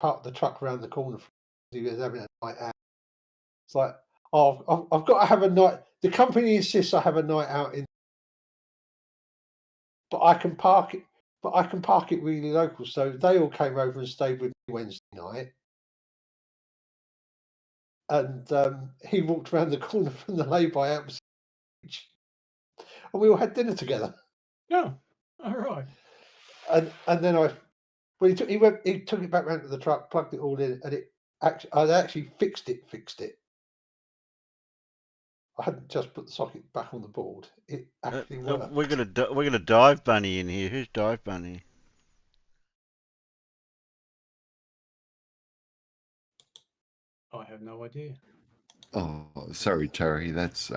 parked the truck around the corner. He was having a night out. It's like, oh, I've got to have a night. The company insists I have a night out in, but I can park it. But I can park it really local. So they all came over and stayed with me Wednesday night. And he walked around the corner from the lay-by out, and we all had dinner together. Yeah, all right. And then he took it back round to the truck, plugged it all in, and I actually fixed it. I hadn't just put the socket back on the board. It actually worked. We're gonna dive bunny in here. Who's dive bunny? I have no idea. Oh, sorry, Terry. That's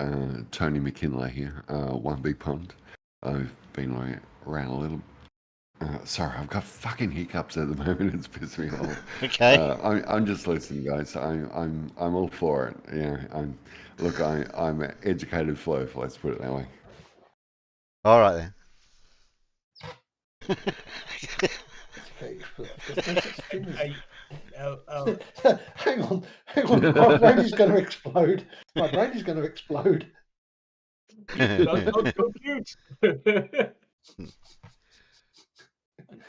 Tony McKinley here. One Big Pond. I've been around a little. Sorry, I've got fucking hiccups at the moment. It's pissed me off. Okay. I'm just listening, guys. I'm all for it. Yeah. I'm an educated floof. Let's put it that way. All right then. Hang on. My brain is going to explode. Don't compute. An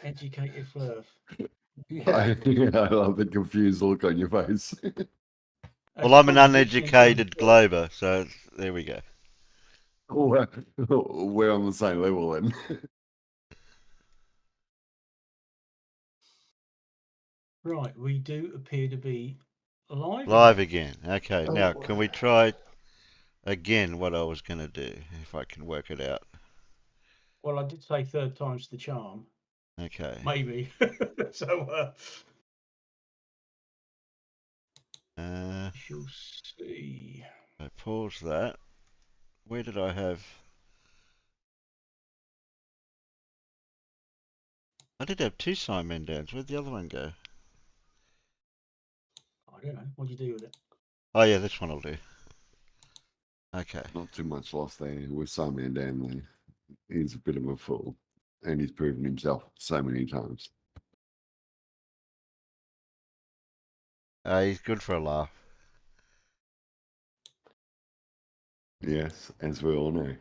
educated flirt. Yeah. I love the confused look on your face. Well, I'm an uneducated glober, so there we go. We're on the same level then. Right, we do appear to be live. Live again. Okay, now can we try again what I was going to do, if I can work it out? Well, I did say third time's the charm. Okay. Maybe. So, shall see. I pause that. Where did I have... I did have 2 Simon downs. Where'd the other one go? I don't know. What do you do with it? Oh yeah, this one will do. Okay. Not too much loss there with Simon down there. He's a bit of a fool, and he's proven himself so many times. He's good for a laugh. Yes, as we all know.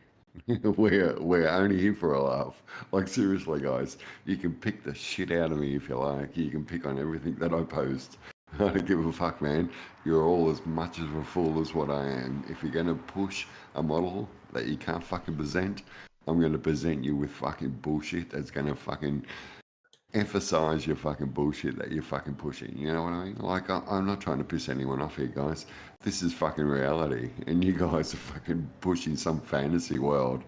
We're only here for a laugh. Like, seriously, guys, you can pick the shit out of me if you like. You can pick on everything that I post. I don't give a fuck, man. You're all as much of a fool as what I am. If you're going to push a model that you can't fucking present, I'm going to present you with fucking bullshit that's going to fucking emphasize your fucking bullshit that you're fucking pushing. You know what I mean? Like, I'm not trying to piss anyone off here, guys. This is fucking reality. And you guys are fucking pushing some fantasy world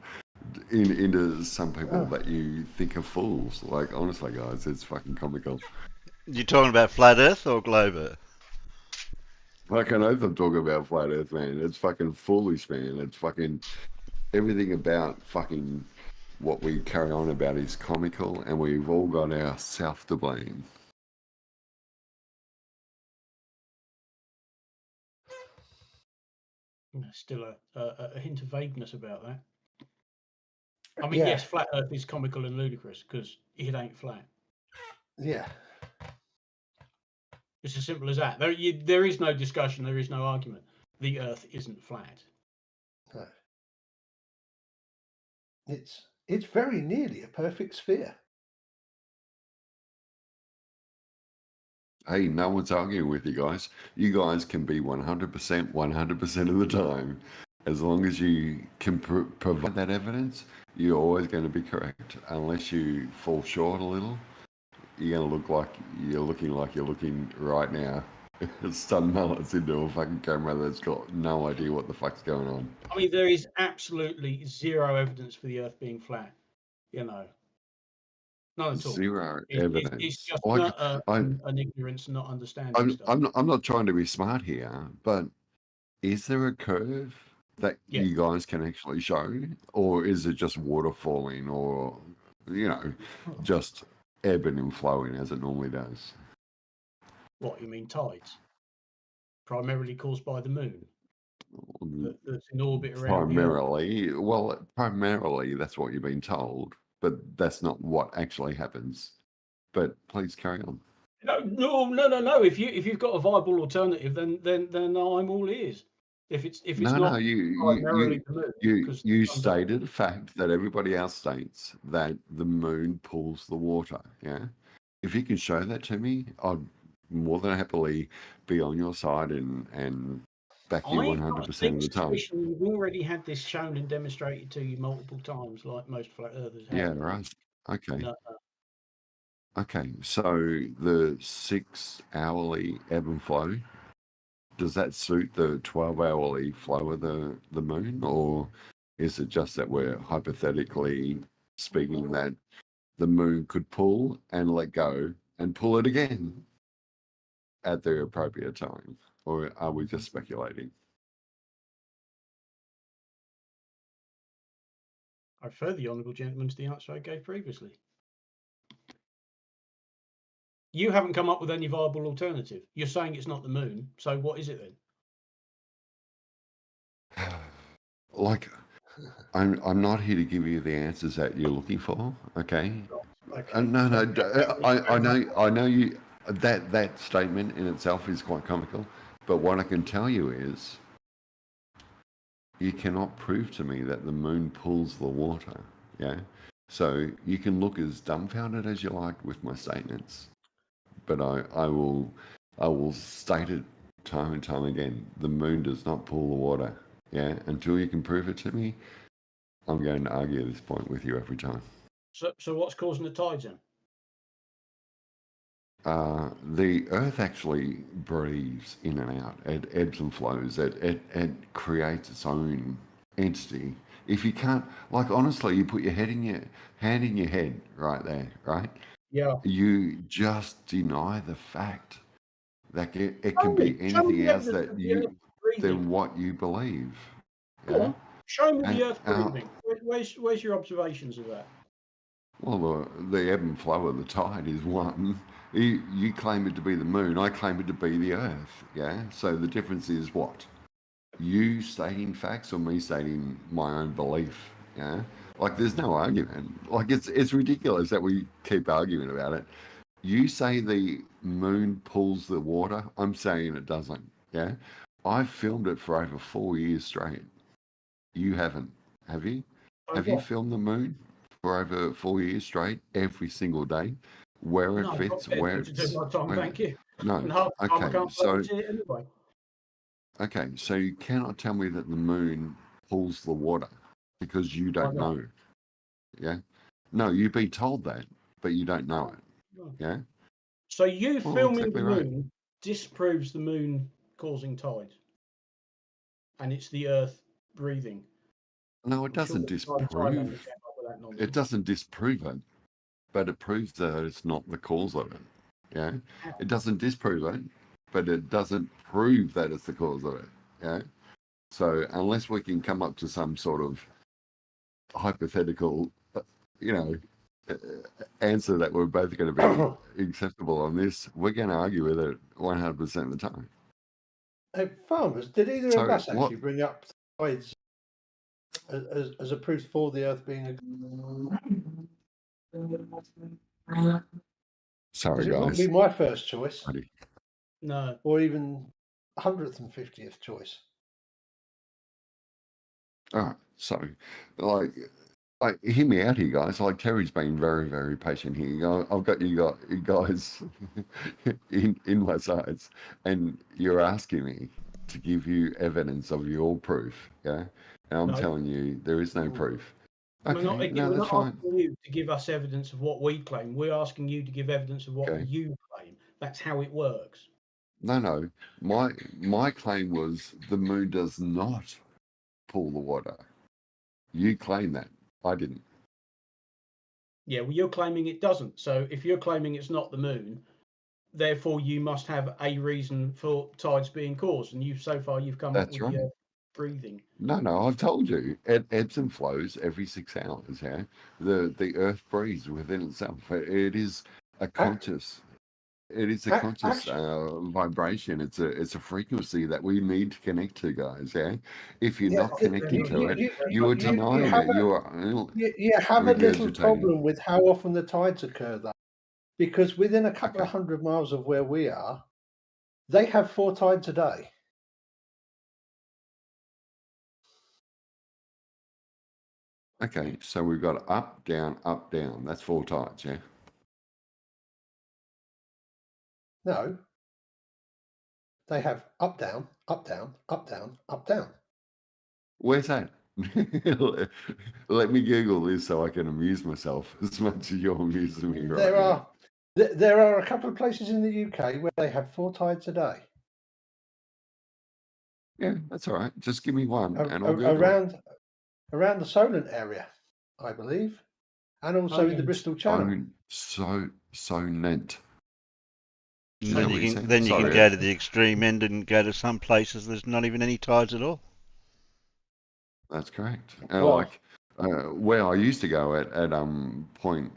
into some people that you think are fools. Like, honestly, guys, it's fucking comical. You talking about flat Earth or globe Earth? Fucking oath I'm talking about flat Earth, man. It's fucking foolish, man. It's fucking everything about fucking what we carry on about is comical, and we've all got ourselves to blame. Still a hint of vagueness about that. I mean, yes, flat Earth is comical and ludicrous because it ain't flat. Yeah. It's as simple as that. There is no discussion. There is no argument. The Earth isn't flat. No. It's very nearly a perfect sphere. Hey, no one's arguing with you guys. You guys can be 100% 100% of the time. As long as you can provide that evidence, you're always going to be correct. Unless you fall short a little, you're going to look like you're looking right now. Stun mullets into a fucking camera that's got no idea what the fuck's going on. I mean, there is absolutely zero evidence for the Earth being flat. You know, none at all. Zero evidence. It's just Like, an ignorance, not understanding stuff. I'm not trying to be smart here, but is there a curve that you guys can actually show, or is it just water falling, or just ebbing and flowing as it normally does? What you mean, tides? Primarily caused by the moon. That's in orbit around primarily that's what you've been told, but that's not what actually happens. But please carry on. No. If you've got a viable alternative, then I'm all ears. If it's No, not you primarily the moon, you stated a fact that everybody else states, that the moon pulls the water. Yeah, if you can show that to me, I'd more than happily be on your side and back you I've got a 100% sneak of the time. suspicion you've already had this shown and demonstrated to you multiple times, like most flat earthers have. Yeah, right. Okay. No, Okay. So the 6-hourly ebb and flow, does that suit the 12-hourly flow of the moon, or is it just that we're hypothetically speaking that the moon could pull and let go and pull it again at the appropriate time, or are we just speculating? I refer the honourable gentleman to the answer I gave previously. You haven't come up with any viable alternative. You're saying it's not the moon, so what is it then? Like, I'm not here to give you the answers that you're looking for. Okay. Okay. No. I know you. That statement in itself is quite comical, but what I can tell you is, you cannot prove to me that the moon pulls the water. Yeah. So you can look as dumbfounded as you like with my statements, but I will state it time and time again. The moon does not pull the water. Yeah. Until you can prove it to me, I'm going to argue this point with you every time. So what's causing the tides then? The Earth actually breathes in and out. It ebbs and flows. It creates its own entity. If you can't, like, honestly, you put your hand in your head right there, right? Yeah. You just deny the fact that it can be anything else than what you believe. Go on. Show me the Earth breathing. Where's your observations of that? Well, the ebb and flow of the tide is one. You claim it to be the moon. I claim it to be the Earth. Yeah. So the difference is what? You stating facts or me stating my own belief. Yeah. Like, there's no argument. Like, it's ridiculous that we keep arguing about it. You say the moon pulls the water. I'm saying it doesn't. Yeah. I've filmed it for over 4 years straight. You haven't, have you? Have you filmed the moon for over 4 years straight, every single day, where it fits, where it's... Thank you. No. Okay. So anyway. Okay, so you cannot tell me that the moon pulls the water because you don't know. Yeah. No, you've been told that, but you don't know it. Yeah. So you filming the moon disproves the moon causing tides, and it's the Earth breathing. No, it doesn't disprove. It doesn't disprove it, but it proves that it's not the cause of it. Yeah. It doesn't disprove it, but it doesn't prove that it's the cause of it. Yeah. So unless we can come up to some sort of hypothetical, answer that we're both going to be acceptable on this, we're going to argue with it 100% of the time. Hey, farmers, did either of us actually bring up tides as a proof for the Earth being a... Sorry, guys. It wouldn't be my first choice. No. Or even 150th choice. All right. So, like, hear me out here, guys. Like, Terry's been very, very patient here. I've got you guys in my sides, and you're asking me to give you evidence of your proof. Yeah. And I'm telling you, there is no proof. Okay, we're not asking you to give us evidence of what we claim. We're asking you to give evidence of what you claim. That's how it works. No. My claim was the moon does not pull the water. You claim that. I didn't. Yeah, well, you're claiming it doesn't. So if you're claiming it's not the moon, therefore you must have a reason for tides being caused. And you've come up with the breathing. No, I've told you. It ebbs and flows every 6 hours. Yeah, the Earth breathes within itself. It is a conscious. It is a conscious vibration. It's a frequency that we need to connect to, guys. Yeah. If you're not connecting to it, you are denying it. You have a little problem with how often the tides occur, though. because within a couple of 100 miles of where we are, they have 4 tides a day. Okay, so we've got up, down, up, down. That's 4 tides, yeah? No. They have up, down, up, down, up, down, up, down. Where's that? Let me Google this so I can amuse myself as much as you're amusing me right now. There are a couple of places in the UK where they have 4 tides a day. Yeah, that's all right. Just give me one and I'll Google it. Around the Solent area, I believe, and also in the Bristol Channel. Solent. Then you can go to the extreme end and go to some places there's not even any tides at all. That's correct. Well, like where I used to go at Point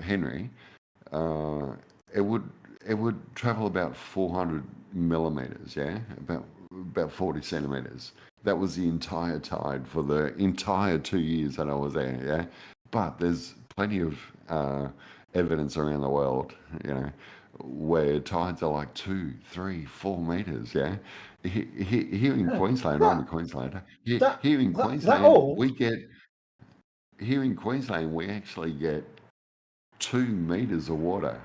Henry, it would travel about 400 millimeters, yeah, about 40 centimeters. That was the entire tide for the entire 2 years that I was there, yeah. But there's plenty of evidence around the world, you know, where tides are like 2, 3, 4 meters, yeah. Here in Queensland, I'm a Queenslander. Here in Queensland, here in Queensland, we actually get 2 meters of water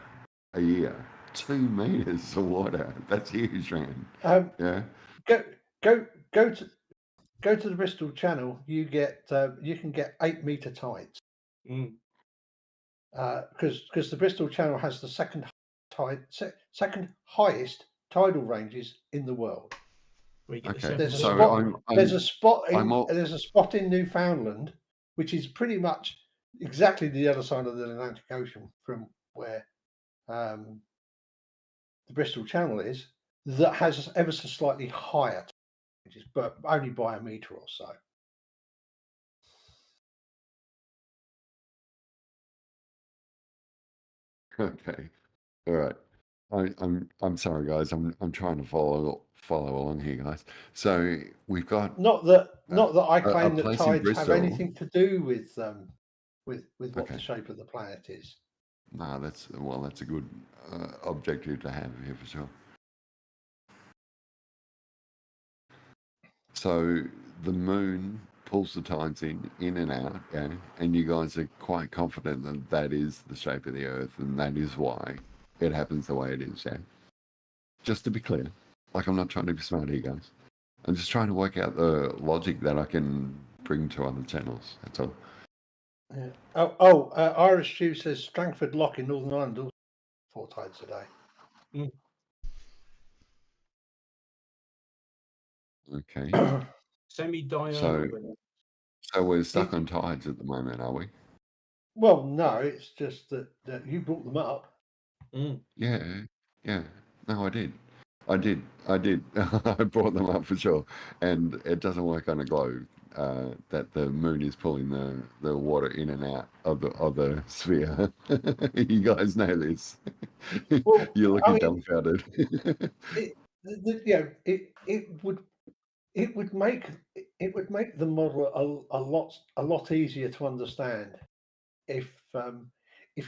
a year. 2 meters of water. That's huge, man. Yeah. Go to the Bristol Channel. You can get 8-meter tides. Because the Bristol Channel has the second highest tidal ranges in the world. Okay. There's a spot in Newfoundland, which is pretty much exactly the other side of the Atlantic Ocean from where the Bristol Channel is, that has ever so slightly higher ranges, but only by a meter or so. Okay. All right. I'm sorry, guys. I'm trying to follow along here, guys. So we've got not that I claim that tides have Bristol. anything to do with what the shape of the planet is. No, that's a good objective to have here for sure. So the moon pulls the tides in and out, yeah, and you guys are quite confident that that is the shape of the Earth and that is why it happens the way it is, yeah. Just to be clear, like I'm not trying to be smart here, guys. I'm just trying to work out the logic that I can bring to other channels. That's all. Yeah. Irish Stew says Strangford Lock in Northern Ireland also 4 tides a day. Okay. Semi-diurnal. So we're stuck on tides at the moment, are we? Well, no, it's just that you brought them up. Yeah. No, I did. I brought them up for sure. And it doesn't work on a globe that the moon is pulling the water in and out of the sphere. You guys know this. Well, You're looking dumbfounded. It would make the model a lot easier to understand if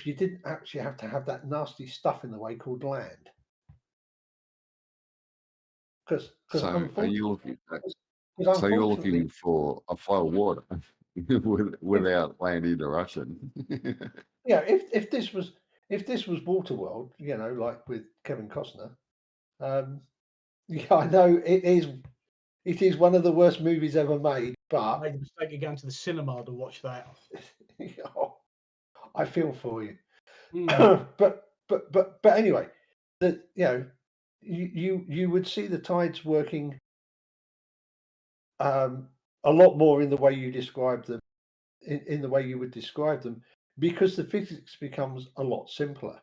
you didn't actually have to have that nasty stuff in the way called land. Because you're looking for a flow of water without land interruption. Yeah, if this was Waterworld, you know, like with Kevin Costner, yeah, I know it is one of the worst movies ever made, but I made the mistake of going to the cinema to watch that. I feel for you. But anyway, you would see the tides working a lot more in the way you describe them, in the way you would describe them, because the physics becomes a lot simpler.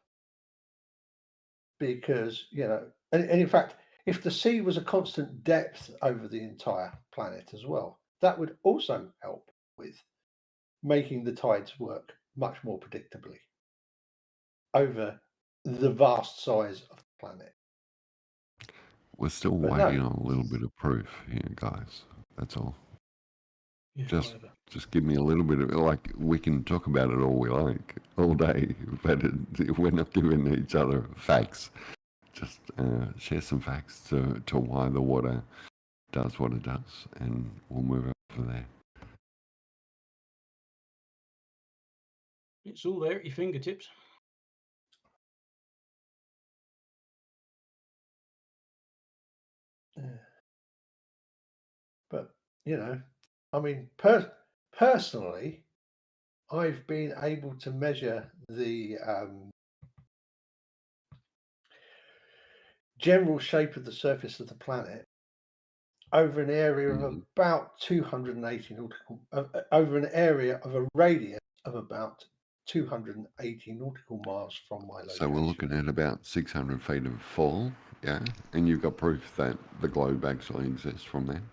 Because, you know, and in fact, if the sea was a constant depth over the entire planet as well, that would also help with making the tides work much more predictably over the vast size of the planet. We're still waiting on a little bit of proof here, guys. That's all. Just give me a little bit of it. Like, we can talk about it all we like, all day, but we're not giving each other facts. Just share some facts to why the water does what it does, and we'll move on from there. It's all there at your fingertips. But, I mean, personally, I've been able to measure the general shape of the surface of the planet over an area of about 280 nautical, over an area of a radius of about 280 nautical miles from my location. So we're looking at about 600 feet of fall, yeah? And you've got proof that the globe actually exists from there?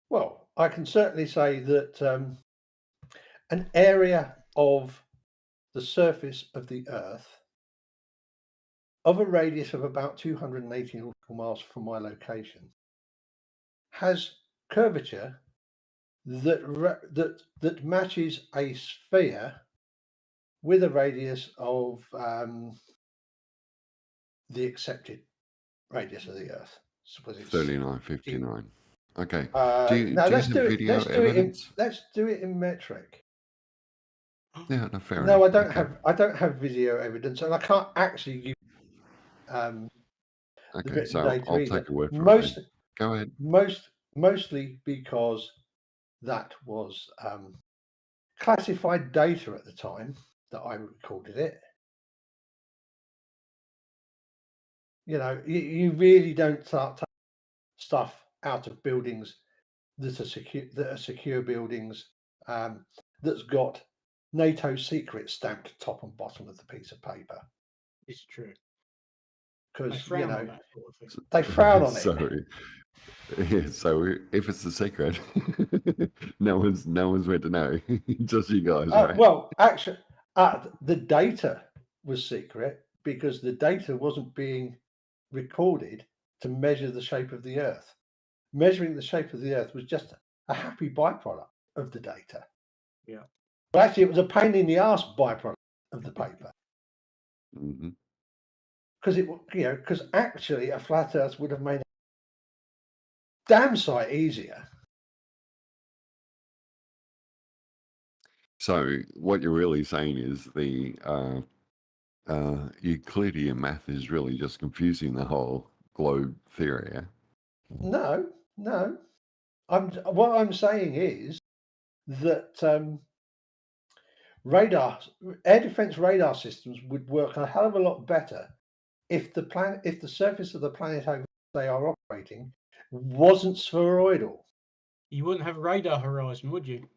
Well, I can certainly say that an area of the surface of the Earth of a radius of about 280 nautical miles from my location has curvature that matches a sphere with a radius of the accepted radius of the Earth. Suppose it's 3959. Okay. Now do you have video evidence? Let's do it in metric. Yeah, no, fair enough. No, I don't have video evidence, and I can't actually use the written data I'll either. take a word for it. Go ahead. Mostly because that was classified data at the time that I recorded it. You really don't start stuff out of buildings that are secure buildings that's got NATO secret stamped top and bottom of the piece of paper. It's true. Because they frown on that sort of thing. They frown on it. Sorry. Yeah, so if it's a secret, no one's meant to know. Just you guys, right? Well, actually, the data was secret because the data wasn't being recorded to measure the shape of the Earth. Measuring the shape of the Earth was just a happy byproduct of the data. Yeah. But actually, it was a pain in the ass byproduct of the paper. Because because actually a flat Earth would have made a damn sight easier. So what you're really saying is the Euclidean math is really just confusing the whole globe theory, yeah? No. What I'm saying is that air defense radar systems would work a hell of a lot better if the surface of the planet over which they are operating wasn't spheroidal. You wouldn't have a radar horizon, would you?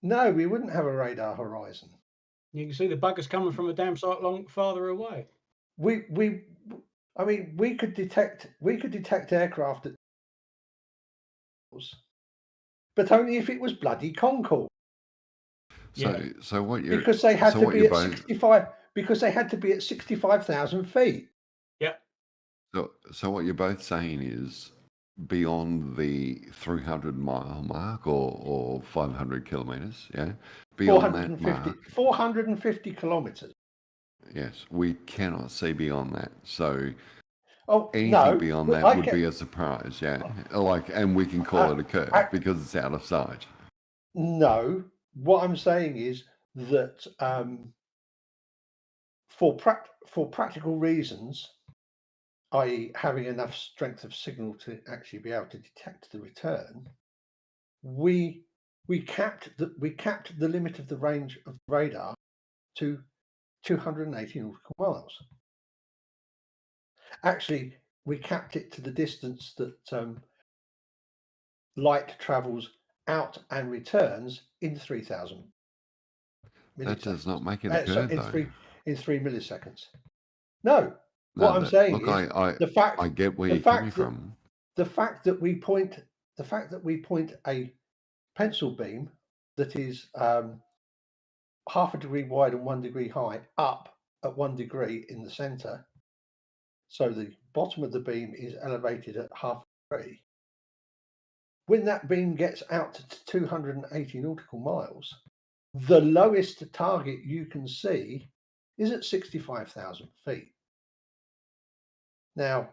No, we wouldn't have a radar horizon. You can see the buggers coming from a damn sight farther away. We could detect aircraft but only if it was bloody Concorde. So what you're because they had to be at 65 because they had to be at 65,000 feet. Yep. So what you're both saying is beyond the 300-mile mark or 500 kilometers, yeah? Beyond that mark, 450 kilometers. Yes, we cannot see beyond that. So anything beyond that would be a surprise, yeah? And we can call it a curve because it's out of sight. No, what I'm saying is that for practical reasons, i.e. having enough strength of signal to actually be able to detect the return, we capped the limit of the range of radar to 280 nautical miles. Actually, we capped it to the distance that light travels out and returns in 3,000 milliseconds. That does not make it a curve, though. In 3 milliseconds. No, what I'm saying is I get where you're coming from. The fact that we point a pencil beam that is half a degree wide and 1 degree high up at 1 degree in the center, so the bottom of the beam is elevated at half a degree. when that beam gets out to 280 nautical miles, the lowest target you can see is at 65,000 feet. Now,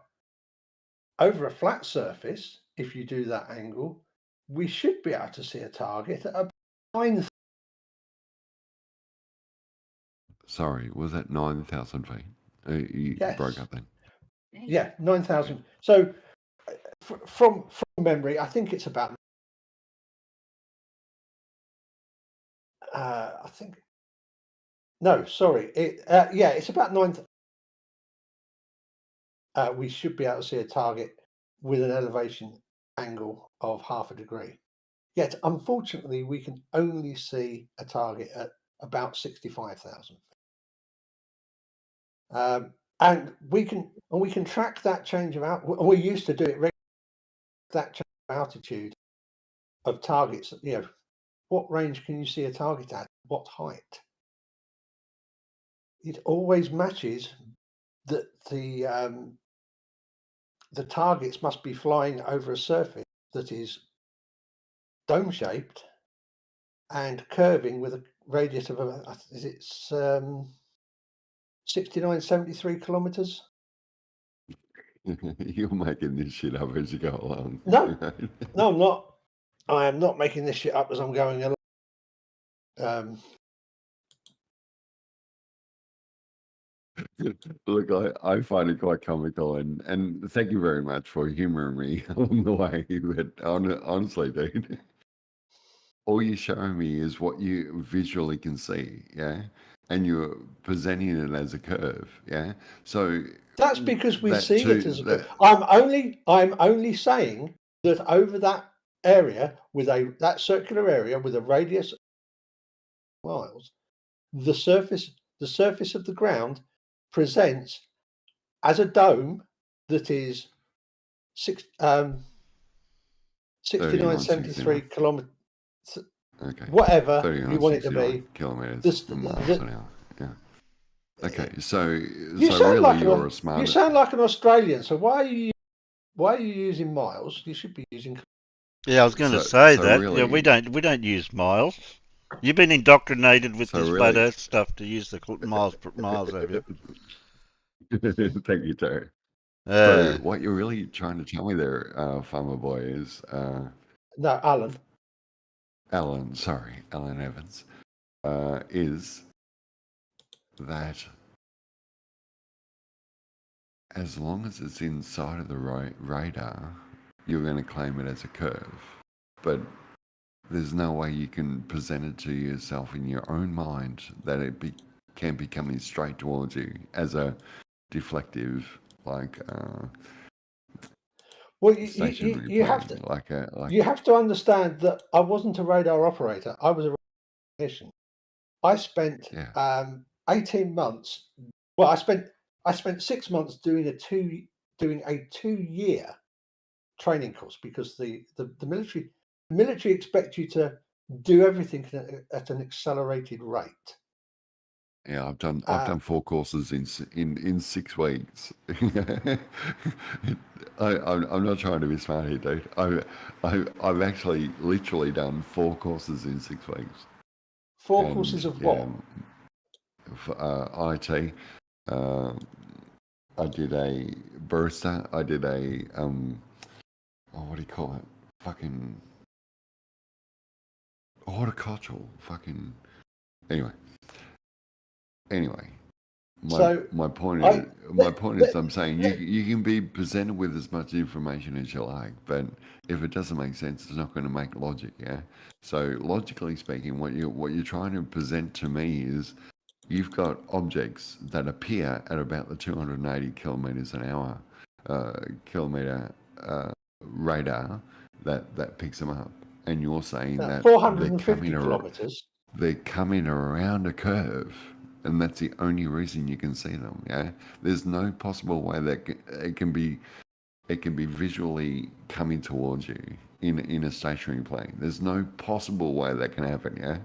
over a flat surface, if you do that angle, we should be able to see a target at about 9,000. Sorry, was that 9,000 feet? You Yes. broke up then. Yeah, 9,000. So from memory, I think it's about. I think. No, sorry. It's about 9,000. We should be able to see a target with an elevation angle of 0.5 degree. Yet, unfortunately, we can only see a target at about 65,000 feet. And we can track that change of altitude. We used to do it regularly. That change of altitude of targets. What range can you see a target at? What height? It always matches that the targets must be flying over a surface that is dome-shaped and curving with a radius of 6973 kilometers. You're making this shit up as you go along. No, I'm not. I am not making this shit up as I'm going along. Look, I find it quite comical, and thank you very much for humoring me along the way. But honestly, dude, all you're showing me is what you visually can see, yeah, and you're presenting it as a curve, yeah. So that's because we see it as a curve. that- I'm only saying that over that area with that circular area with a radius of miles, the surface of the ground presents as a dome that is 6973 kilometers. Okay. Whatever you want it to be. Kilometers miles an hour. Yeah. Okay. So you sound like an Australian. So why are you using miles? You should be using. Yeah, I was going to say that. Really, we don't use miles. You've been indoctrinated with this flat Earth stuff to use the miles, have you? Thank you, Terry. So what you're really trying to tell me there, Farmer Boy, is no, Alan, sorry, Alan Evans, is that as long as it's inside of the radar, you're going to claim it as a curve. But there's no way you can present it to yourself in your own mind that it can be coming straight towards you as a deflective, like well, you have to you have to understand that I wasn't a radar operator. I was a technician. I spent 18 months. Well, I spent 6 months doing a 2-year training course because the military expect you to do everything at an accelerated rate. Yeah, I've done 4 courses in 6 weeks. I'm not trying to be smart here, dude. I've actually literally done 4 courses in 6 weeks. 4 courses of what? IT. I did a barista. I did a what do you call it? Fucking horticultural. Fucking anyway. My point is I'm saying you can be presented with as much information as you like, but if it doesn't make sense, it's not going to make logic. Yeah. So logically speaking, what you're trying to present to me is you've got objects that appear at about the 280 kilometers an hour kilometer radar that picks them up, and you're saying that 450 kilometers. They're coming around a curve. And that's the only reason you can see them. Yeah, there's no possible way that it can be visually coming towards you in a stationary plane. There's no possible way that can happen. Yeah,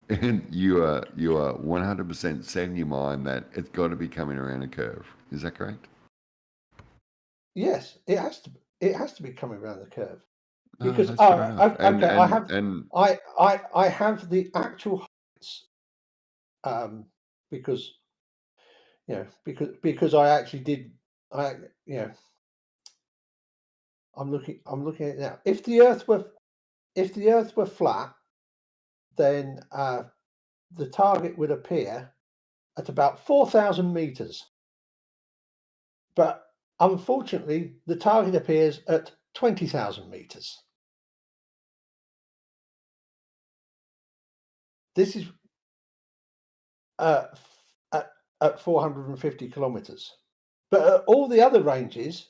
and you are 100% set in your mind that it's got to be coming around a curve. Is that correct? Yes, it has to be coming around the curve. Because that's fair enough. okay, I have the actual heights, because because I actually did. I'm looking at it now. If the Earth were flat, then the target would appear at about 4,000 meters. But unfortunately, the target appears at 20,000 meters. This is at 450 kilometers. But at all the other ranges,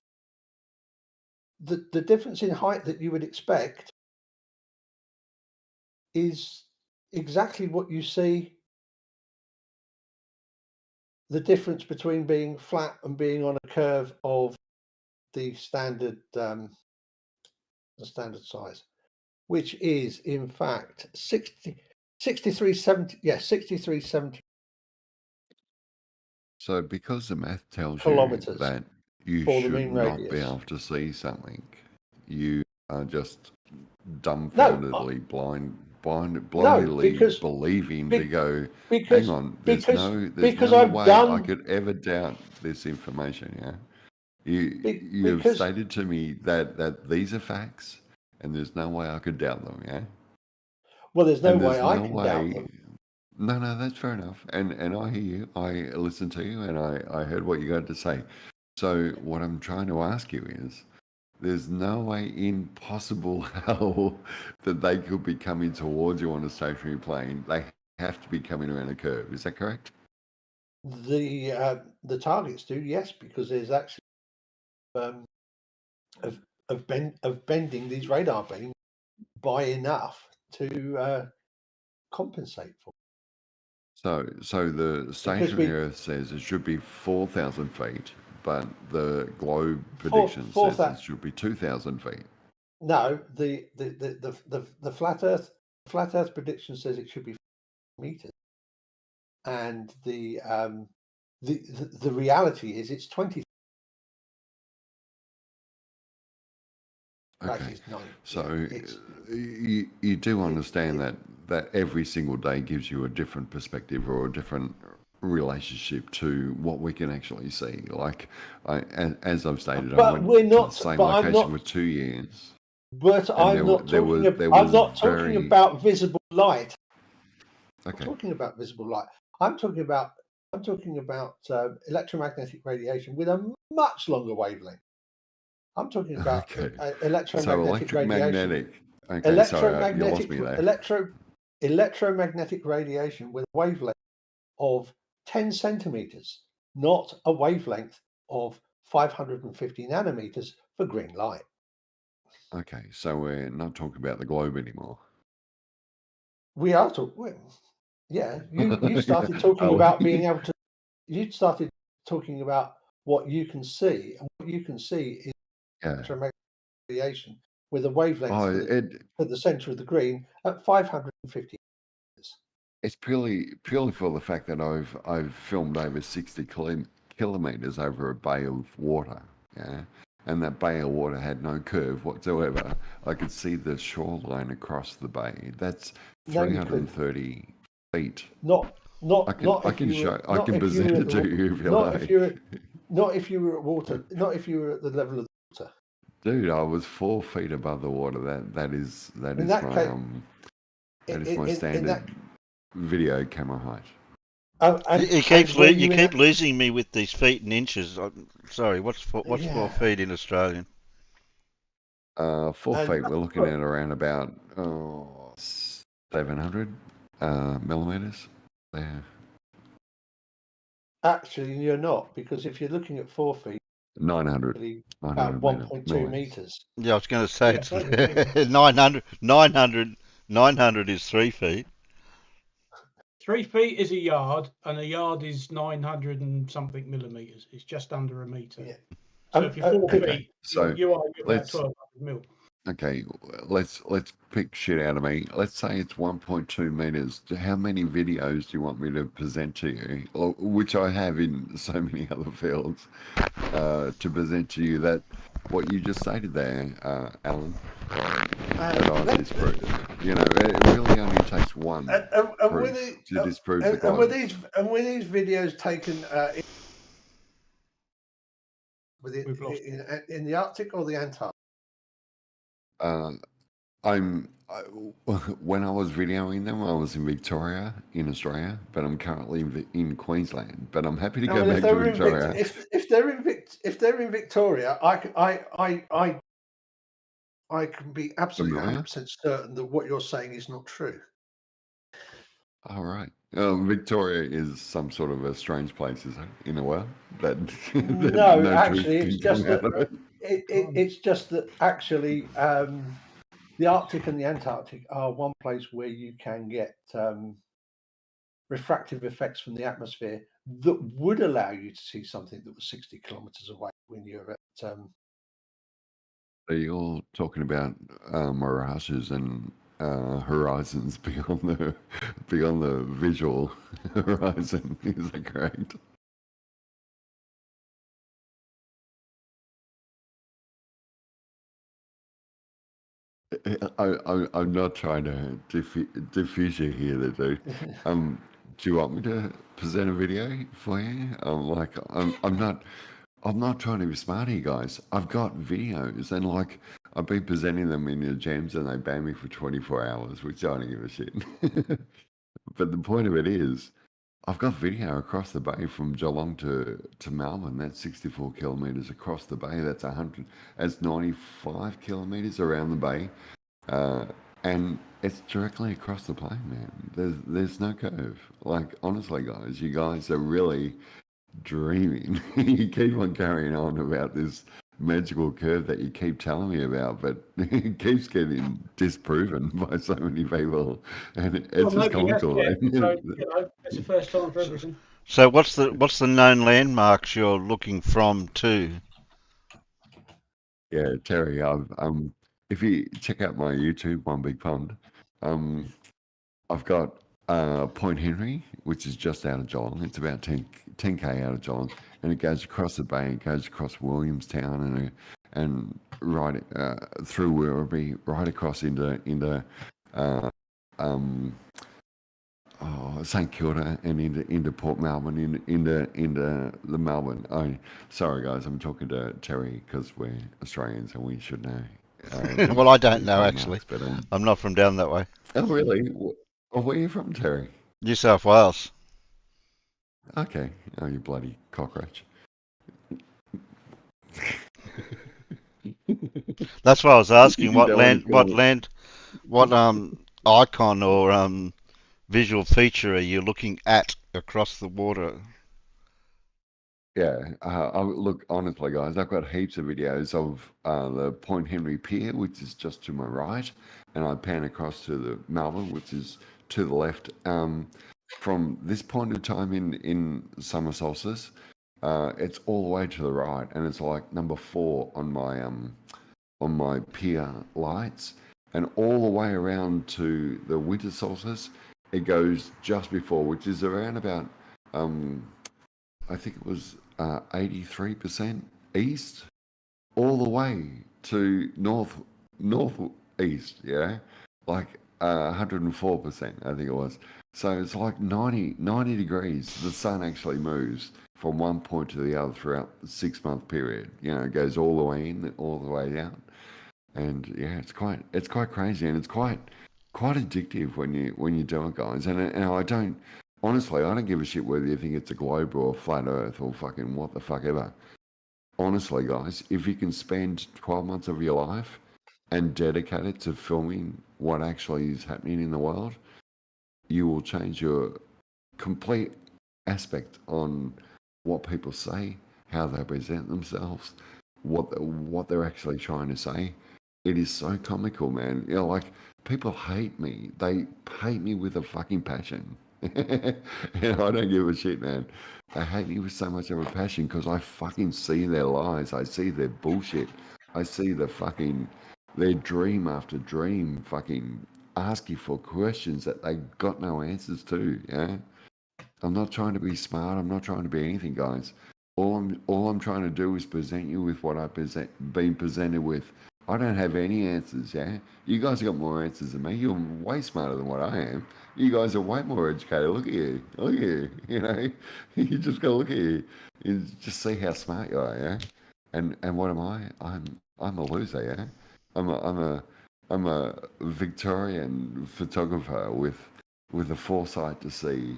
the difference in height that you would expect is exactly what you see. The difference between being flat and being on a curve of the standard size, which is in fact 6370. Yes, 6370 So because the math tells you kilometers that you for the should mean not be radius. able to see something, you are just dumbfoundedly blindly believing to go, hang on, there's no way I could ever doubt this information. Yeah, you've stated to me that these are facts, and there's no way I could doubt them. Yeah. Well, there's no way I can doubt them. No, that's fair enough. And I hear you. I listened to you, and I heard what you got to say. So what I'm trying to ask you is, there's no way in possible hell that they could be coming towards you on a stationary plane. They have to be coming around a curve. Is that correct? The targets do, yes, because there's actually of bending these radar beams by enough to compensate for. So the stationary Earth says it should be 4,000 feet, but the globe prediction says it should be 2,000 feet. No, the flat Earth prediction says it should be 4 meters, and the reality is it's 20. Okay, so you do understand that every single day gives you a different perspective or a different relationship to what we can actually see. Like, as I've stated, I went to the same location for 2 years. But I'm not talking about visible light. Okay. I'm talking about visible light. I'm talking about electromagnetic radiation with a much longer wavelength. I'm talking about electromagnetic radiation. Okay, sorry, you lost me there. Electromagnetic radiation with a wavelength of 10 centimeters, not a wavelength of 550 nanometers for green light. Okay, so we're not talking about the globe anymore. We are talking. Yeah, you started talking about being able to. You started talking about what you can see, and what you can see is electromagnetic radiation with a wavelength to the center of the green at 550 meters. It's purely for the fact that I've filmed over 60 kilometers over a bay of water. Yeah. And that bay of water had no curve whatsoever. I could see the shoreline across the bay. That's 330 feet. I can present it to you if you like. Not if you were at water. Not if you were at the level of the water. Dude, I was 4 feet above the water. That is my standard video camera height. You keep losing me with these feet and inches. Sorry, what's 4 feet in Australian? 4 feet. We're looking at around about 700 millimeters. There. Actually, you're not, because if you're looking at 4 feet, 900. About 1.2 meters. Yeah, I was going to say it's 900. 900 is 3 feet. 3 feet is a yard, and a yard is 900 and something millimeters. It's just under a meter. Yeah. So if you're 4 feet, you are about 1,200 mil. Okay, let's pick shit out of me. Let's say it's 1.2 meters. How many videos do you want me to present to you, or, which I have in so many other fields, to present to you that what you just stated there, Alan, that I've disproved. You know, it really only takes one proof to disprove the claim. And were these videos taken in the Arctic or the Antarctic? When I was videoing them, I was in Victoria, in Australia, but I'm currently in Queensland. But I'm happy to go back to Victoria. If they're in Victoria, I can be absolutely 100% certain that what you're saying is not true. All right. Victoria is some sort of a strange place, is it, in a world? That no, actually, it's just that it's just that actually the Arctic and the Antarctic are one place where you can get refractive effects from the atmosphere that would allow you to see something that was 60 kilometers away when you're at. Are you all talking about mirages and horizons beyond the visual horizon? Is that correct? I'm not trying to diffuse you here, dude. Do you want me to present a video for you? I'm not trying to be smart here, guys. I've got videos, and like I've been presenting them in the gyms, and they ban me for 24 hours, which I don't give a shit. But the point of it is, I've got video across the bay from Geelong to Melbourne. That's 64 kilometres across the bay. That's 95 kilometres around the bay. And it's directly across the plane, man. There's no curve. Like, honestly, guys, you guys are really dreaming. You keep on carrying on about this magical curve that you keep telling me about, but it keeps getting disproven by so many people, and it's just comical. So, it's the first time for everything. So what's the known landmarks you're looking from to? Yeah, Terry, if you check out my YouTube, One Big Pond, I've got Point Henry, which is just out of Geelong. It's about 10k out of Geelong, and it goes across the bay. It goes across Williamstown and right through Werribee, right across into St Kilda and into Port Melbourne, into the Melbourne. Sorry guys, I'm talking to Terry because we're Australians and we should know. Well, I don't know actually. But, I'm not from down that way. Oh really? Where are you from, Terry? New South Wales. Okay. Oh, you bloody cockroach. That's why I was asking what icon or visual feature are you looking at across the water? Yeah, look, honestly, guys, I've got heaps of videos of the Point Henry Pier, which is just to my right, and I pan across to the Melbourne, which is to the left. From this point of time in summer solstice, it's all the way to the right, and it's like number 4 on my pier lights, and all the way around to the winter solstice, it goes just before, which is around about I think it was 83% east, all the way to northeast. Yeah, like 104%. I think it was. So it's like 90 degrees. The sun actually moves from one point to the other throughout the 6-month period. You know, it goes all the way in, all the way out, and yeah, it's quite crazy, and it's quite addictive when you do it, guys. And I don't. Honestly, I don't give a shit whether you think it's a globe or a flat earth or fucking what the fuck ever. Honestly, guys, if you can spend 12 months of your life and dedicate it to filming what actually is happening in the world, you will change your complete aspect on what people say, how they present themselves, what they're actually trying to say. It is so comical, man. You know, like, people hate me. They hate me with a fucking passion. And I don't give a shit, man. They hate me with so much of a passion because I fucking see their lies. I see their bullshit. I see the fucking They're dream after dream fucking asking for questions that they got no answers to, yeah? I'm not trying to be smart. I'm not trying to be anything, guys. All I'm trying to do is present you with what I've been presented with. I don't have any answers, yeah? You guys have got more answers than me. You're way smarter than what I am. You guys are way more educated. Look at you. Look at you. You know? You just got to look at you. You just see how smart you are, yeah? And what am I? I'm a loser, yeah? I'm a Victorian photographer with the foresight to see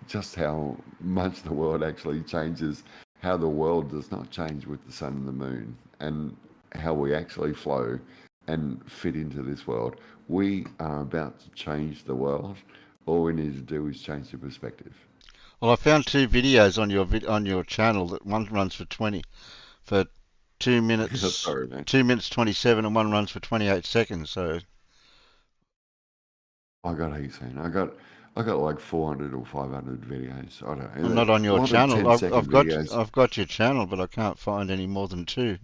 just how much the world actually changes, how the world does not change with the sun and the moon, and how we actually flow and fit into this world. We are about to change the world. All we need to do is change the perspective. Well, I found 2 videos on your channel. That one runs for 2 minutes, Sorry, man. 2 minutes 27, and one runs for 28 seconds. So I got heaps, man. I got like 400 or 500 videos. I don't know. I'm not on your A lot of channel. 10-second videos. I've got your channel, but I can't find any more than 2.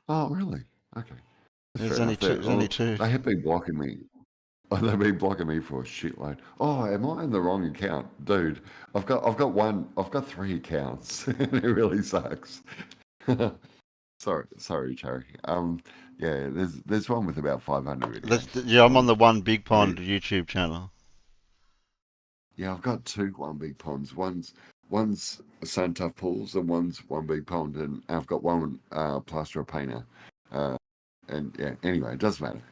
Oh, really? Okay. That's There's fair only enough. 2. There's only 2. They have been blocking me. They've been blocking me for a shitload. Oh, am I in the wrong account, dude? I've got 3 accounts. It really sucks. sorry, Cherry. Yeah, there's one with about 500 videos. Yeah, I'm on the One Big Pond YouTube channel. Yeah, I've got 2 One Big Ponds. One's Sun Tough Pools and one's One Big Pond, and I've got one plaster of painter. And yeah, anyway, it doesn't matter.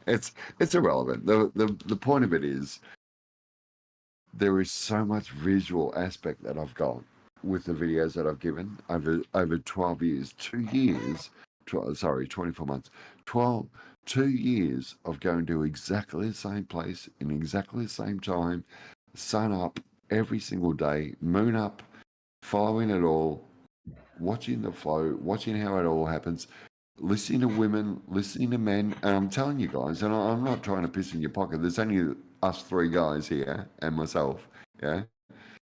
It's irrelevant. The point of it is there is so much visual aspect that I've got with the videos that I've given over 12 years, 2 years, 24 months, 2 years of going to exactly the same place in exactly the same time, sun up every single day, moon up, following it all, watching the flow, watching how it all happens, listening to women, listening to men. And I'm telling you guys, and I'm not trying to piss in your pocket, there's only us 3 guys here and myself, yeah?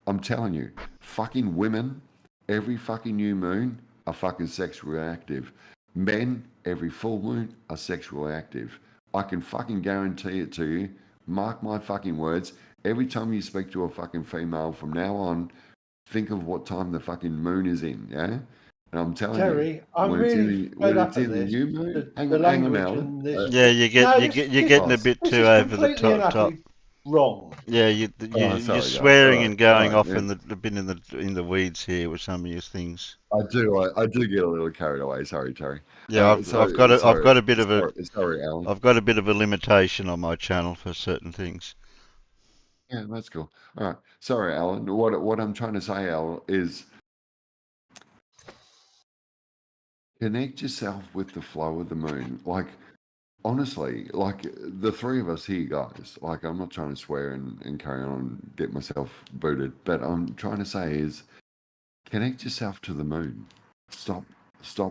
I'm telling you, fucking women, every fucking new moon, are fucking sexually active. Men, every full moon, are sexually active. I can fucking guarantee it to you. Mark my fucking words. Every time you speak to a fucking female from now on, think of what time the fucking moon is in, yeah? And I'm telling Terry, you, I'm really fed up at the this. new moon, The language and this. Yeah, you're getting a bit too over the top. Wrong. Yeah, you're swearing and going off in the weeds here with some of your things. I do get a little carried away. Sorry, Terry. Yeah, I've got a bit of a sorry, Alan. I've got a bit of a limitation on my channel for certain things. Yeah, that's cool. All right, sorry, Alan. What I'm trying to say, Al, is connect yourself with the flow of the moon. Like, honestly, like the 3 of us here, guys. Like, I'm not trying to swear and carry on and get myself booted, but I'm trying to say is connect yourself to the moon. Stop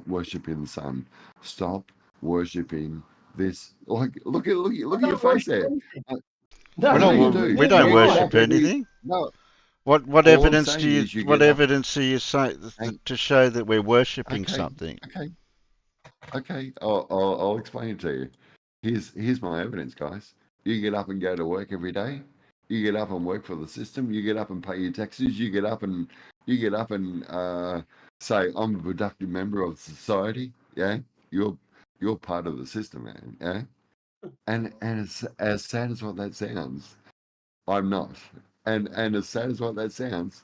worshiping the sun. Stop worshiping this. Like, look at your face there. No, we don't worship anything. No. What evidence do you say to show that we're worshipping something? Okay. I'll explain it to you. Here's my evidence, guys. You get up and go to work every day. You get up and work for the system. You get up and pay your taxes. You get up and say, I'm a productive member of society. Yeah, you're part of the system, man. Yeah, and as sad as what that sounds, I'm not. And as sad as what that sounds,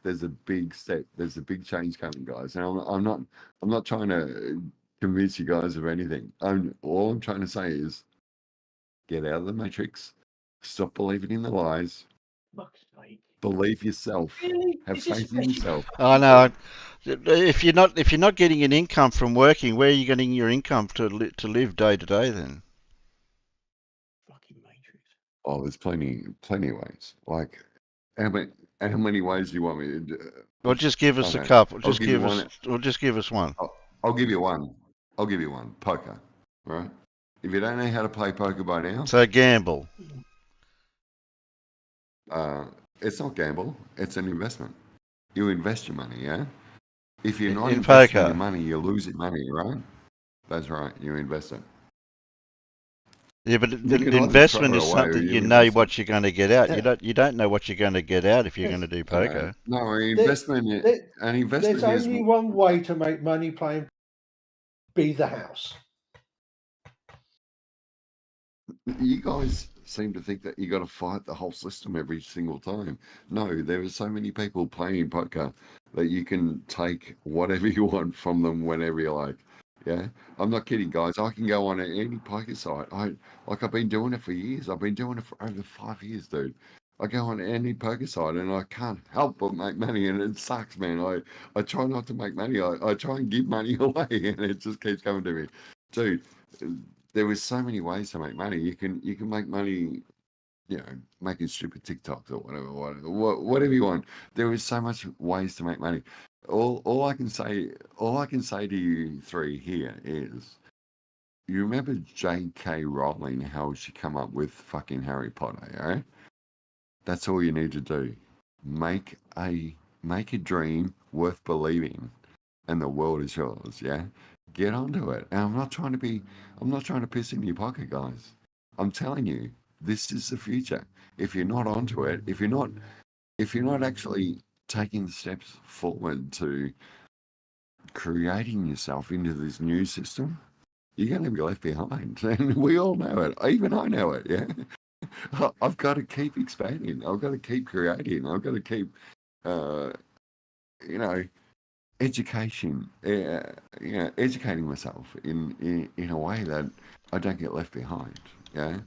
there's a big step. There's a big change coming, guys. And I'm not trying to convince you guys of anything. All I'm trying to say is get out of the matrix. Stop believing in the lies. Believe yourself. Have faith in yourself. I know. If you're not getting an income from working, where are you getting your income to live day to day then? Fucking matrix. Oh, there's plenty of ways. Like, how many ways do you want me to do? Well, just give us a couple. Just give us one. I'll give you one. Poker. Right? If you don't know how to play poker by now, so gamble. It's not gamble. It's an investment. You invest your money, yeah. If you're not in investing poker. your money, you're losing money, right? That's right. You invest it. Yeah, but the investment is something you know what you're going to get out. Yeah. You don't know what you're going to get out if you're going to do poker. No, investment. There's only one way to make money playing. Be the house. You guys seem to think that you got to fight the whole system every single time. No, there are so many people playing poker that you can take whatever you want from them whenever you like. Yeah, I'm not kidding, guys. I can go on any poker site. I've been doing it for years. I've been doing it for over 5 years, dude. I go on any poker site and I can't help but make money, and it sucks, man. I try not to make money. I try and give money away, and it just keeps coming to me, dude. There was so many ways to make money. You can make money, making stupid TikToks or whatever you want. There is so much ways to make money. All I can say to you three here is, you remember J.K. Rowling, how she come up with fucking Harry Potter, right? That's all you need to do. Make a dream worth believing, and the world is yours. Yeah, get onto it. And I'm not trying to piss in your pocket, guys. I'm telling you, this is the future. If you're not onto it, if you're not actually taking the steps forward to creating yourself into this new system, you're going to be left behind. And we all know it. Even I know it. Yeah. I've got to keep expanding. I've got to keep creating. I've got to keep, educating myself in a way that I don't get left behind. Yeah.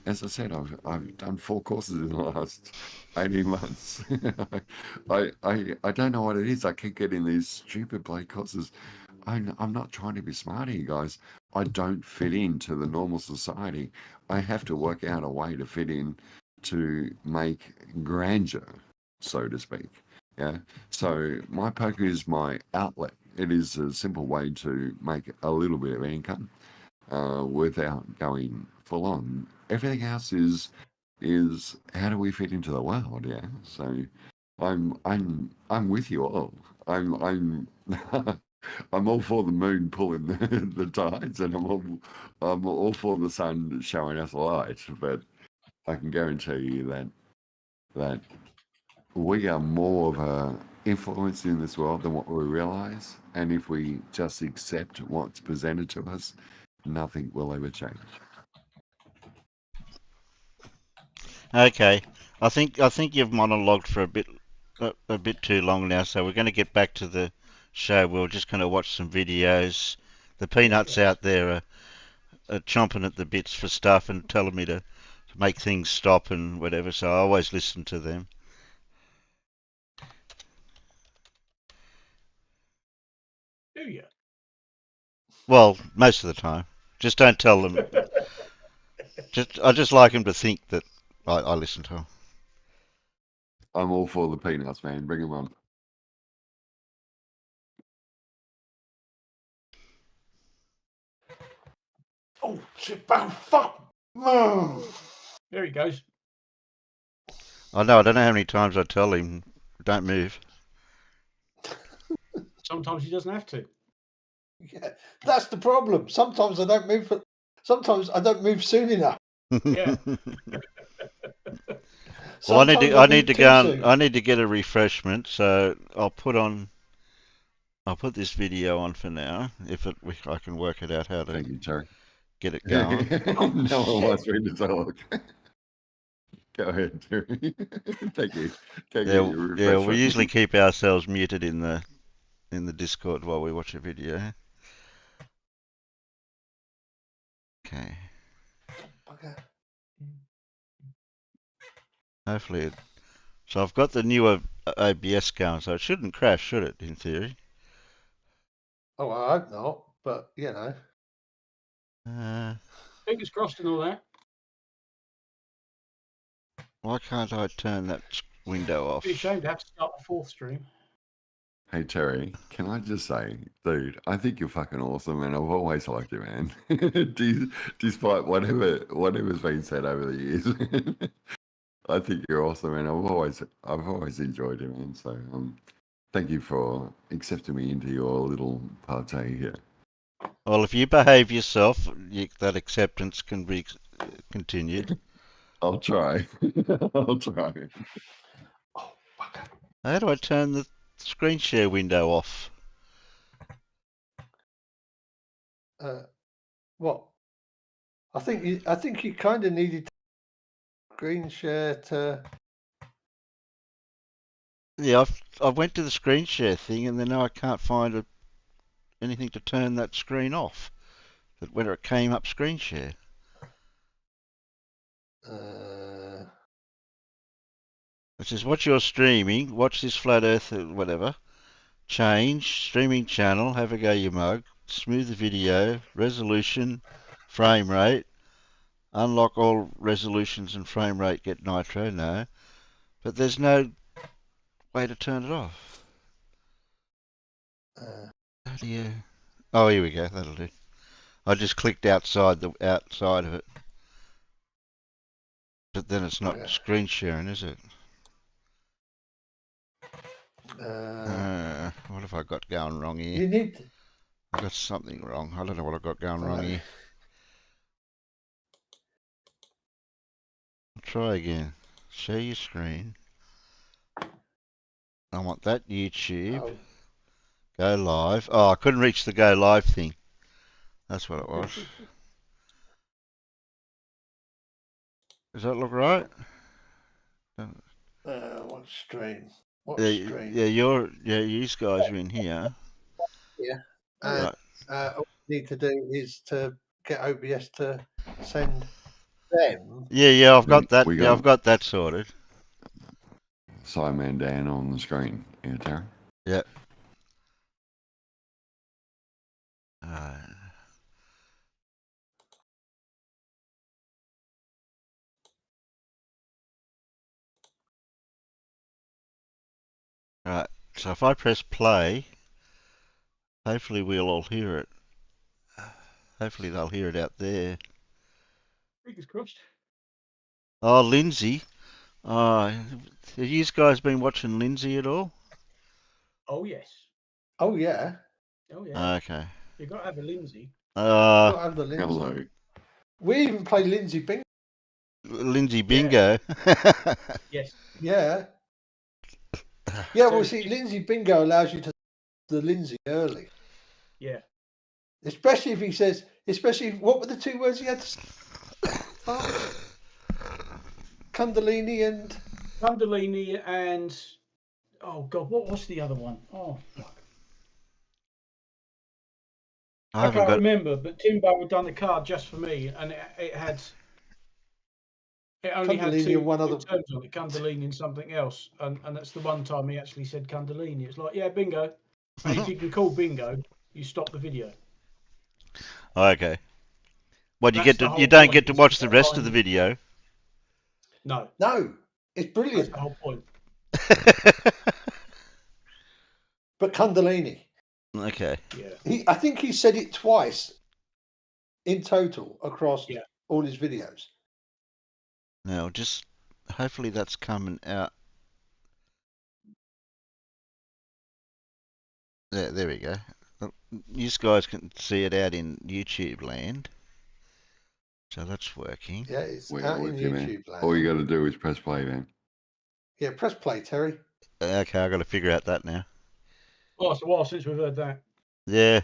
As I said, I've done 4 courses in the last 18 months. I don't know what it is. I keep getting these stupid bloody courses. I'm not trying to be smart here, guys. I don't fit into the normal society. I have to work out a way to fit in to make grandeur, so to speak. Yeah. So my poker is my outlet. It is a simple way to make a little bit of income without going full on. Everything else is how do we fit into the world? Yeah. So I'm with you all. I'm I'm all for the moon pulling the tides, and I'm all for the sun showing us light. But I can guarantee you that we are more of a influence in this world than what we realize. And if we just accept what's presented to us, nothing will ever change. Okay, I think you've monologued for a bit too long now, so we're going to get back to the show. We're just going to watch some videos. The peanuts out there are chomping at the bits for stuff and telling me to make things stop and whatever, so I always listen to them. Do you? Well, most of the time. Just don't tell them. I just like them to think that I listen to them. I'm all for the peanuts, man. Bring them on. Oh, shit, oh, fuck. There he goes. I know. I don't know how many times I tell him, don't move. Sometimes he doesn't have to. Yeah, that's the problem. Sometimes I don't move. Sometimes I don't move soon enough. Yeah. Well, I need to go. I need to get a refreshment, so I'll put this video on for now. I can work it out how to. Thank you, Terry. Get it going. No one wants me to talk. Go ahead, Terry. Thank you. Yeah, we usually keep ourselves muted in the Discord while we watch a video. Okay. Hopefully so I've got the newer OBS going, so it shouldn't crash, should it, in theory? Oh, I hope not, but, Fingers crossed and all that. Why can't I turn that window off? It'd be a shame to have to start the 4th stream. Hey, Terry, can I just say, dude, I think you're fucking awesome, and I've always liked you, man. Despite whatever's been said over the years. I think you're awesome, and I've always enjoyed you, man. So thank you for accepting me into your little party here. Well, if you behave yourself, that acceptance can be continued. I'll try. I'll try. Oh, fucker. How do I turn the screen share window off? What? I think you kind of needed screen share to. Yeah, I went to the screen share thing, and then now I can't find anything to turn that screen off. When it came up screen share. It says, watch your streaming, watch this flat earth or whatever. Change, streaming channel, have a go you mug, smooth the video, resolution, frame rate, unlock all resolutions and frame rate, get nitro, no. But there's no way to turn it off. How do you... Oh, here we go, that'll do. I just clicked outside of it. But then it's not screen sharing, is it? What have I got going wrong here? You need. I got something wrong. I don't know what I've got going wrong here. Try again. Share your screen. I want that YouTube. Oh. Go live. Oh, I couldn't reach the go live thing. That's what it was. Does that look right? What stream? What stream? Yeah, you guys are in here. Yeah. And all we need to do is to get OBS to send them. Yeah, I've got that. I've got that sorted. Simon Dan on the screen. Yeah, Terry? Yeah. Right, so if I press play, hopefully we'll all hear it. Hopefully they'll hear it out there. Fingers crossed. Oh, Lindsay. Have you guys been watching Lindsay at all? Oh, yes. Oh, yeah. Oh, yeah. Okay. You've got to have a Lindsay. Got to have the Lindsay. Hello. We even play Lindsay Bingo. Lindsay Bingo. Yes. Yeah. Yeah, well, see, Lindsay Bingo allows you to the Lindsay early. Yeah. Especially if he says, what were the two words he had to say? Kundalini and... Kundalini and... Oh, God, what was the other one? Oh, fuck. I can't remember, but Timbo had done a card just for me, and it only had two one other terms on it, Kundalini and something else, and that's the one time he actually said Kundalini. It's like, yeah, bingo. And if you can call bingo, you stop the video. Okay. Well, you don't get to watch the rest of the video. No. No, it's brilliant. That's the whole point. But Kundalini. Okay. Yeah. I think he said it twice in total across all his videos. Now, just hopefully that's coming out. There we go. You guys can see it out in YouTube land. So that's working. Yeah, it's out in YouTube land. All you got to do is press play, man. Yeah, press play, Terry. Okay, I've got to figure out that now. Oh, it's a while since we've heard that. Yeah.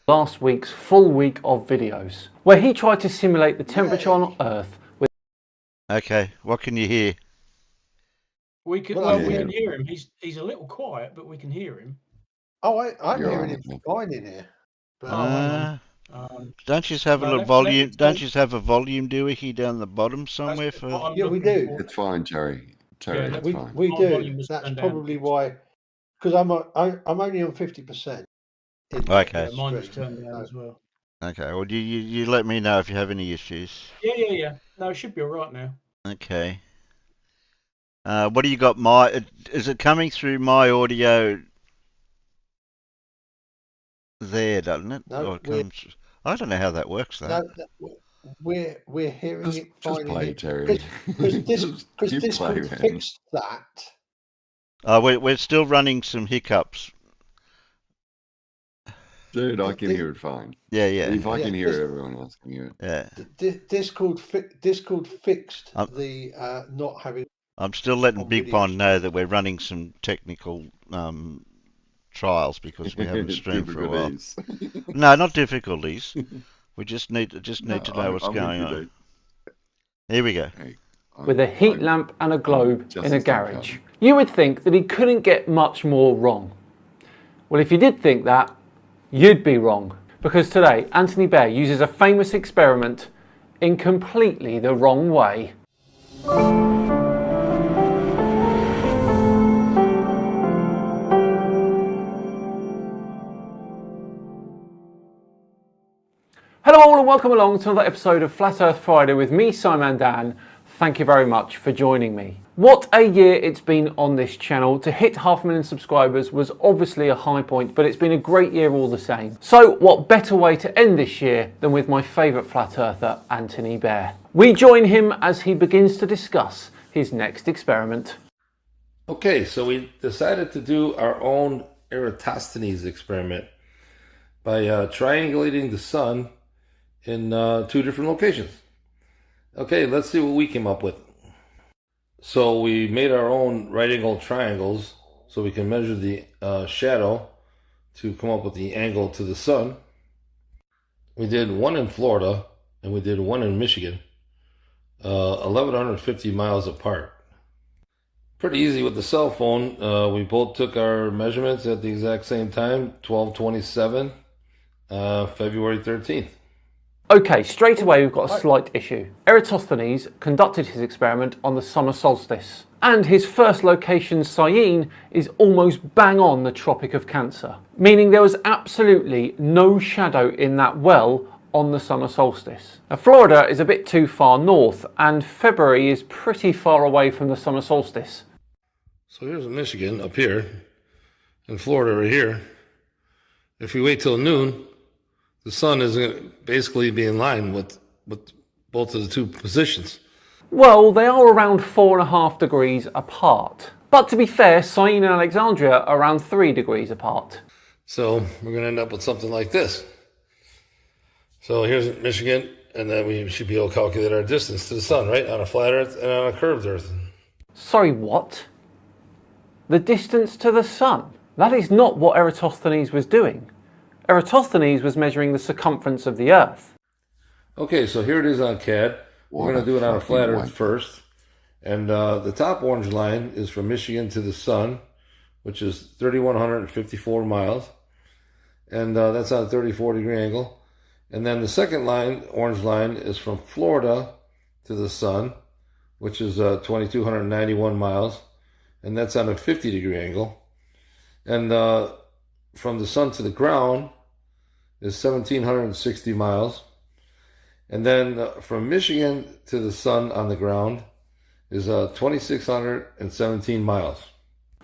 Last week's full week of videos, where he tried to simulate the temperature on Earth. Okay, what can you hear? We can, we can hear him. He's a little quiet, but we can hear him. Oh, I'm hearing him fine in here. But, don't you just have a little volume? Don't you just have a volume doohickey down the bottom somewhere for? Yeah, we do. It's fine, Terry. Terry, it's fine. We do. That's probably why. Because I'm only on 50%. Okay. Yeah, mine was turned down as well. Okay. Well, you let me know if you have any issues. Yeah. No, it should be all right now. Okay. What do you got? Is it coming through my audio? There, doesn't it? No, or it comes... I don't know how that works though. No, we're hearing it fine. Just play, Terry. Because Discord fixed that. We're still running some hiccups. Dude, I can hear it fine. Yeah. If I can hear it, everyone else can hear it. Yeah. Discord fixed the not having. I'm still letting Big Bond know that we're running some technical trials because we haven't streamed for a while. No, not difficulties. We just need to know what's going on. Here we go. Hey, with a heat lamp and a globe in a garage. You would think that he couldn't get much more wrong. Well, if you did think that, you'd be wrong. Because today, Anthony Bear uses a famous experiment in completely the wrong way. Hello all and welcome along to another episode of Flat Earth Friday with me, Simon Dan. Thank you very much for joining me. What a year it's been on this channel. To hit 500,000 subscribers was obviously a high point, but it's been a great year all the same. So what better way to end this year than with my favourite flat earther, Anthony Bear. We join him as he begins to discuss his next experiment. Okay, so we decided to do our own Eratosthenes experiment by triangulating the sun in 2 different locations. Okay, let's see what we came up with. So we made our own right angle triangles so we can measure the shadow to come up with the angle to the sun. We did one in Florida and we did one in Michigan, 1,150 miles apart. Pretty easy with the cell phone. We both took our measurements at the exact same time, 12/27, February 13th. Okay, straight away we've got a slight issue. Eratosthenes conducted his experiment on the summer solstice, and his first location, Syene, is almost bang on the Tropic of Cancer, meaning there was absolutely no shadow in that well on the summer solstice. Now, Florida is a bit too far north, and February is pretty far away from the summer solstice. So here's Michigan up here, and Florida right here. If we wait till noon, the sun is going to basically be in line with both of the 2 positions. Well, they are around 4.5 degrees apart. But to be fair, Syene and Alexandria are around 3 degrees apart. So we're going to end up with something like this. So here's Michigan, and then we should be able to calculate our distance to the sun, right? On a flat Earth and on a curved Earth. Sorry, what? The distance to the sun? That is not what Eratosthenes was doing. Eratosthenes was measuring the circumference of the Earth. Okay, so here it is on CAD. We're going to do it on a flat Earth first. And the top orange line is from Michigan to the sun, which is 3,154 miles. And that's on a 34-degree angle. And then the second line, orange line, is from Florida to the sun, which is 2,291 miles. And that's on a 50-degree angle. And from the sun to the ground is 1,760 miles. And then from Michigan to the sun on the ground is 2,617 miles.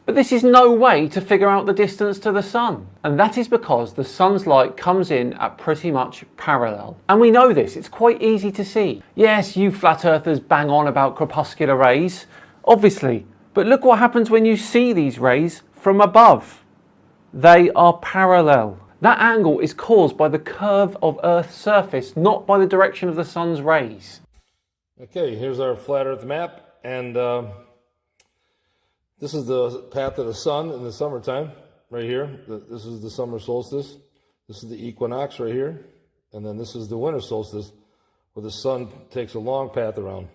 But this is no way to figure out the distance to the sun. And that is because the sun's light comes in at pretty much parallel. And we know this, it's quite easy to see. Yes, you flat earthers bang on about crepuscular rays, obviously. But look what happens when you see these rays from above. They are parallel. That angle is caused by the curve of Earth's surface, not by the direction of the sun's rays. Okay, here's our flat Earth map, and this is the path of the sun in the summertime, right here. This is the summer solstice. This is the equinox right here, and then this is the winter solstice, where the sun takes a long path around.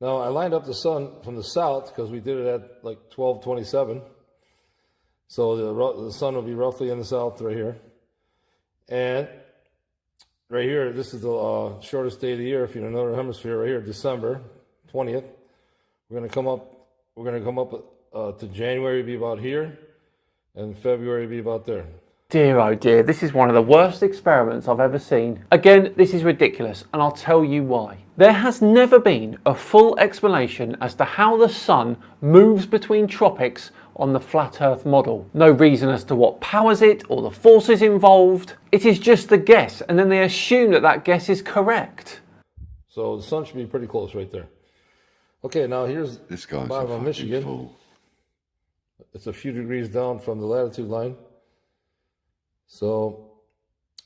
Now, I lined up the sun from the south because we did it at like 12/27. So the sun will be roughly in the south right here. And right here, this is the shortest day of the year if you're in the northern hemisphere right here, December 20th. We're going to come up to January be about here, and February be about there. Dear oh dear, this is one of the worst experiments I've ever seen. Again, this is ridiculous, and I'll tell you why. There has never been a full explanation as to how the sun moves between tropics on the flat Earth model. No reason as to what powers it or the forces involved. It is just a guess, and then they assume that that guess is correct. So the sun should be pretty close right there. Okay, now here's this guy's the bottom of Michigan. Fool. It's a few degrees down from the latitude line. So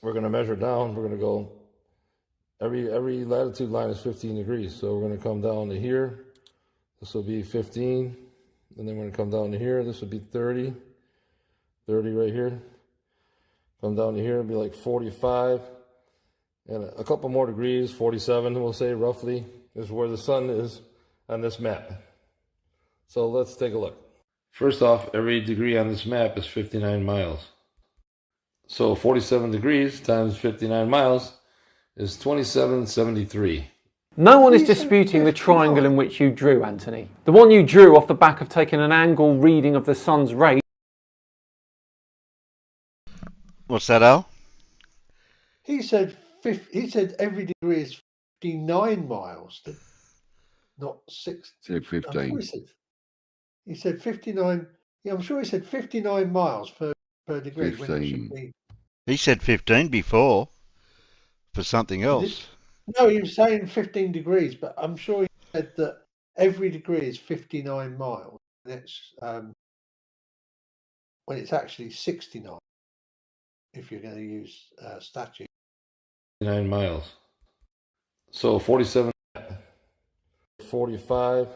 we're going to measure down. We're going to go, every latitude line is 15 degrees. So we're going to come down to here. This will be 15. And then we're going to come down to here. This would be 30. 30 right here. Come down to here, it'll be like 45. And a couple more degrees, 47, we'll say roughly, is where the sun is on this map. So let's take a look. First off, every degree on this map is 59 miles. So 47 degrees times 59 miles is 2773. No one is disputing the triangle in which you drew, Anthony. The one you drew off the back of taking an angle reading of the sun's rays. What's that, Al? He said every degree is 59 miles, not 6. Said 15. He said 59. Yeah, I'm sure he said 59 miles per degree. 15. He said 15 before for something else. No, he was saying 15 degrees, but I'm sure he said that every degree is 59 miles. And it's when it's actually 69 if you're going to use statute. 9 miles. So 47, 45,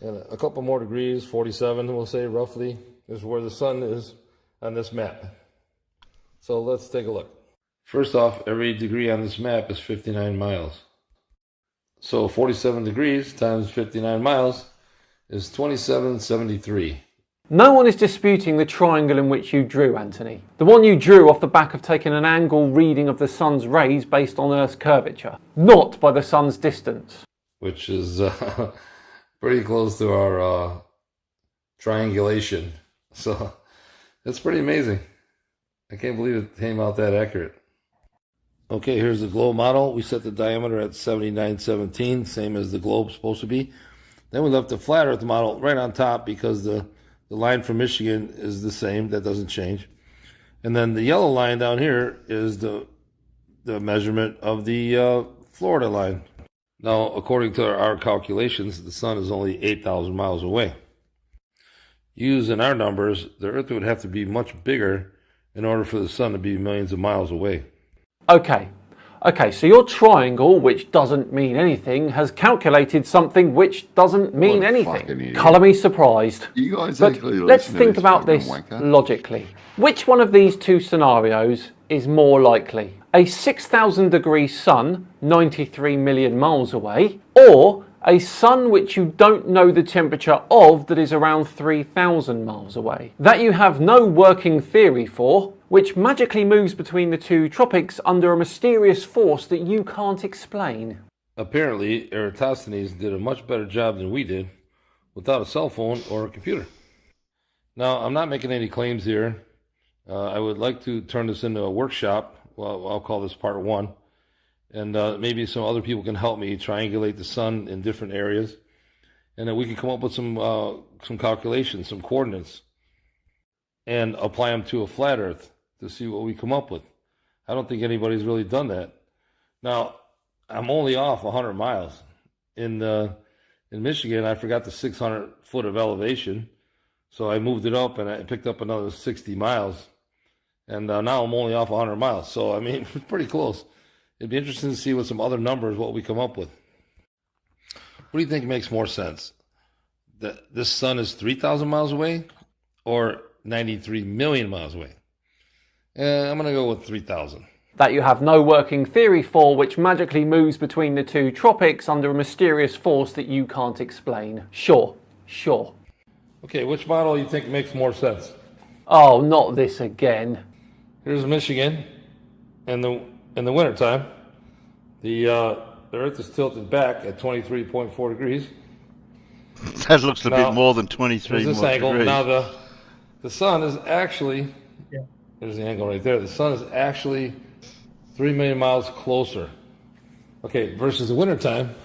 and a couple more degrees, 47, we'll say roughly, is where the sun is on this map. So let's take a look. First off, every degree on this map is 59 miles. So 47 degrees times 59 miles is 2773. No one is disputing the triangle in which you drew, Anthony. The one you drew off the back of taking an angle reading of the sun's rays based on Earth's curvature, not by the sun's distance. Which is pretty close to our triangulation. So it's pretty amazing. I can't believe it came out that accurate. Okay, here's the globe model. We set the diameter at 7917, same as the globe's supposed to be. Then we left the flat Earth model right on top because the line from Michigan is the same. That doesn't change. And then the yellow line down here is the measurement of the Florida line. Now, according to our calculations, the sun is only 8,000 miles away. Using our numbers, the Earth would have to be much bigger in order for the sun to be millions of miles away. Okay, so your triangle, which doesn't mean anything, has calculated something which doesn't mean anything. Colour me surprised. You guys but actually let's think about this logically. Which one of these two scenarios is more likely? A 6,000 degree sun 93 million miles away, or a sun which you don't know the temperature of that is around 3,000 miles away, that you have no working theory for, which magically moves between the two tropics under a mysterious force that you can't explain. Apparently, Eratosthenes did a much better job than we did without a cell phone or a computer. Now, I'm not making any claims here. I would like to turn this into a workshop. Well, I'll call this part 1. And maybe some other people can help me triangulate the sun in different areas. And then we can come up with some calculations, some coordinates, and apply them to a flat Earth to see what we come up with. I don't think anybody's really done that. Now, I'm only off 100 miles. In Michigan, I forgot the 600 foot of elevation, so I moved it up and I picked up another 60 miles. And now I'm only off 100 miles. So, I mean, it's pretty close. It'd be interesting to see with some other numbers what we come up with. What do you think makes more sense? That this sun is 3,000 miles away or 93 million miles away? I'm going to go with 3,000. That you have no working theory for, which magically moves between the two tropics under a mysterious force that you can't explain. Sure. Okay, which model do you think makes more sense? Oh, not this again. Here's Michigan in the wintertime. The Earth is tilted back at 23.4 degrees. That looks a bit more than 23 this angle. degrees. Now the sun is actually, there's the angle right there. The sun is actually 3 million miles closer. Okay, versus the wintertime,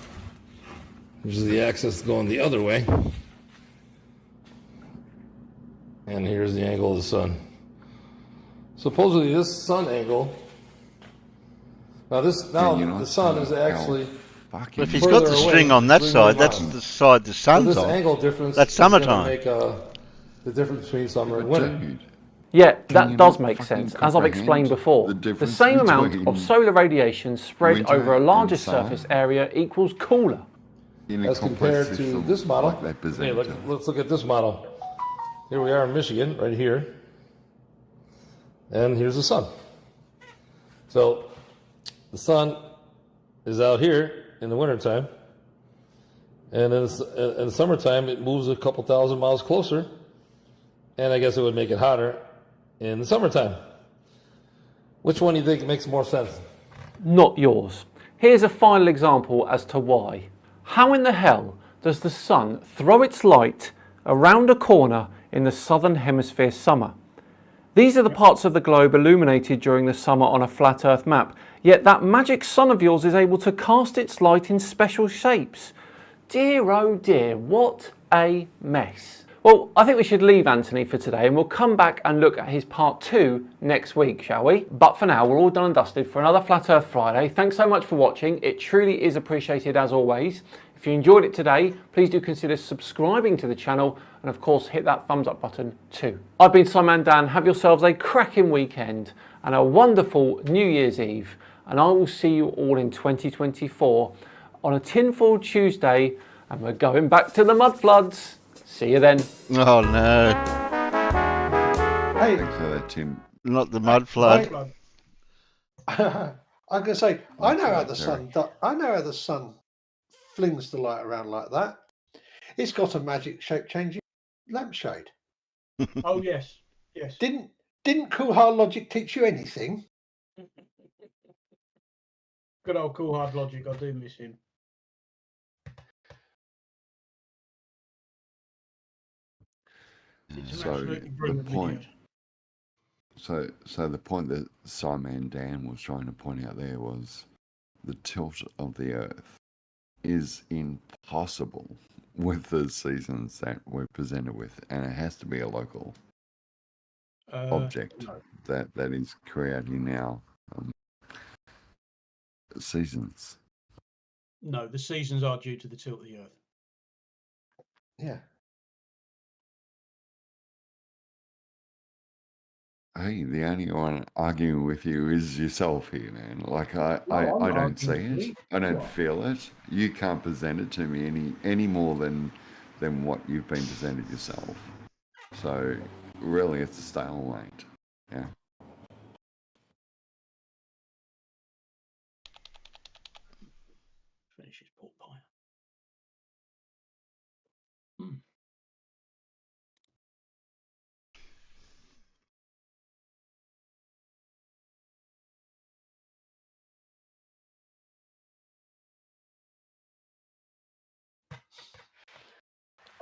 which is the axis going the other way. And here's the angle of the sun. Supposedly this sun angle, the sun is actually... If he's got the string on that side, that's the side the sun's on. Angle difference that's summertime. Make the difference between summer and winter. Yeah, that does make sense. As I've explained before, the same amount of solar radiation spread over a larger surface area equals cooler. As compared to this model. Hey, let's look at this model. Here we are in Michigan, right here. And here's the sun. So the sun is out here in the wintertime. And in the summertime, it moves a couple thousand miles closer. And I guess it would make it hotter in the summertime. Which one do you think makes more sense? Not yours. Here's a final example as to why. How in the hell does the sun throw its light around a corner in the southern hemisphere summer? These are the parts of the globe illuminated during the summer on a flat earth map, yet that magic sun of yours is able to cast its light in special shapes. Dear oh dear, what a mess. Well, I think we should leave Anthony for today and we'll come back and look at his part 2 next week, shall we? But for now, we're all done and dusted for another Flat Earth Friday. Thanks so much for watching. It truly is appreciated as always. If you enjoyed it today, please do consider subscribing to the channel and of course hit that thumbs up button too. I've been Simon Dan. Have yourselves a cracking weekend and a wonderful New Year's Eve. And I will see you all in 2024 on a Tinfoil Tuesday and we're going back to the mud floods. See you then. Oh no. Hey. Thanks for that, Tim. Not the mud flood. I'm gonna say, I know how the sun flings the light around like that. It's got a magic shape changing lampshade. Oh yes. Yes. Didn't Cool Hard Logic teach you anything? Good old Cool Hard Logic, I do miss him. So the point, so the point that Simon Dan was trying to point out there was the tilt of the Earth is impossible with the seasons that we're presented with, and it has to be a local object that is creating now seasons. No, the seasons are due to the tilt of the Earth. Yeah. Hey, the only one arguing with you is yourself here, man. Like I don't see it. I don't feel it. You can't present it to me any more than what you've been presented yourself. So really, it's a stalemate. Yeah. Finish his pork pie.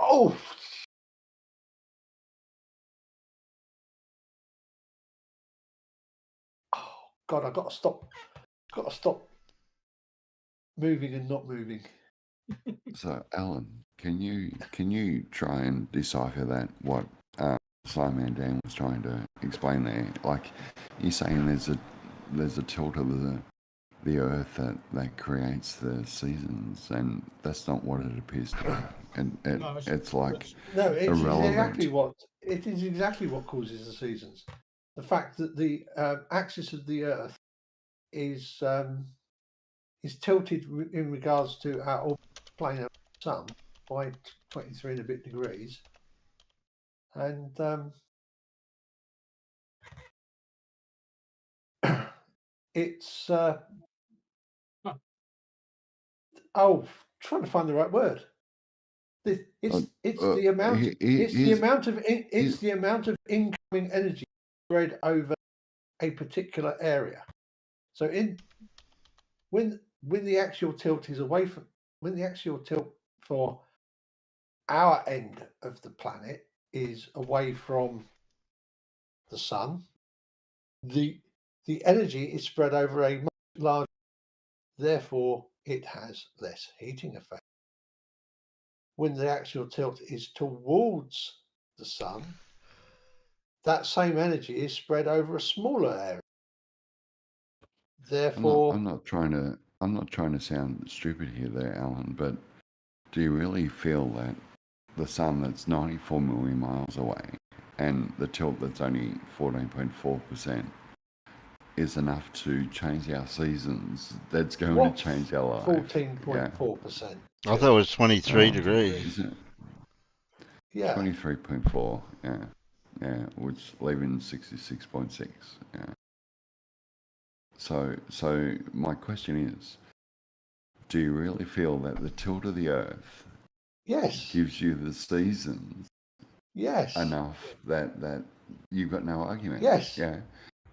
Oh. Oh God, I've got to stop. Got to stop moving and not moving. So, Alan, can you try and decipher that what Simon Dan was trying to explain there? Like, you're saying there's a tilt of the Earth that creates the seasons, and that's not what it appears to be. And it's like irrelevant. It is exactly what causes the seasons. The fact that the axis of the Earth is tilted in regards to our orbital plane of the Sun by 23 and a bit degrees, and it's trying to find the right word. It's the amount of incoming energy spread over a particular area. So when the actual tilt is away from, when the actual tilt for our end of the planet is away from the sun, the energy is spread over a much larger, therefore it has less heating effect. When the actual tilt is towards the sun, that same energy is spread over a smaller area. Therefore, I'm not trying to sound stupid here, there, Alan. But do you really feel that the sun that's 94 million miles away and the tilt that's only 14.4% is enough to change our seasons. That's going to change our life. 14.4%. I thought it was 23 degrees. Isn't it? Yeah. 23.4. Yeah, which leaving 66.6. Yeah. So my question is, do you really feel that the tilt of the Earth gives you the seasons enough that you've got no argument? Yes. Yeah.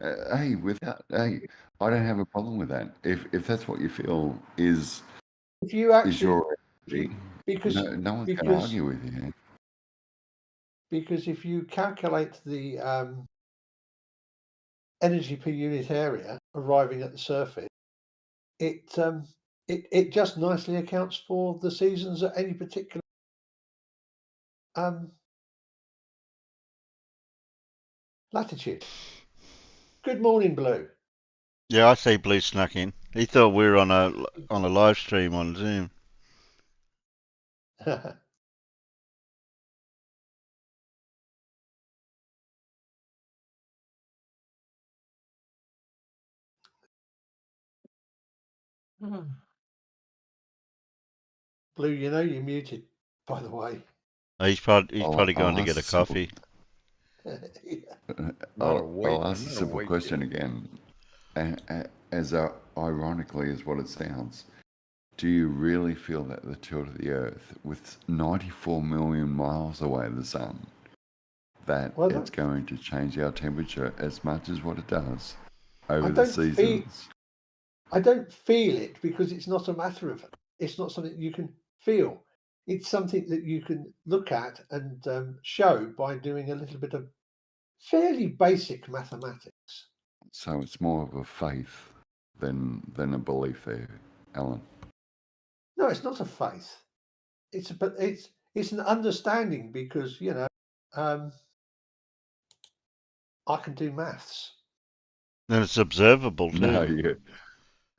I don't have a problem with that. If that's what you feel is your reality, because no one's going to argue with you. Because if you calculate the energy per unit area arriving at the surface, it just nicely accounts for the seasons at any particular latitude. Good morning, Blue. Yeah, I see Blue snuck in. He thought we were on a live stream on Zoom. Blue, you know you're muted, by the way. He's probably gone to get a coffee. I'll ask a simple question again. As ironically as what it sounds, do you really feel that the tilt of the Earth, with 94 million miles away the sun, that it's going to change our temperature as much as what it does over the seasons? I don't feel it because it's not a matter of, it's not something you can feel. It's something that you can look at and show by doing a little bit of fairly basic mathematics. So it's more of a faith than a belief there, Alan. No, it's not a faith. It's an understanding because I can do maths. And it's observable too. No,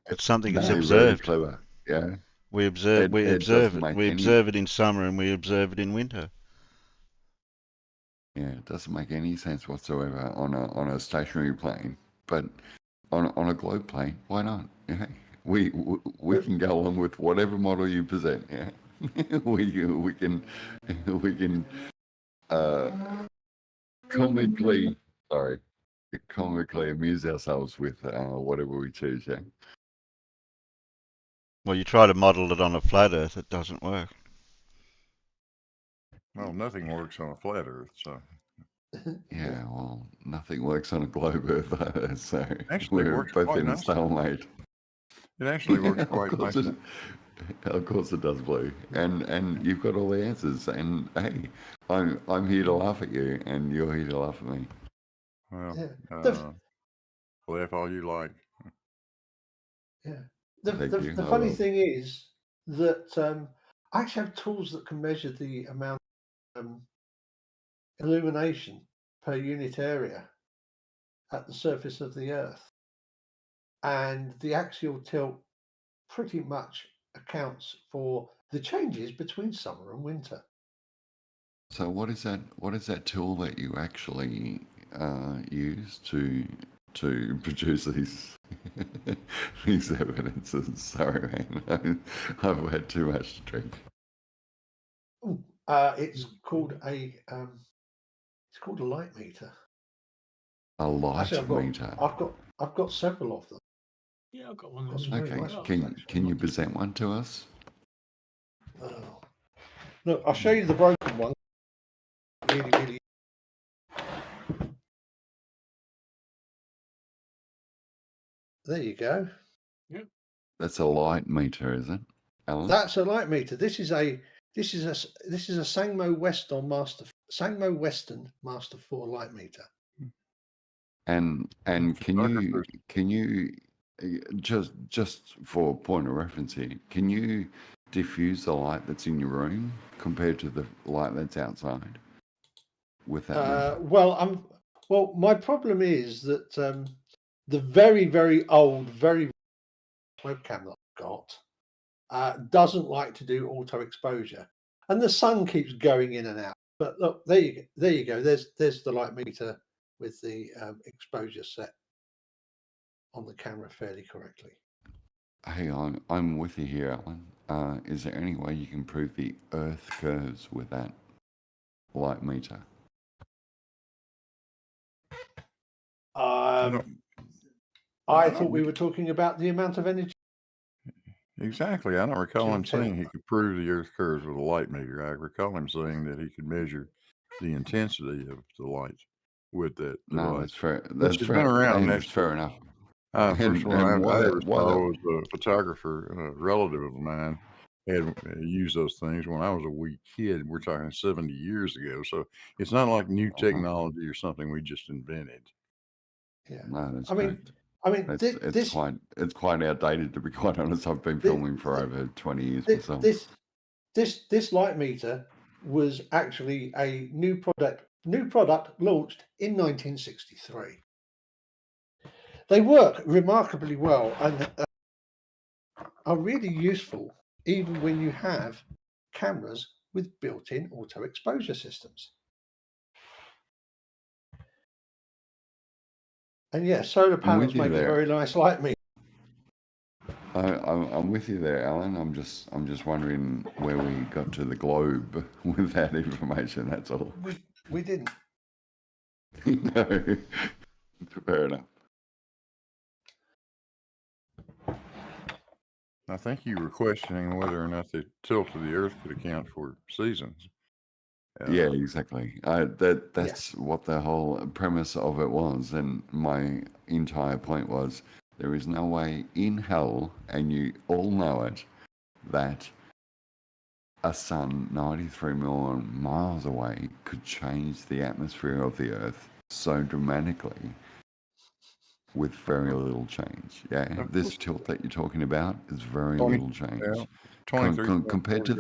it's something that's observed. Really clever. Yeah. We observe it. We observe it in summer and we observe it in winter. Yeah, it doesn't make any sense whatsoever on a stationary plane, but on a globe plane, why not? Yeah, we can go along with whatever model you present. Yeah, we can comically amuse ourselves with whatever we choose. Yeah. Well, you try to model it on a flat Earth, it doesn't work. Well, nothing works on a flat Earth, so. Yeah, well, nothing works on a globe Earth either, so we're both in a stalemate. It actually works quite nicely. Of course it does, Blue, and you've got all the answers. And hey, I'm here to laugh at you, and you're here to laugh at me. Well, laugh all you like. Yeah. The funny thing is that I actually have tools that can measure the amount of illumination per unit area at the surface of the Earth, and the axial tilt pretty much accounts for the changes between summer and winter. So what is that tool that you actually use to produce these evidences? Sorry, man, I've had too much to drink. It's called a light meter. A light meter. I've got several of them. Yeah, I've got one. Okay, can you present one to us? Look, I'll show you the broken one. Really. There you go. Yeah. That's a light meter, is it, Alan? That's a light meter. This is a Sangmo Western Master 4 light meter. And can you just for a point of reference here, can you diffuse the light that's in your room compared to the light that's outside with that? Well, my problem is that the very, very old, very webcam that I've got doesn't like to do auto exposure, and the sun keeps going in and out. But look, there you go. There's the light meter with the exposure set on the camera fairly correctly. Hey, I'm with you here, Alan. Is there any way you can prove the Earth curves with that light meter? I thought we were talking about the amount of energy. Exactly. I don't recall him saying he could prove the Earth curves with a light meter. I recall him saying that he could measure the intensity of the light with that device. No, that's fair. That's fair. Been around. That's fair enough. First one I ever saw was a photographer, a relative of mine, had used those things when I was a wee kid. We're talking 70 years ago. So it's not like new technology or something we just invented. Yeah. No, that's correct. It's quite outdated, to be quite honest. I've been filming for over 20 years myself. This light meter was actually a new product launched in 1963. They work remarkably well and are really useful even when you have cameras with built-in auto exposure systems. And yes, solar panels make a very nice light meter. I'm with you there, Alan. I'm just wondering where we got to the globe with that information. That's all. We didn't. No, fair enough. I think you were questioning whether or not the tilt of the Earth could account for seasons. Yeah, exactly. That's what the whole premise of it was, and my entire point was there is no way in hell, and you all know it, that a sun 93 million miles away could change the atmosphere of the Earth so dramatically with very little change. Yeah, this tilt that you're talking about is very little change. Compared to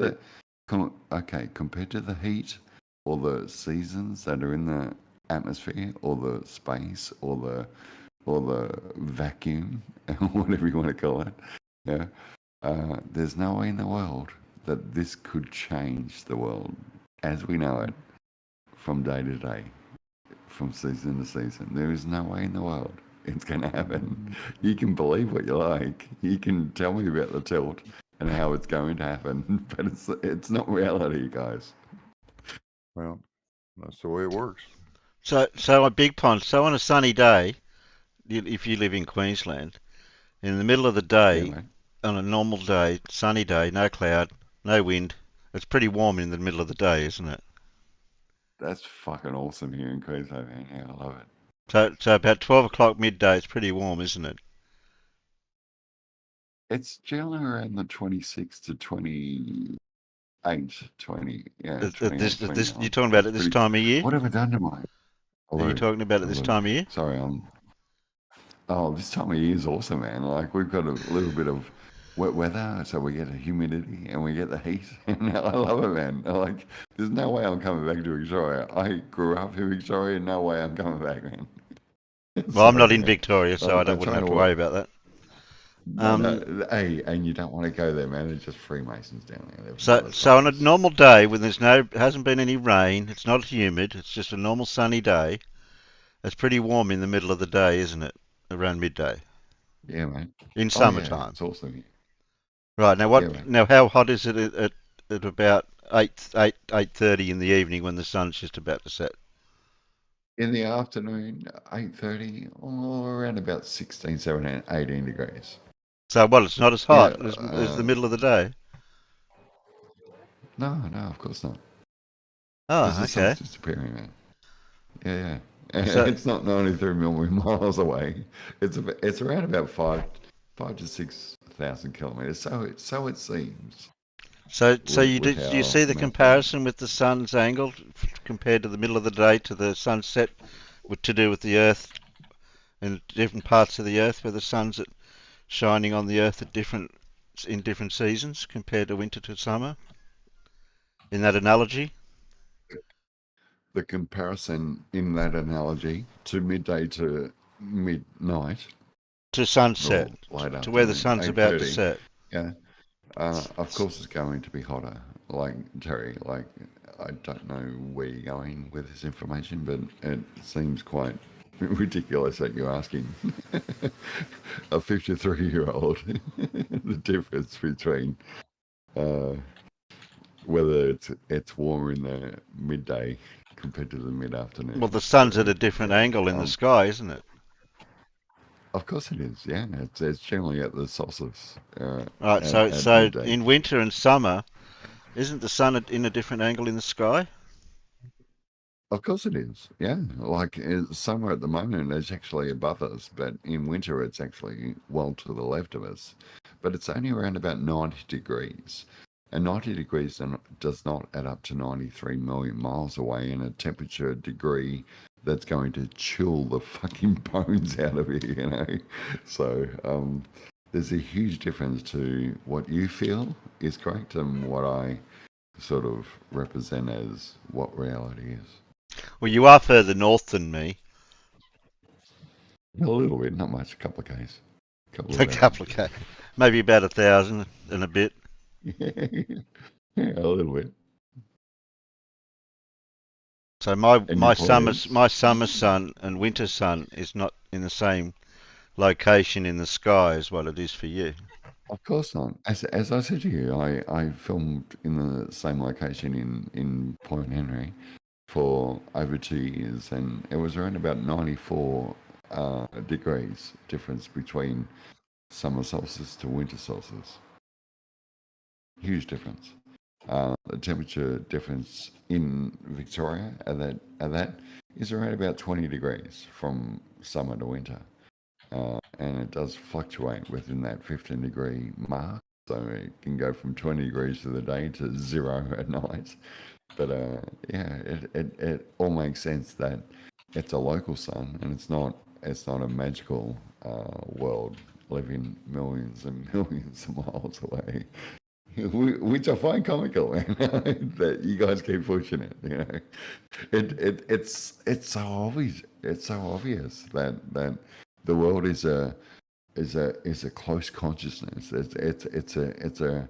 the heat or the seasons that are in the atmosphere or the space or the vacuum, whatever you want to call it. Yeah, there's no way in the world that this could change the world as we know it from day to day, from season to season. There is no way in the world it's going to happen. You can believe what you like. You can tell me about the tilt and how it's going to happen, but it's not reality, guys. Well, that's the way it works. So a big pond. So on a sunny day, if you live in Queensland, in the middle of the day, on a normal day, sunny day, no cloud, no wind, it's pretty warm in the middle of the day, isn't it? That's fucking awesome here in Queensland, man. Yeah, I love it. So about 12 o'clock midday, it's pretty warm, isn't it? It's generally around the 26 to 28, 20. Yeah, you're talking about it this time of year? What have I done to my... Are you talking about it this time of year? Sorry, this time of year is awesome, man. Like, we've got a little bit of wet weather, so we get the humidity and we get the heat. And I love it, man. Like, there's no way I'm coming back to Victoria. I grew up in Victoria, no way I'm coming back, man. Well, I'm not in Victoria, so I wouldn't have to worry about that. Hey, and you don't want to go there, man. It's just Freemasons down there. So on a normal day when hasn't been any rain, it's not humid, it's just a normal sunny day. It's pretty warm in the middle of the day, isn't it? Around midday. Yeah, mate. In summertime. Yeah, it's awesome. Right now, now how hot is it at about 8:30 in the evening when the sun's just about to set? In the afternoon, 8:30, or around about 16, 17, 18 degrees. So, it's not as hot as the middle of the day? No, of course not. Oh, okay. The sun's disappearing, man. Yeah. It's not 93 million miles away. It's around about 5 to 6,000 kilometers. So it seems. So do you see the comparison with the sun's angle compared to the middle of the day to the sunset, to do with the Earth and different parts of the Earth where the sun's shining on the Earth in different seasons compared to winter to summer? In that analogy? The comparison in that analogy to midday to midnight. To sunset. To where the sun's about to set. Yeah. Of course it's going to be hotter, like Terry, I don't know where you're going with this information, but it seems quite ridiculous that you're asking a 53-year-old the difference between whether it's warmer in the midday compared to the mid-afternoon. Well, the sun's at a different angle in the sky, isn't it? Of course it is, yeah. It's generally at the solstice. Right, so midday. In winter and summer, isn't the sun in a different angle in the sky? Of course it is, yeah. Like summer at the moment is actually above us, but in winter it's actually well to the left of us. But it's only around about 90 degrees. And 90 degrees does not add up to 93 million miles away in a temperature degree that's going to chill the fucking bones out of you, you know? So there's a huge difference to what you feel is correct and what I sort of represent as what reality is. Well, you are further north than me. A little bit, not much, a couple of Ks. A couple of Ks. Maybe about 1,000 and a bit. Yeah, a little bit. So my summer sun and winter sun is not in the same location in the sky as what it is for you. Of course not. As I said to you, I filmed in the same location in Point Henry for over 2 years, and it was around about 94 degrees difference between summer solstice to winter solstice. Huge difference. The temperature difference in Victoria at that is around about 20 degrees from summer to winter. And it does fluctuate within that 15 degree mark. So it can go from 20 degrees to the day to 0 at night. But yeah, it all makes sense that it's a local sun and it's not a magical world living millions and millions of miles away. Which I find comical, man, that you guys keep pushing it. You know, it's so obvious. It's so obvious that the world is a close consciousness. It's a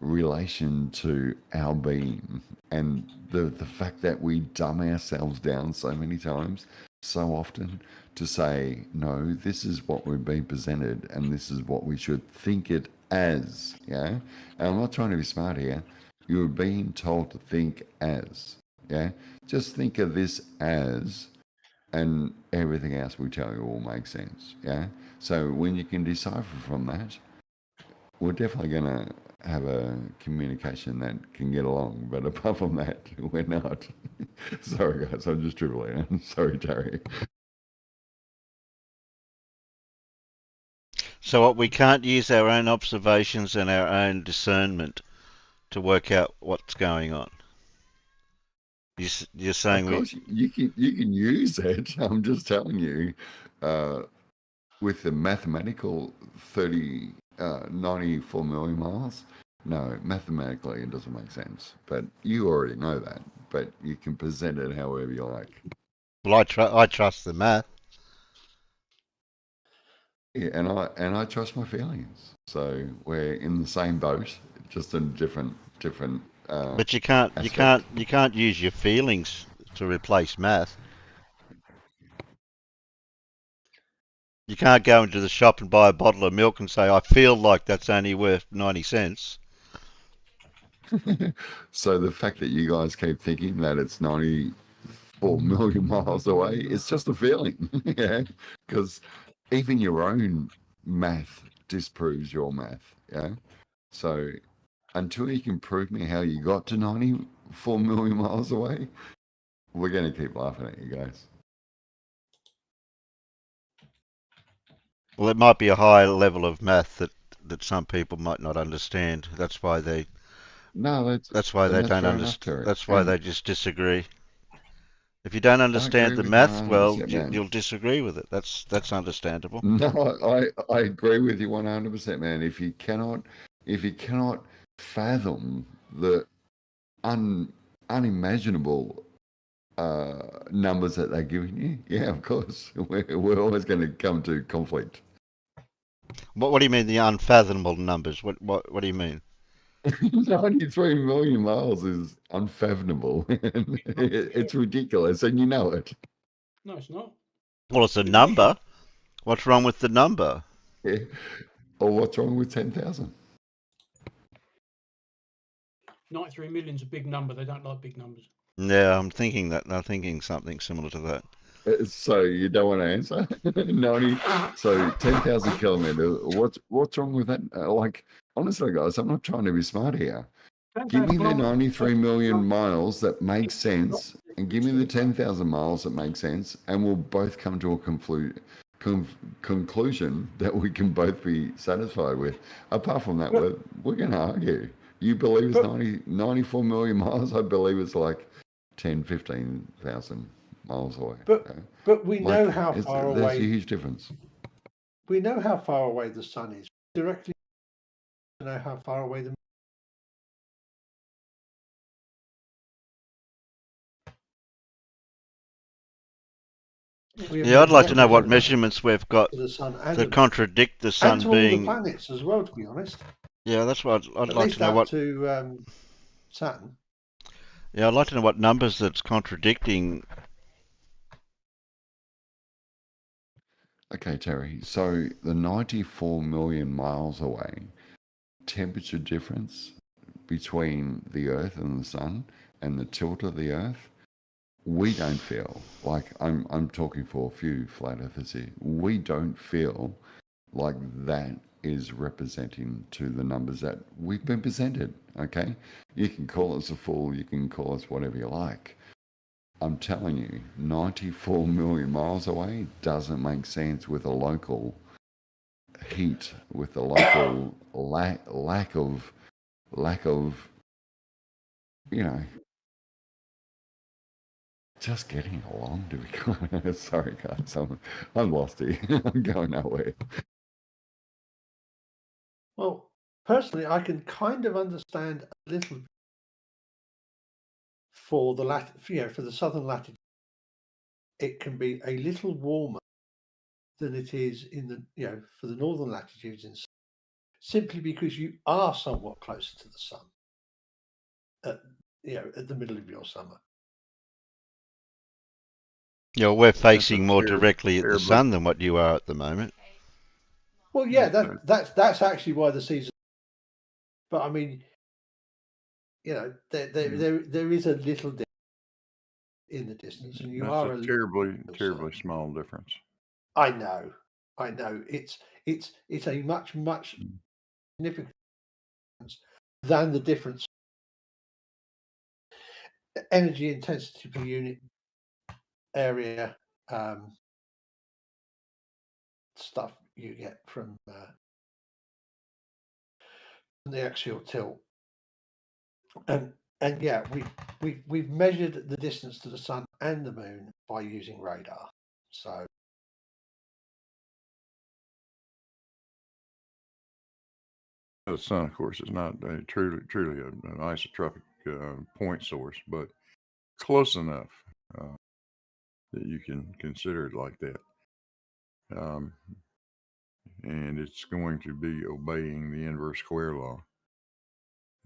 relation to our being, and the fact that we dumb ourselves down so many times, so often, to say no, this is what we're being presented, and this is what we should think it as. Yeah, and I'm not trying to be smart here. You're being told to think as. Yeah, just think of this as, and everything else we tell you will make sense. Yeah. So when you can decipher from that, we're definitely going to have a communication that can get along. But apart from that, we're not. Sorry, guys. I'm just dribbling. Sorry, Terry. So what, we can't use our own observations and our own discernment to work out what's going on. You're saying of course, you can use it. I'm just telling you, with the mathematical 94 million miles, no, mathematically it doesn't make sense. But you already know that. But you can present it however you like. Well, I trust the math. Yeah, and I trust my feelings. So we're in the same boat, just in different. But you can't use your feelings to replace math. You can't go into the shop and buy a bottle of milk and say, I feel like that's only worth 90 cents. So the fact that you guys keep thinking that it's 94 million miles away, it's just a feeling. Yeah, because even your own math disproves your math. Yeah, so until you can prove me how you got to 94 million miles away, we're going to keep laughing at you guys. Well, it might be a high level of math that some people might not understand. That's why they. No, that's why they don't understand. That's why they just disagree. If you don't understand the math, well, you'll disagree with it. That's understandable. No, I agree with you 100%, man. If you cannot fathom the unimaginable numbers that they're giving you, yeah, of course, we're always going to come to conflict. What do you mean the unfathomable numbers? What do you mean? 93 million miles is unfathomable. It's ridiculous, and you know it. No, it's not. Well, it's a number. What's wrong with the number? Yeah. Or what's wrong with 10,000? 93 million is a big number. They don't like big numbers. Yeah, I'm thinking something similar to that. So you don't want to answer? 10,000 kilometers. What's wrong with that? Like, honestly, guys, I'm not trying to be smart here. Give me the 93 million miles that make sense, and give me the 10,000 miles that make sense, and we'll both come to a conclusion that we can both be satisfied with. Apart from that, we're going to argue. You believe it's 94 million miles? I believe it's like 10, 15,000 miles away. But we know how far away. There's a huge difference. We know how far away the sun is. Directly know how far away the Yeah, I'd like to know what measurements we've got that contradict the sun being. And to all the planets as well, to be honest. Yeah, that's what I'd like to know. What to Saturn. Yeah, I'd like to know what numbers that's contradicting. Okay, Terry. So the 94 million miles away, temperature difference between the Earth and the Sun, and the tilt of the Earth. We don't feel like I'm talking for a few flat earthers here. We don't feel like that is representing to the numbers that we've been presented. Okay, you can call us a fool, you can call us whatever you like. I'm telling you, 94 million miles away doesn't make sense with a local heat, with a local lack of, you know, just getting along, to be honest. Sorry, guys, I'm lost here. I'm going nowhere. Well, personally, I can kind of understand a little for the southern latitude. It can be a little warmer than it is in the for the northern latitudes, simply because you are somewhat closer to the sun at the middle of your summer. Yeah, we're facing more directly at the sun than what you are at the moment. Well, yeah, that's actually why the season. But I mean, there is a little difference in the distance, and that's a terribly small difference. I know. It's a much significant difference than the difference energy intensity per unit area stuff you get from the axial tilt, and yeah, we've measured the distance to the sun and the moon by using radar. So the sun, of course, is not truly an isotropic point source, but close enough that you can consider it like that. And it's going to be obeying the inverse square law.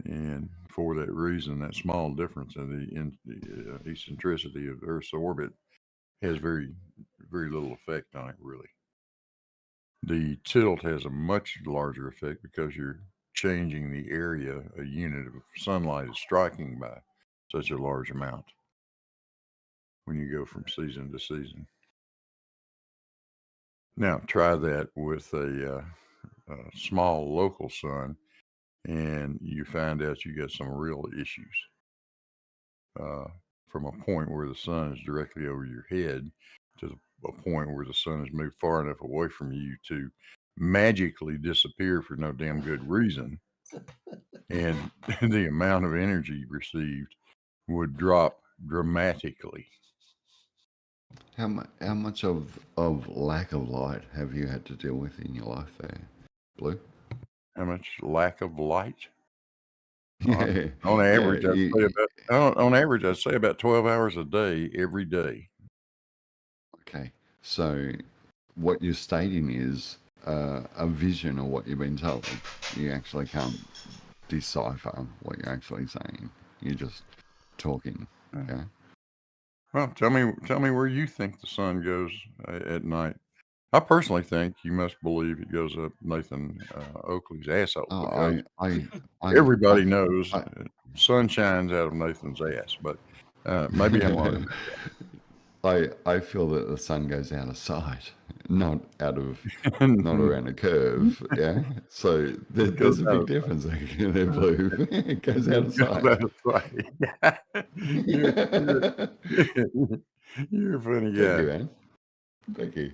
And for that reason, that small difference in the eccentricity of Earth's orbit has very, very little effect on it, really. The tilt has a much larger effect because you're changing the area a unit of sunlight is striking by such a large amount when you go from season to season. Now, try that with a small local sun, and you find out you got some real issues. From a point where the sun is directly over your head to a point where the sun has moved far enough away from you to magically disappear for no damn good reason, and the amount of energy received would drop dramatically. How much of lack of light have you had to deal with in your life there, Blue? How much lack of light? Yeah. On average, I'd say about 12 hours a day, every day. Okay, so what you're stating is a vision of what you've been told. You actually can't decipher what you're actually saying. You're just talking. Okay. Well, tell me where you think the sun goes at night. I personally think you must believe it goes up Nathan Oakley's asshole. Everybody knows sun shines out of Nathan's ass, but maybe I'm wrong. I feel that the sun goes out of sight, not not around a curve. Yeah, so there's a big difference there, Blue. It goes out of sight. You're a funny guy. Thank you, man. Thank you.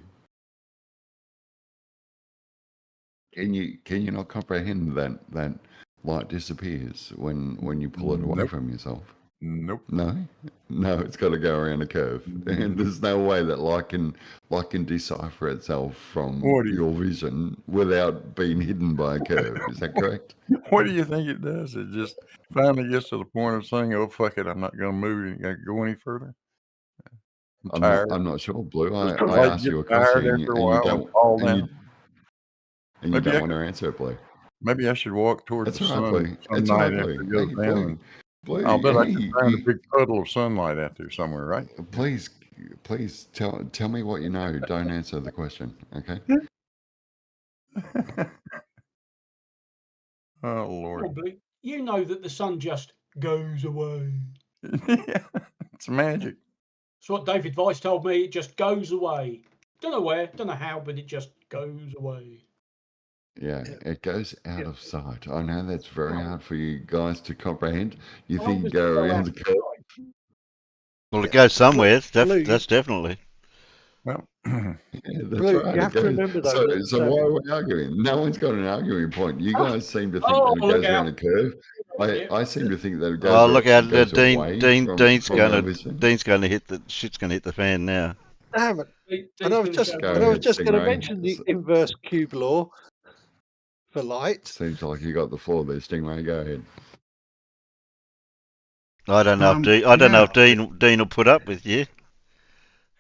Can you not comprehend that light disappears when you pull it away from yourself? Nope. No, it's got to go around a curve, and there's no way that light can decipher itself from your vision without being hidden by a curve. Is that correct? What do you think it does? It just finally gets to the point of saying, "Oh fuck it, I'm not going to move and go any further." I'm not sure, Blue. I asked you a question, and you don't want to answer it, Blue. Maybe I should walk towards the sun some It's night right, after it goes down. Blue, I'll bet I can find a big puddle of sunlight out there somewhere, right? Please tell me what you know. Don't answer the question, okay? Oh, Lord. Probably. You know that the sun just goes away. It's magic. That's what David Weiss told me. It just goes away. Don't know where, don't know how, but it just goes away. Yeah, it goes out of sight. I know that's very hard for you guys to comprehend. You think you go around the curve. Well, it goes somewhere. That's definitely. Well, that's right. You have to remember, though. So why are we arguing? No one's got an arguing point. You guys seem to think that it goes around a curve. I seem to think that it goes. Oh, look out! Dean's going to hit the shit's going to hit the fan now. Damn it! And I was just going to mention the inverse cube law for light. Seems like you got the floor there, Stingray. Go ahead. I don't know if Dean will put up with you.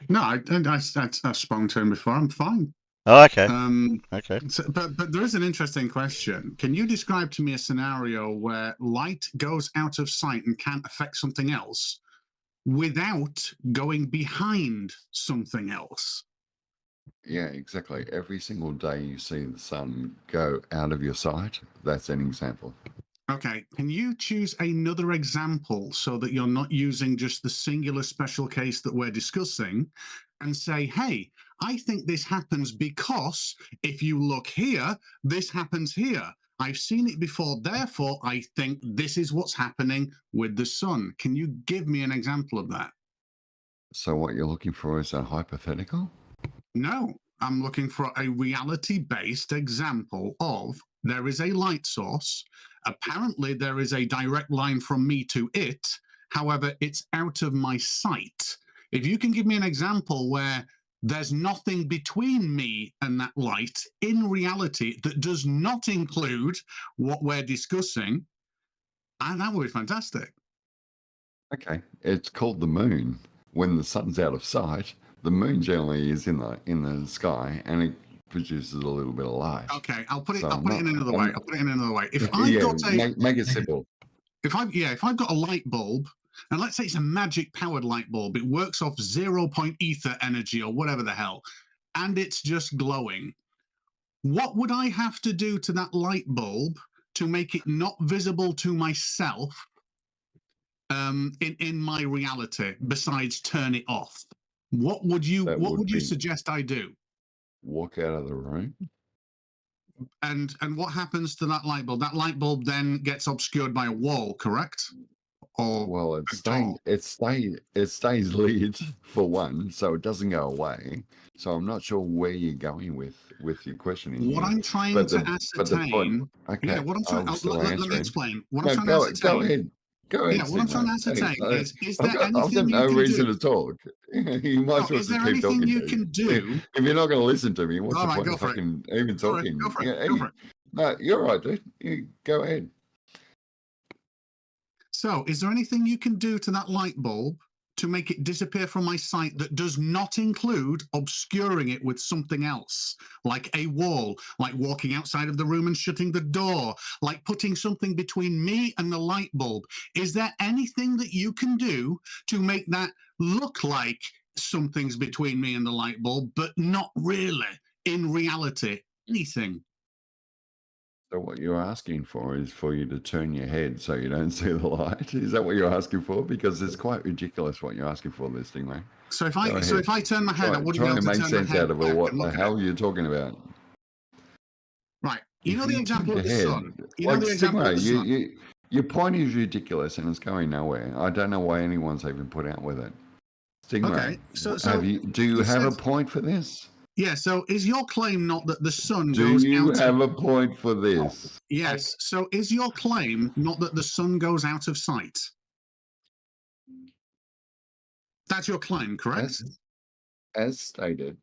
No, I've spoken to him before. I'm fine. Oh, okay. Okay. So, but there is an interesting question. Can you describe to me a scenario where light goes out of sight and can't affect something else without going behind something else? Yeah, exactly. Every single day you see the sun go out of your sight, that's an example. Okay, can you choose another example so that you're not using just the singular special case that we're discussing and say, hey, I think this happens because if you look here, this happens here. I've seen it before, therefore I think this is what's happening with the sun. Can you give me an example of that? So what you're looking for is a hypothetical? No, I'm looking for a reality-based example of there is a light source. Apparently, there is a direct line from me to it. However, it's out of my sight. If you can give me an example where there's nothing between me and that light in reality that does not include what we're discussing, that would be fantastic. Okay, it's called the moon. When the sun's out of sight, the moon generally is in the sky, and it produces a little bit of light. Okay, I'll put it in another way. If I've got make it simple. If I've got a light bulb, and let's say it's a magic powered light bulb, it works off 0 point ether energy or whatever the hell, and it's just glowing. What would I have to do to that light bulb to make it not visible to myself in my reality, besides turn it off? What would you suggest I do? Walk out of the room. And what happens to that light bulb? That light bulb then gets obscured by a wall, correct? Or well, it stays lit for one, so it doesn't go away. So I'm not sure where you're going with your questioning. What I'm trying to ascertain. Okay. What I'm trying. Let me explain. What I'm trying to ascertain. Go ahead. Yeah, what I'm trying to ascertain is there anything I've got no reason to talk. You might as well just keep talking. You can do? If you're not going to listen to me, what's the point of fucking even talking? Go for it. No, you're right, dude. You go ahead. So, is there anything you can do to that light bulb to make it disappear from my sight that does not include obscuring it with something else, like a wall, like walking outside of the room and shutting the door, like putting something between me and the light bulb? Is there anything that you can do to make that look like something's between me and the light bulb, but not really in reality? Anything? So what you're asking for is for you to turn your head so you don't see the light? Is that what you're asking for? Because it's quite ridiculous what you're asking for, this Stingray. So if I turn my head, I wouldn't be able to make turn my sense head out of it. back What and the look at hell it. are you talking about? Right. You know the example of the sun. You like know the example Stingray, of the sun. your point is ridiculous and it's going nowhere. I don't know why anyone's even put out with it. Stingray, okay, do you have a point for this? Yeah, so is your claim not that the sun Do goes you out have a point for this? Yes. So is your claim not that the sun goes out of sight? That's your claim, correct? As stated,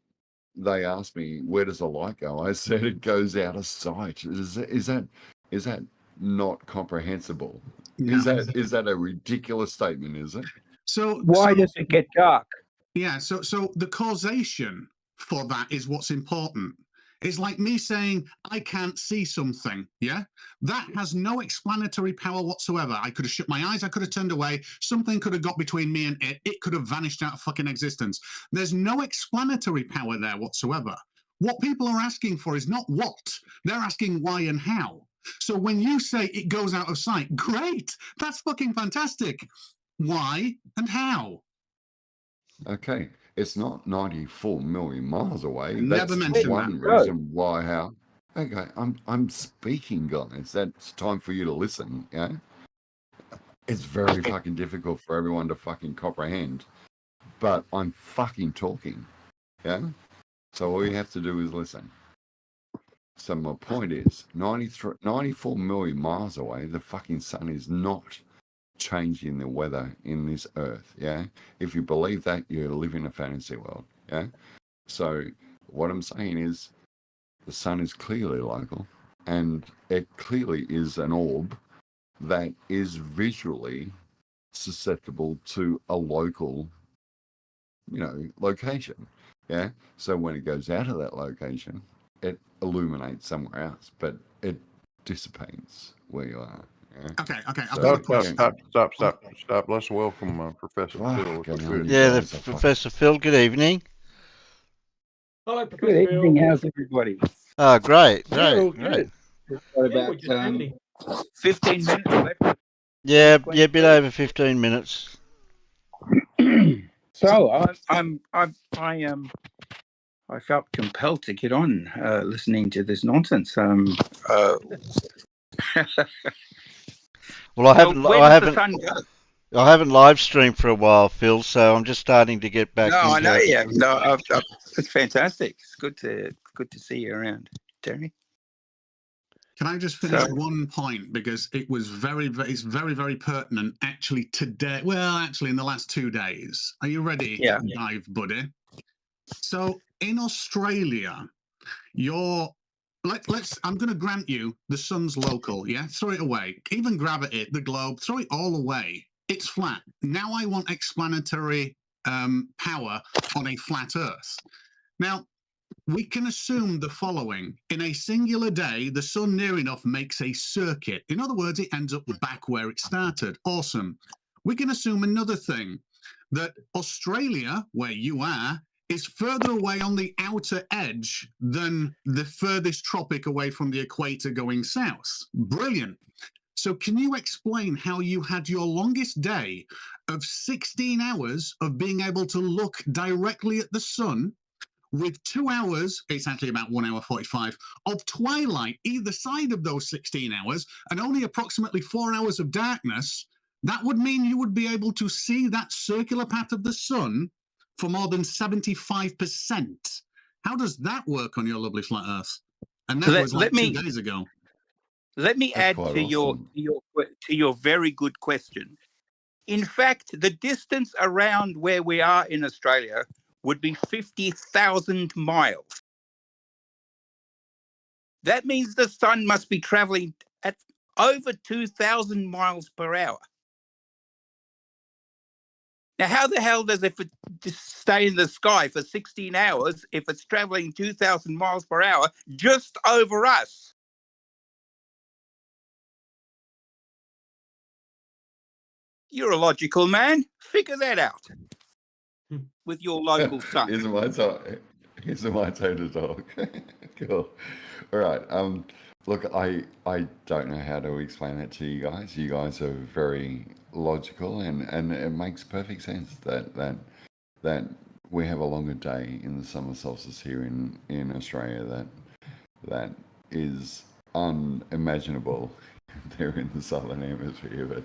they asked me, where does the light go? I said it goes out of sight. Is that not comprehensible? No. Is that a ridiculous statement, is it? So why does it get dark? Yeah, so the causation for that is what's important. It's like me saying I can't see something, yeah? That has no explanatory power whatsoever. I could have shut my eyes, I could have turned away, something could have got between me and it could have vanished out of fucking existence. There's no explanatory power there whatsoever. What people are asking for is not what, they're asking why and how. So when you say it goes out of sight, great, that's fucking fantastic. Why and how? Okay, it's not 94 million miles away. Never mentioned one that. reason why. How? Okay, I'm speaking, guys. That's time for you to listen. Yeah, it's very fucking difficult for everyone to fucking comprehend, but I'm fucking talking. Yeah, so all you have to do is listen. So my point is, 94 million miles away, the fucking sun is not changing the weather in this earth. Yeah, if you believe that, you live in a fantasy world. Yeah, so what I'm saying is the sun is clearly local, and it clearly is an orb that is visually susceptible to a local, location. Yeah, so when it goes out of that location, it illuminates somewhere else, but it dissipates where you are. Yeah. Okay. Stop. Let's welcome Professor Phil. Yeah, Professor Phil. Good evening. Hello, Professor Good evening. Phil. How's everybody? Oh, great. Good. Got about 15 minutes left. Yeah, a bit over 15 minutes. So I felt compelled to get on listening to this nonsense. Well, I haven't live streamed for a while, Phil. So I'm just starting to get back. I know. Yeah, it's fantastic. It's good to see you around, Terry. Can I just finish one point, because it's very, very pertinent actually today. Well, actually in the last 2 days. Are you ready? Yeah. Dive, buddy. So in Australia, I'm going to grant you the sun's local. Yeah, throw it away. Even gravity, the globe, throw it all away. It's flat. Now I want explanatory power on a flat Earth. Now, we can assume the following. In a singular day, the sun near enough makes a circuit. In other words, it ends up back where it started. Awesome. We can assume another thing, that Australia, where you are, is further away on the outer edge than the furthest tropic away from the equator going south. Brilliant. So can you explain how you had your longest day of 16 hours of being able to look directly at the sun, with 2 hours, it's actually about 1 hour 45, of twilight either side of those 16 hours, and only approximately 4 hours of darkness? That would mean you would be able to see that circular path of the sun for more than 75%. How does that work on your lovely flat Earth? And that was like 2 days ago. Let me add to your very good question. In fact, the distance around where we are in Australia would be 50,000 miles. That means the sun must be traveling at over 2,000 miles per hour. Now, how the hell does it just stay in the sky for 16 hours if it's traveling 2,000 miles per hour just over us? You're a logical man. Figure that out with your local sun. Here's my time to talk. Cool. All right. Look, I don't know how to explain that to you guys. You guys are very logical, and it makes perfect sense that we have a longer day in the summer solstice here in Australia that is unimaginable there in the southern hemisphere. But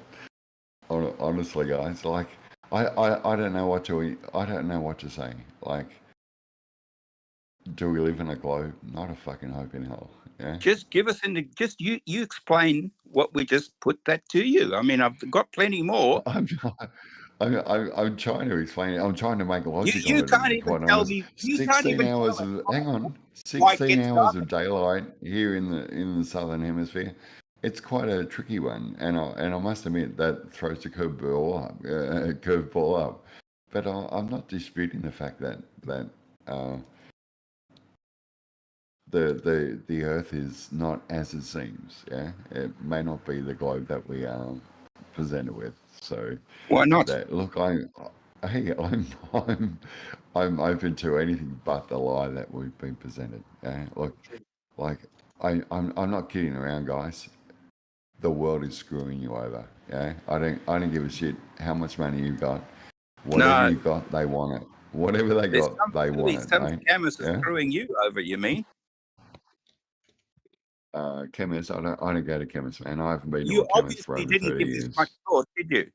honestly, guys, like I don't know what to say. Like, do we live in a globe? Not a fucking hope in hell. Yeah. Just give us you explain what we just put that to you. I mean, I've got plenty more. I'm trying to explain it. I'm trying to make logic of it. You can't even tell me. 16 hours of hang on. 16 hours of daylight here in the southern hemisphere. It's quite a tricky one, and I must admit that throws the curveball up. But I'm not disputing the fact that the Earth is not as it seems. Yeah, it may not be the globe that we are presented with. So why not? Look, I'm open to anything but the lie that we've been presented. Yeah, look, like I'm not kidding around, guys. The world is screwing you over. Yeah, I don't give a shit how much money you've got. Whatever you've got, they want it. Whatever they got, they want it. Some scammers are screwing you over. You mean? Chemists, I don't go to chemists, man. I haven't been to you a chemist for over 30 years. You obviously didn't give this much thought, did you?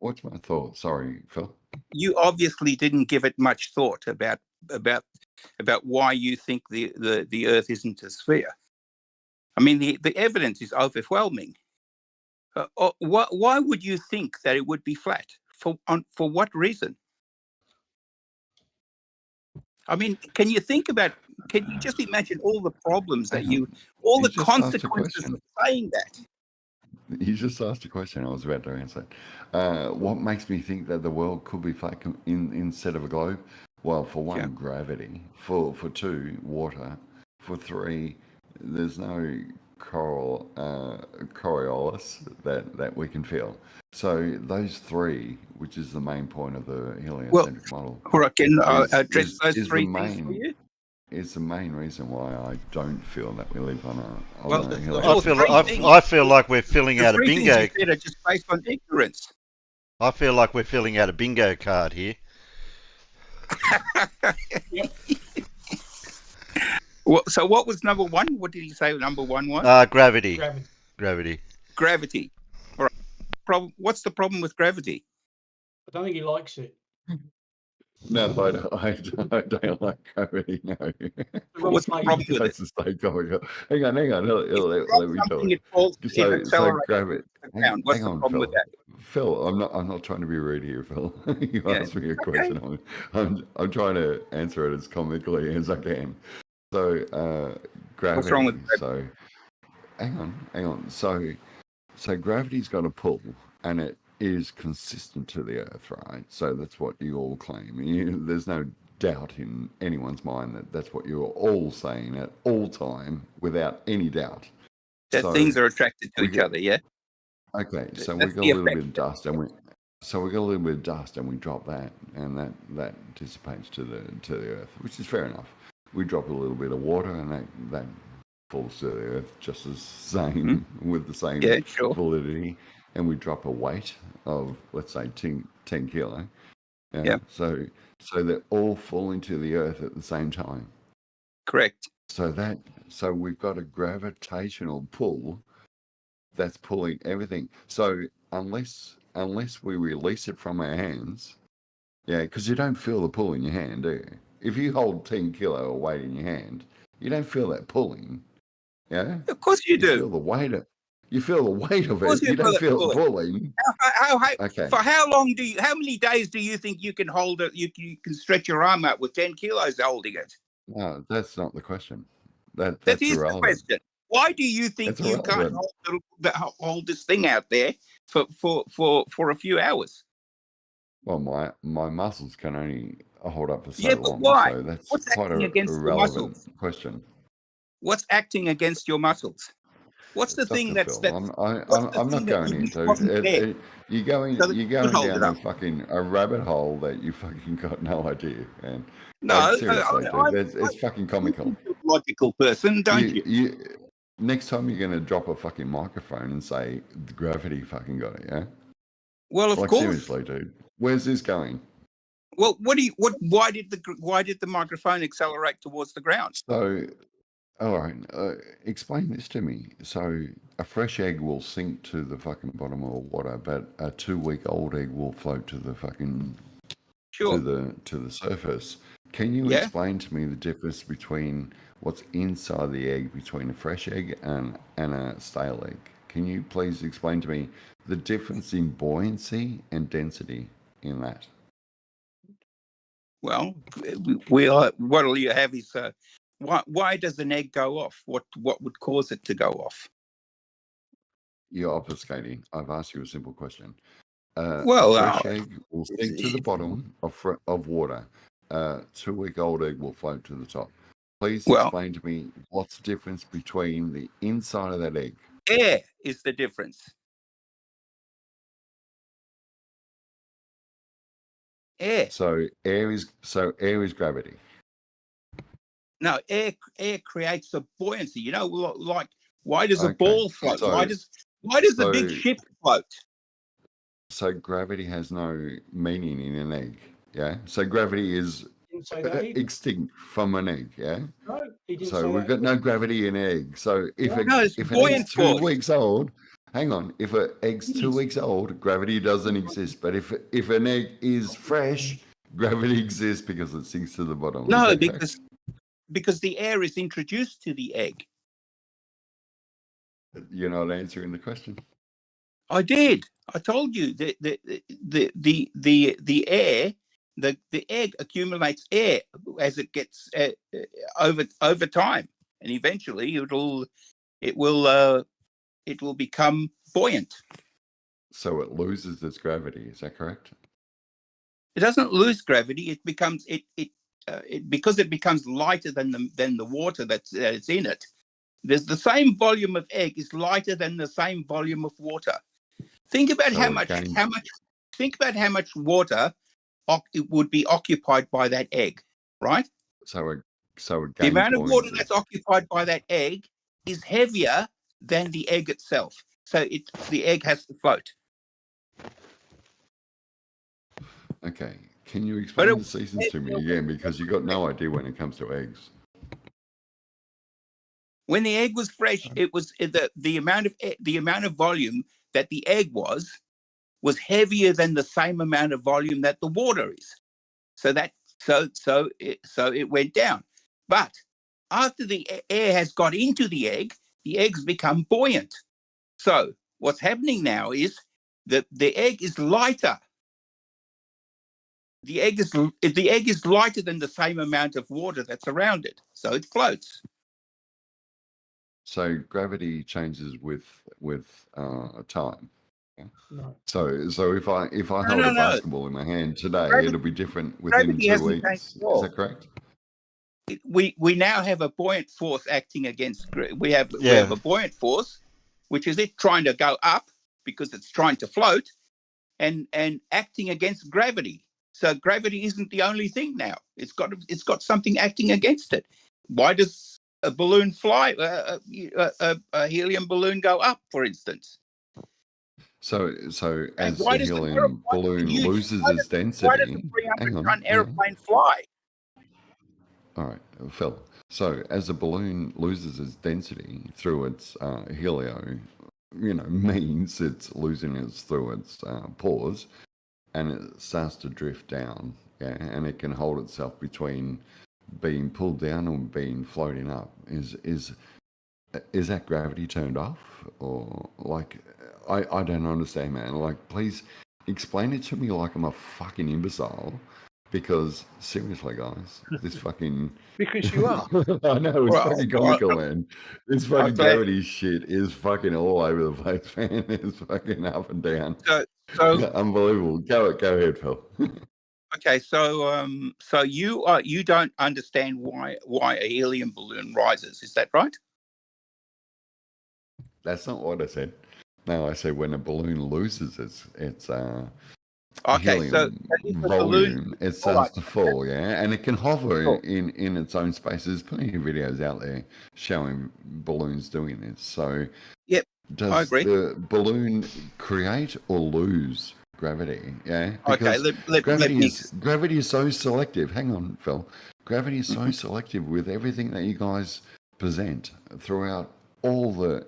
What's my thought? Sorry, Phil. You obviously didn't give it much thought about why you think the Earth isn't a sphere. I mean, the evidence is overwhelming. Why would you think that it would be flat? For what reason? I mean, can you just imagine all the problems that all the consequences of saying that? You just asked a question. I was about to answer. What makes me think that the world could be flat instead of a globe? Well, for one, gravity. For two, water. For three, there's no Coriolis that we can feel. So those three, which is the main point of the heliocentric model. I can address those three things for you. It's the main reason why I don't feel that we live on a I feel like we're filling out a bingo. Are just based on ignorance. I feel like we're filling out a bingo card here. Well, so what was number one? What did he say number one was? Gravity. Gravity. All right. What's the problem with gravity? I don't think he likes it. No, I don't like gravity, no. What's the problem with it? Hang on. Let me talk. So gravity. What's the problem with that? Phil, I'm not trying to be rude here, Phil. You asked me a question. I'm trying to answer it as comically as I can. So gravity. What's wrong with So gravity? hang on. So gravity's got a pull, and it is consistent to the Earth, right? So that's what you all claim. There's no doubt in anyone's mind that that's what you're all saying at all time, without any doubt. That things are attracted to each other, yeah. Okay, so we got a little bit of dust, and we drop that, and that dissipates to the Earth, which is fair enough. We drop a little bit of water, and that falls to the Earth just as same with the same validity. And we drop a weight of, let's say, 10 kilo. So they're all falling to the Earth at the same time. Correct. So we've got a gravitational pull that's pulling everything. So unless we release it from our hands, because you don't feel the pull in your hand, do you? If you hold 10 kilo of weight in your hand, you don't feel that pulling. Yeah? Of course you do. You feel the weight of it. You don't feel it pulling. Okay. For how long how many days do you think you can hold it? You can stretch your arm out with 10 kilos holding it? No, that's not the question. That is the question. Why do you think you can't hold this thing out there for a few hours. Well, my muscles can only hold up for so but long, why? so that's What's quite acting a against your irrelevant muscles? question. What's acting against your muscles? What's the thing Dr. Phil, I'm not going into it. You're going down a rabbit hole that you fucking got no idea, man. No, like, seriously, dude, it's fucking comical. Logical person, don't you? Next time you're going to drop a fucking microphone and say gravity fucking got it, yeah? Well, of course. Seriously, dude, where's this going? Well, why did the microphone accelerate towards the ground? So, all right, explain this to me. So, a fresh egg will sink to the fucking bottom of the water, but a 2-week-old egg will float to the fucking to the surface. Can you explain to me the difference between what's inside the egg, between a fresh egg and a stale egg? Can you please explain to me the difference in buoyancy and density in that? Well, what you have is why does an egg go off? What would cause it to go off? You're obfuscating. I've asked you a simple question. A fresh egg will sink to the bottom of water. 2-week-old egg will float to the top. Please explain to me what's the difference between the inside of that egg. Air is the difference. Air. So air is gravity. No, air creates a buoyancy. You know, like why does a ball float? Why does the big ship float? So gravity has no meaning in an egg. Yeah. So gravity is extinct from an egg. Yeah. No, he didn't so say we've got no gravity in eggs. So if an egg's 2 weeks old, hang on. If an egg's 2 weeks old, gravity doesn't exist. But if an egg is fresh, gravity exists because it sinks to the bottom. No, because the air is introduced to the egg. You're not answering the question. I did. I told you the air, the egg accumulates air as it gets over time, and eventually it will become buoyant. So it loses its gravity. Is that correct? It doesn't lose gravity. It becomes because it becomes lighter than the water that's in it. There's the same volume of egg is lighter than the same volume of water. Think about how much water it would be occupied by that egg, right? So the amount of water that's occupied by that egg is heavier than the egg itself. So the egg has to float. Okay. Can you explain the seasons to me again? Because you got no idea when it comes to eggs. When the egg was fresh, it was the amount of volume that the egg was heavier than the same amount of volume that the water is. So it went down. But after the air has got into the eggs become buoyant. So what's happening now is that the egg is lighter. The egg is lighter than the same amount of water that's around it, so it floats. So gravity changes with time. No. So if I held a basketball in my hand today, it'll be different within 2 weeks. Is that correct? We now have a buoyant force acting against. We have a buoyant force, which is it trying to go up because it's trying to float, and acting against gravity. So gravity isn't the only thing now. It's got something acting against it. Why does a balloon fly? A helium balloon go up, for instance. So as the helium balloon loses its density, why does a 300-ton airplane fly? All right, Phil. So as the balloon loses its density through its means it's losing it through its pores, and it starts to drift down, and it can hold itself between being pulled down and being floating up. Is that gravity turned off, or like? I don't understand, man. Like, please explain it to me like I'm a fucking imbecile. Because seriously, guys, this fucking because you are. I know it's fucking comical, man. This fucking gravity shit is fucking all over the place, man. It's fucking up and down. So unbelievable. Go ahead, Phil. Okay, so you don't understand why a helium balloon rises, is that right? That's not what I said. No, I said when a balloon loses its okay, so volume, it starts to fall, yeah, and it can hover in its own space. There's plenty of videos out there showing balloons doing this. So, yep, does the balloon create or lose gravity? Yeah, because gravity is so selective. Hang on, Phil. Gravity is so selective with everything that you guys present throughout all the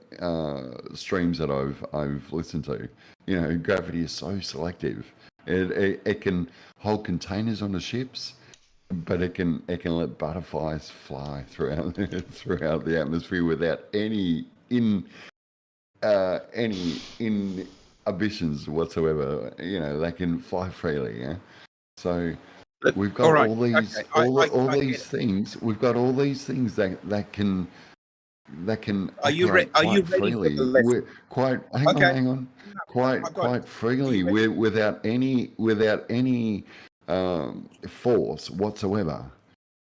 streams that I've listened to. You know, gravity is so selective. It can hold containers on the ships, but it can let butterflies fly throughout the atmosphere without any inhibitions whatsoever. You know, they can fly freely. Yeah. So we've got all these things. We've got all these things that can. Are you ready freely? For the lesson? Hang on. Quite freely, without any force whatsoever.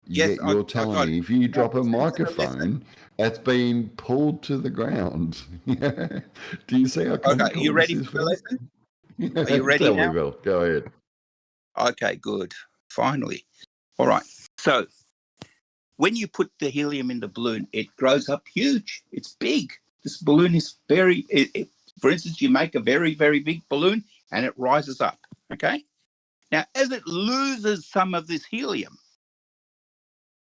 Yes, you're telling me if you drop a microphone, that's being pulled to the ground. Do you see how comical are you ready for the lesson? Are you ready Tell now? me, Bill. Go ahead. Okay, good. Finally. All right. So when you put the helium in the balloon, it grows up huge. It's big. This balloon is for instance, you make a very, very big balloon and it rises up. Okay. Now, as it loses some of this helium,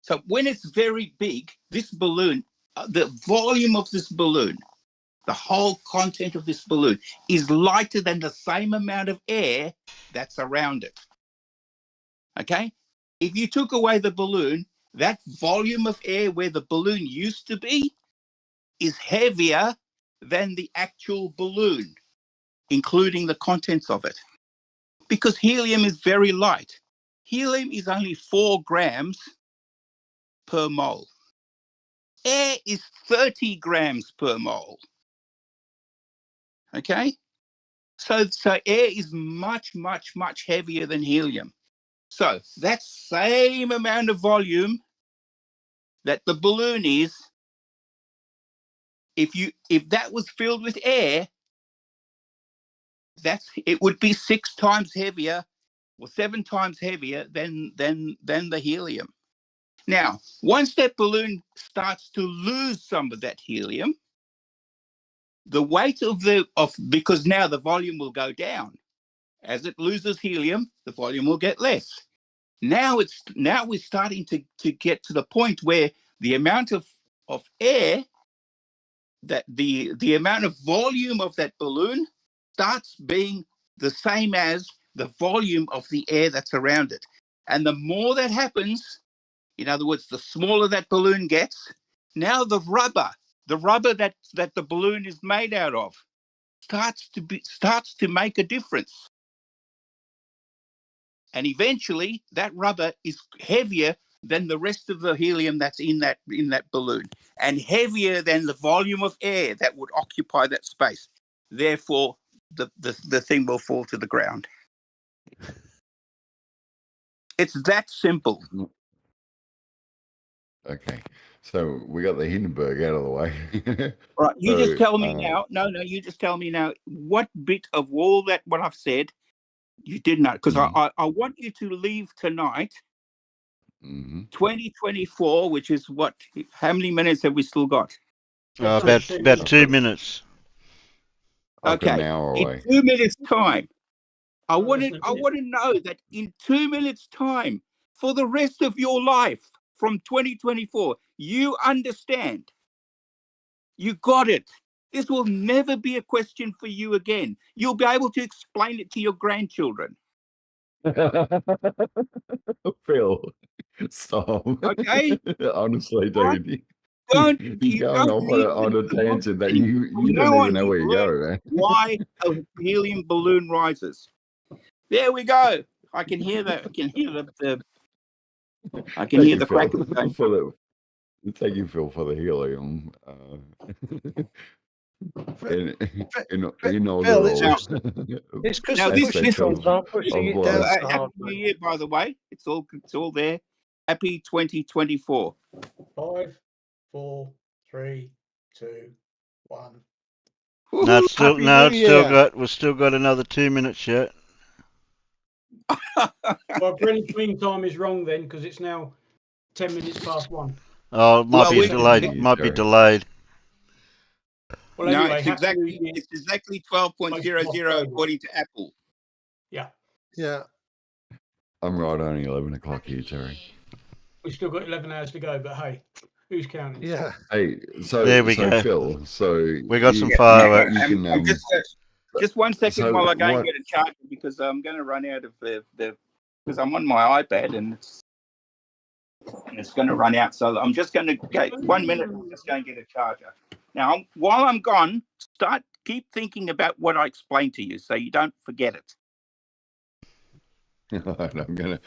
so when it's very big, this balloon, the volume of this balloon, the whole content of this balloon is lighter than the same amount of air that's around it. Okay. If you took away the balloon, that volume of air where the balloon used to be is heavier than the actual balloon, including the contents of it. Because helium is very light. Helium is only 4 grams per mole. Air is 30 grams per mole. Okay? So air is much, much, much heavier than helium. So that same amount of volume that the balloon is, if that was filled with air, it would be 6 times heavier or 7 times heavier than the helium. Now, once that balloon starts to lose some of that helium, the weight because now the volume will go down. As it loses helium, the volume will get less. Now we're starting to get to the point where the amount of air, that the amount of volume of that balloon starts being the same as the volume of the air that's around it. And the more that happens, in other words, the smaller that balloon gets, now the rubber that the balloon is made out of starts to make a difference. And eventually that rubber is heavier than the rest of the helium that's in that balloon, and heavier than the volume of air that would occupy that space. Therefore, the thing will fall to the ground. It's that simple. Okay, so we got the Hindenburg out of the way. Right, you just tell me now. No, you just tell me now. What bit of all that what I've said you did not? Because I want you to leave tonight. 2024, which is what? How many minutes have we still got? About 2 minutes. Okay, an hour away. In 2 minutes' time, I want to know that in 2 minutes' time, for the rest of your life, from 2024, you understand. You got it. This will never be a question for you again. You'll be able to explain it to your grandchildren. Phil, stop. Okay. Honestly, right? dude. You're going on a tangent that you don't even know where you go, man. Why a helium balloon rises. There we go. I can hear that. I can hear the crackling going. Thank you, Phil, for the helium. In Phil, it's because the pushing ones aren't pushing it down so hard. Happy New Year, by the way. It's all there. Happy 2024. 5, 4, 3, 2, 1. No, it's still we've still got another 2 minutes yet. Well, Greenwich Mean Time is wrong then, because it's now 10 minutes past 1. Oh, it might be delayed. It might be delayed. Well, anyway, no, it's exactly 12.00 according to Apple. Yeah. Yeah. I'm right, only 11 o'clock here, Terry. We've still got 11 hours to go, but hey, who's counting? Yeah. Hey, so there we go. Phil, we got some fireworks. Just 1 second while I go and get a charger, because I'm going to run out of because I'm on my iPad and it's going to run out. So I'm just going to go 1 minute. I'm just going to get a charger. Now, while I'm gone, keep thinking about what I explained to you, so you don't forget it. I'm gonna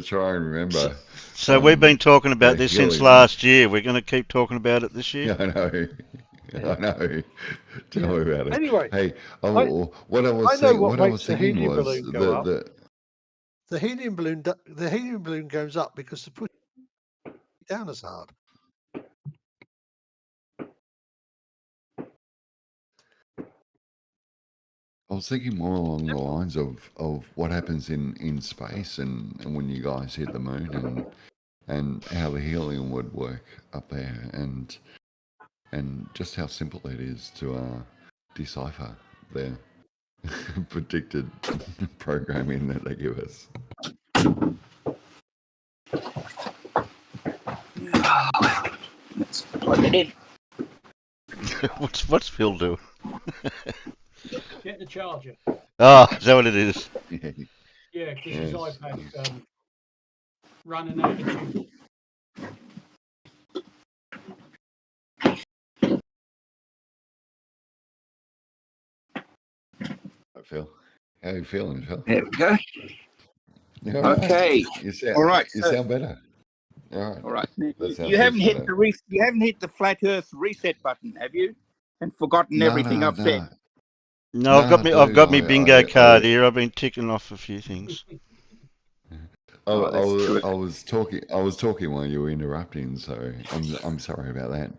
try and remember. So we've been talking about this since last year. We're going to keep talking about it this year. I know. Tell me about it. Anyway, hey, what I was thinking was the helium balloon goes up because the push down as hard. I was thinking more along the lines of what happens in space and when you guys hit the moon and how the helium would work up there and just how simple it is to decipher the predicted programming that they give us. Let's plug it in. What's Phil do? Get the charger. Oh, is that what it is? Yeah, because his iPad's running out of juice. Phil, how are you feeling, Phil? There we go. Okay. All right. You sound better. All right. You haven't hit the flat Earth reset button, have you? And forgotten everything I've said. No, I've got my bingo card here. I've been ticking off a few things. I was talking while you were interrupting, so I'm sorry about that.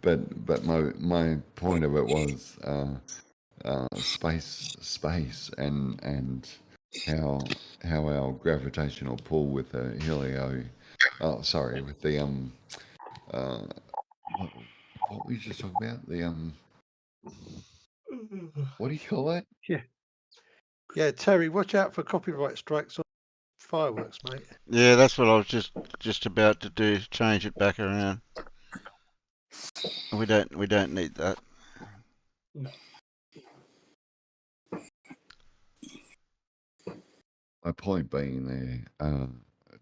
But my point of it was space and how our gravitational pull with the with the what were you just talking about? The what do you call that? Yeah, Terry, watch out for copyright strikes on fireworks, mate. Yeah, that's what I was just about to do. Change it back around. We don't need that. No. My point being there,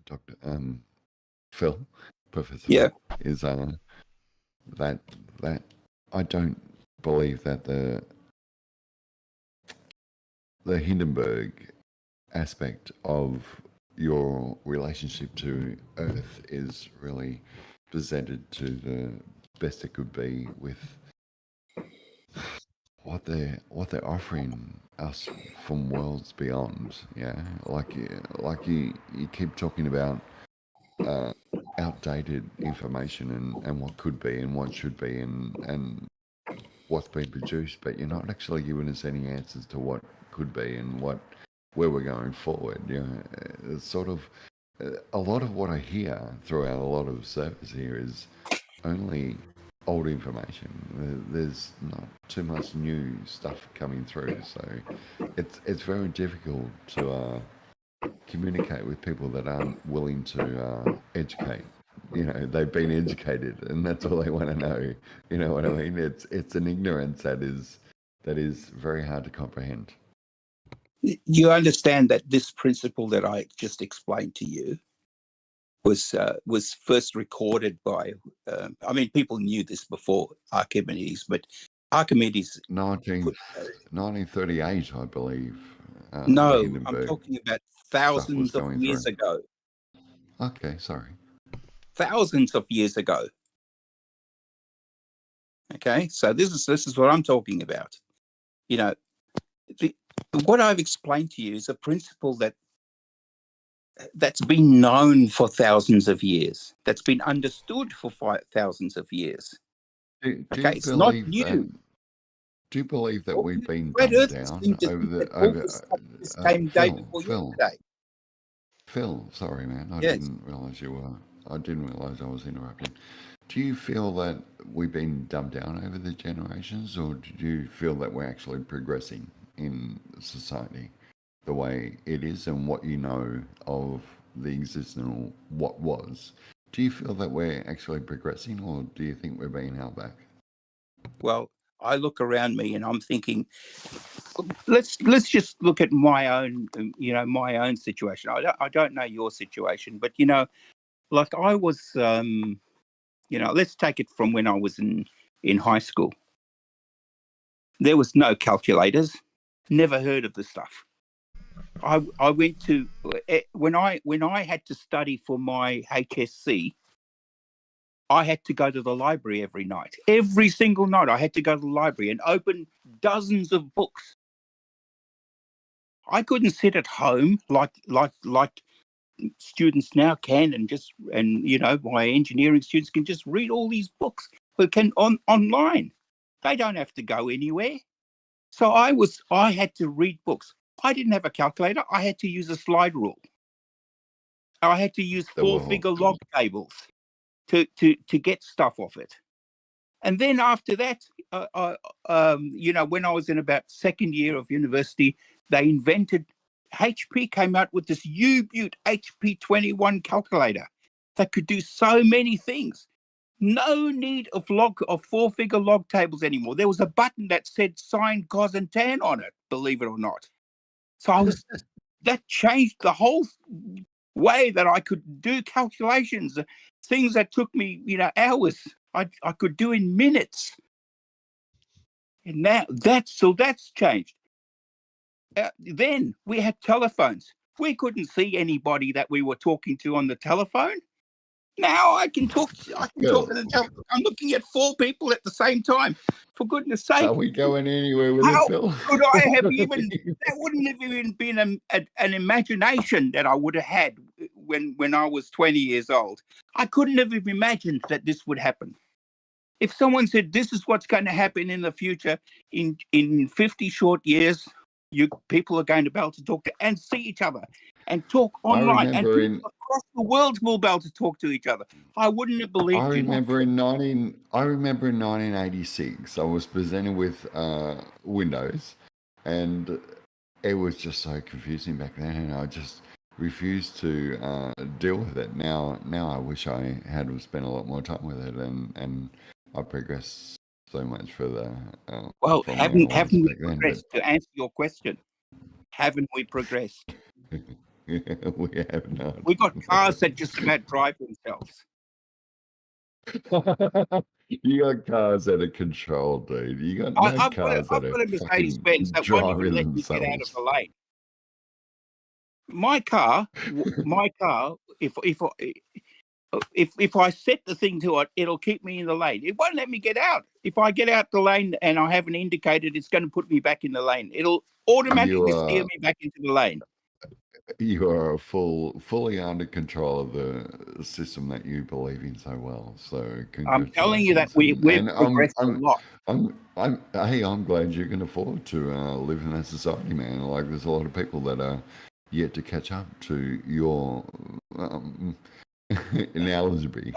Dr. Phil, Professor Phil, is that I don't believe that the Hindenburg aspect of your relationship to Earth is really presented to the best it could be with what they're offering us from worlds beyond. Yeah, like you keep talking about outdated information and what could be and what should be and what's been produced, but you're not actually giving us any answers to what could be and where we're going forward. You know, it's sort of a lot of what I hear throughout a lot of service here is only old information. There's not too much new stuff coming through, so it's very difficult to communicate with people that aren't willing to educate. You know, they've been educated, and that's all they want to know. You know what I mean? It's an ignorance that is very hard to comprehend. You understand that this principle that I just explained to you was first recorded by. I mean, people knew this before Archimedes, but Archimedes 1938, I believe. No, I'm talking about thousands of years ago. Okay, sorry. Thousands of years ago. Okay, so this is what I'm talking about. You know, what I've explained to you is a principle that's been known for thousands of years, that's been understood for thousands of years. Okay, it's not new. Do you believe that we've been dumbed down over the Phil, sorry man, I didn't realize you were. I didn't realize I was interrupting. Do you feel that we've been dumbed down over the generations, or do you feel that we're actually progressing in society the way it is and what you know of the existence or what was? Do you feel that we're actually progressing, or do you think we're being held back? Well, I look around me and I'm thinking, let's just look at my own, my own situation. I don't know your situation, but like I was, let's take it from when I was in high school. There was no calculators. Never heard of the stuff. I went to when I had to study for my HSC. I had to go to the library every night. Every single night, I had to go to the library and open dozens of books. I couldn't sit at home like students now can, and my engineering students can just read all these books who can online. They don't have to go anywhere. So I had to read books. I didn't have a calculator. I had to use a slide rule. I had to use 4-figure log tables to get stuff off it. And then after that, when I was in about second year of university, HP came out with this U-Butte HP21 calculator that could do so many things. No need of 4-figure log tables anymore. There was a button that said sine, cos, and tan on it, believe it or not. So that changed the whole way that I could do calculations. Things that took me, hours, I could do in minutes. And now that's changed. Then we had telephones. We couldn't see anybody that we were talking to on the telephone. Now I can talk to the telephone. I'm looking at 4 people at the same time. For goodness sake. Are we going anywhere with it, Phil? Could I have even, that wouldn't have even been an imagination that I would have had when I was 20 years old. I couldn't have even imagined that this would happen. If someone said this is what's going to happen in the future, in 50 short years, people are going to be able to talk to and see each other and talk online, and people across the world will be able to talk to each other. I wouldn't have believed. I remember in 1986, I was presented with Windows, and it was just so confusing back then, and I just refused to deal with it. Now I wish I had spent a lot more time with it, and I progressed so much further. Well, haven't we progressed? To answer your question, haven't we progressed? We have not. We got cars that just about drive themselves. You got cars that are controlled, dude. You got cars that are Mercedes-Benz that won't even let me get out of the lane. My car, if I set the thing to it, it'll keep me in the lane. It won't let me get out. If I get out the lane and I haven't indicated, it's going to put me back in the lane. It'll automatically steer me back into the lane. You are fully under control of the system that you believe in so well. So I'm telling you that we've progressed a lot. I'm glad you can afford to live in that society, man. Like, there's a lot of people that are yet to catch up to your ineligibility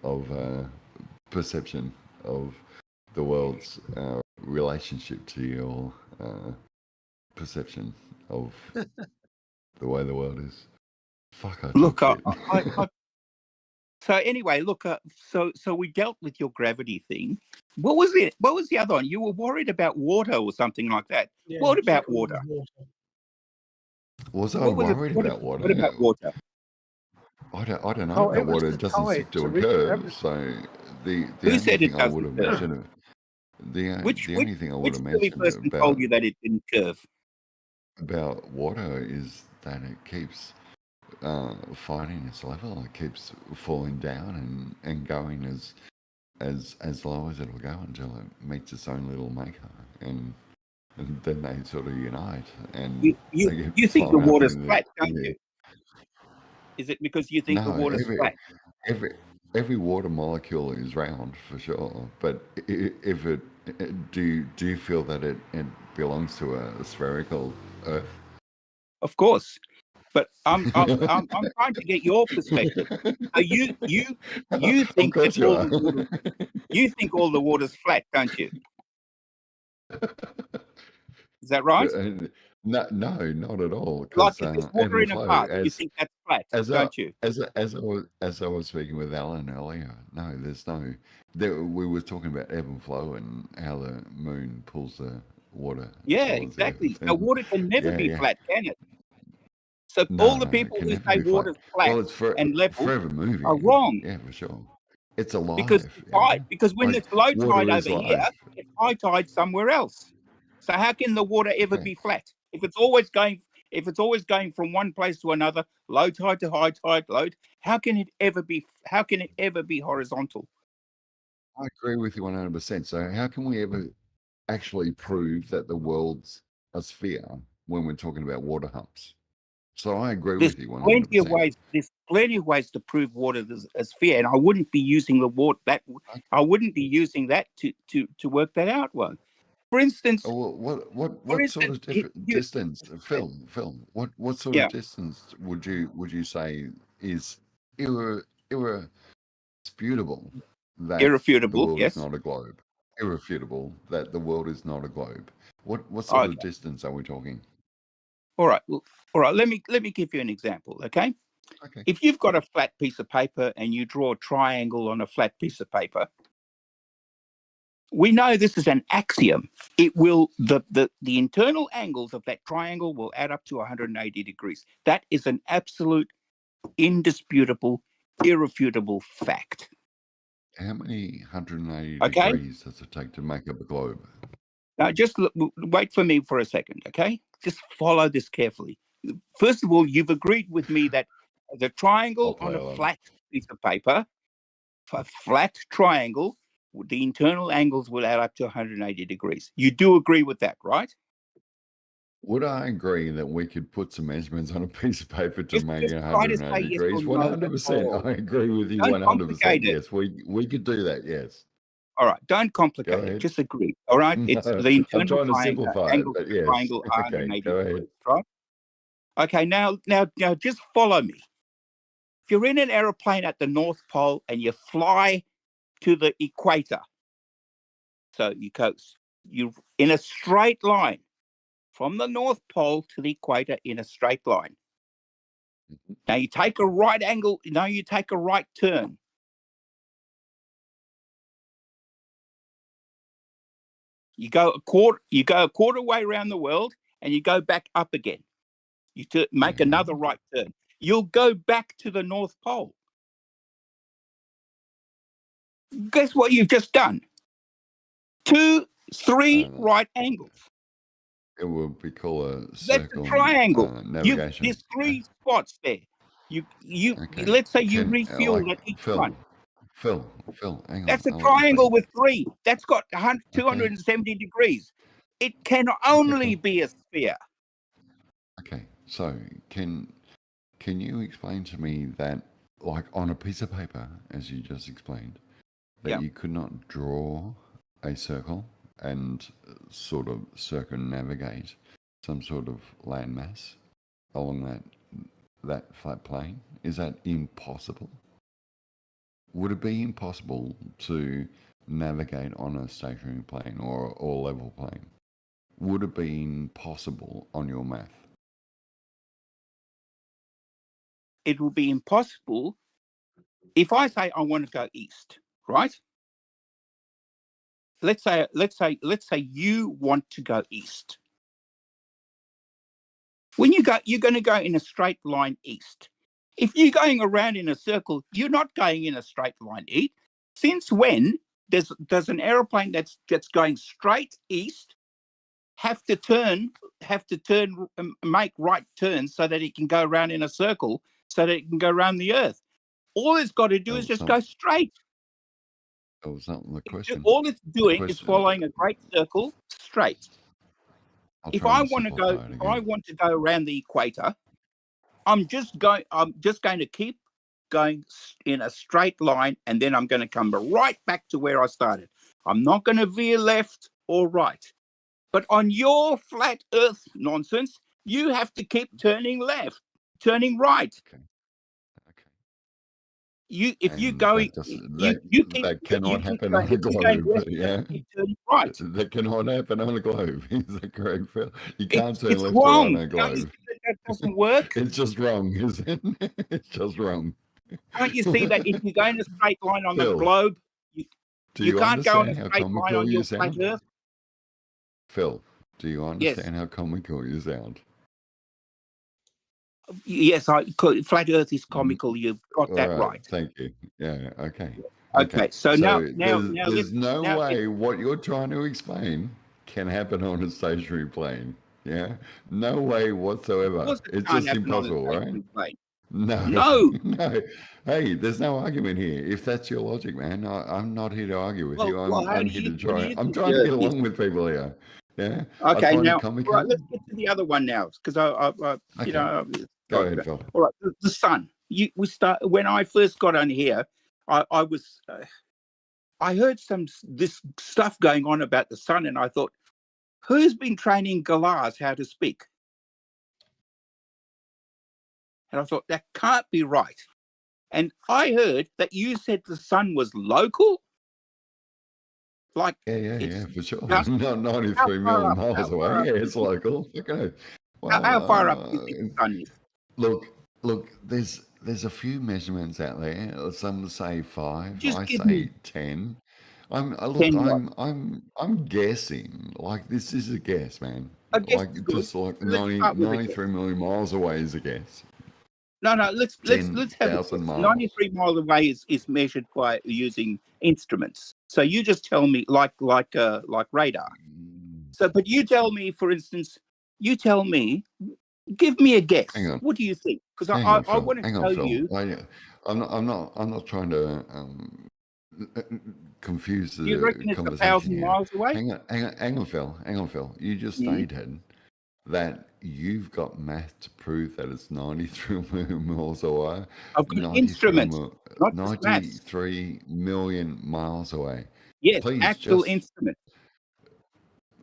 of perception of the world's relationship to your perception of the way the world is. Fuck, so anyway, look, so we dealt with your gravity thing. What was it? What was the other one? You were worried about water or something like that. Yeah, what about water? Was I worried about water? What about water? I don't know about water. It doesn't stick to a curve. So the only thing I would have mentioned. The only thing I would have mentioned person told you that it didn't curve? about water is that it keeps finding its level. It keeps falling down and going as low as it'll go until it meets its own little maker, and then they sort of unite. And you think the water's flat, don't you? Is it because you think the water's flat? Every water molecule is round for sure, but if it do you feel that it belongs to a spherical Earth? Of course, but I'm trying to get your perspective. So you think that you think all the water's flat, don't you? Is that right? No, not at all. Like if there's water in a bath, you think that's flat, don't you? As I was speaking with Alan earlier, no, there's no. We were talking about ebb and flow and how the moon pulls the water. Yeah, exactly. So water can never be flat, can it? So all the people who say water's flat and level forever moving are wrong. Yeah, for sure. It's alive. Because when it's low tide over here, it's high tide somewhere else. So how can the water ever be flat? If it's always going from one place to another, low tide to high tide, how can it ever be horizontal? I agree with you 100%. So how can we ever actually prove that the world's a sphere when we're talking about water humps? So I agree with you 100%. There's plenty of ways to prove water is a sphere, and I wouldn't be using I wouldn't be using that to work that out. Well, for instance, what sort of distance, Phil? What sort of distance would you say is irrefutable that the world is not a globe? Irrefutable that the world is not a globe. What sort of distance are we talking? All right. Let me give you an example. Okay. If you've got a flat piece of paper and you draw a triangle on a flat piece of paper, we know this is an axiom. It will the internal angles of that triangle will add up to 180 degrees. That is an absolute, indisputable, irrefutable fact. How many 180 degrees does it take to make up a globe? Now, just wait for me for a second, okay? Just follow this carefully. First of all, you've agreed with me that the triangle on a flat piece of paper, a flat triangle, the internal angles will add up to 180 degrees. You do agree with that, right? Would I agree that we could put some measurements on a piece of paper to make it 180 degrees? 100%. I agree with you 100%. Yes, we could do that, yes. All right, don't complicate it. Just agree. All right, it's the internal I'm trying to simplify it, but yes. Triangle 180 degrees, right? Okay, now just follow me. If you're in an aeroplane at the North Pole and you fly to the equator, so you in a straight line from the North Pole to the equator in a straight line. Now you take a right angle. Now you take a right turn. You go a quarter way around the world, and you go back up again. You make another right turn. You'll go back to the North Pole. Guess what you've just done? 2, 3 right angles. It would be called a circle. That's a triangle. Navigation. There's 3 spots there. Let's say you refuel at each one. Phil, hang on. That's a triangle with 3. That's got 270 degrees. It can only be a sphere. Okay, so can you explain to me that, like on a piece of paper, as you just explained, that you could not draw a circle and sort of circumnavigate some sort of landmass along that flat plane? Is that impossible? Would it be impossible to navigate on a stationary plane or level plane? Would it be impossible on your math? It will be impossible if I say I want to go east, right? Let's say you want to go east. When you go, you're going to go in a straight line east. If you're going around in a circle, you're not going in a straight line east. Since when there's an aeroplane that's going straight east have to turn, make right turns so that it can go around in a circle, so that it can go around the Earth. All it's got to do is just go straight. That was not the question. All it's doing is following a great circle straight. If I want to go around the equator, I'm just going to keep going in a straight line, and then I'm going to come right back to where I started. I'm not going to veer left or right. But on your flat Earth nonsense, you have to keep turning left, turning right. Okay. That cannot happen on a globe. Yeah, right. That cannot happen on a globe. Is that correct, Phil? You can't turn left wrong. or right on a globe. That doesn't work. It's just wrong, isn't it? It's just wrong. Can't you see that if you go in a straight line on the globe, you can't go in a straight line on your flat Earth? Phil, do you understand how comical you sound? Yes, flat Earth is comical. You've got that right. Thank you. Yeah. Okay. Okay. So now there's no way what you're trying to explain can happen on a stationary plane. Yeah. No way whatsoever. It's just impossible, right? Plane. No. Hey, there's no argument here. If that's your logic, man, I'm not here to argue with you. I'm here to try. I'm trying to get along with people here. Yeah. Okay. Now, right, let's get to the other one now, because Go ahead, Phil. All right, the sun. When I first got on here, I heard this stuff going on about the sun, and I thought, who's been training galahs how to speak? And I thought, that can't be right. And I heard that you said the sun was local. Like, yeah, for sure. Not 93 million miles away. Yeah, it's local. Okay. Well, how far up do you think the sun is? Look. There's a few measurements out there. Some say 5. I say me 10. I'm guessing. Like, this is a guess, man. Just like 93 million miles away is a guess. No. Let's have it. 93 miles away is measured by using instruments. So you just tell me like radar. So, but you tell me, for instance, give me a guess. Hang on. What do you think? Because I want to tell you. I'm not trying to confuse the you reckon it's conversation 1,000 miles away? Hang on, Phil. You just stated that you've got math to prove that it's 93 million miles away. I've got instruments, not 93 million miles away. Yes, please actual instruments.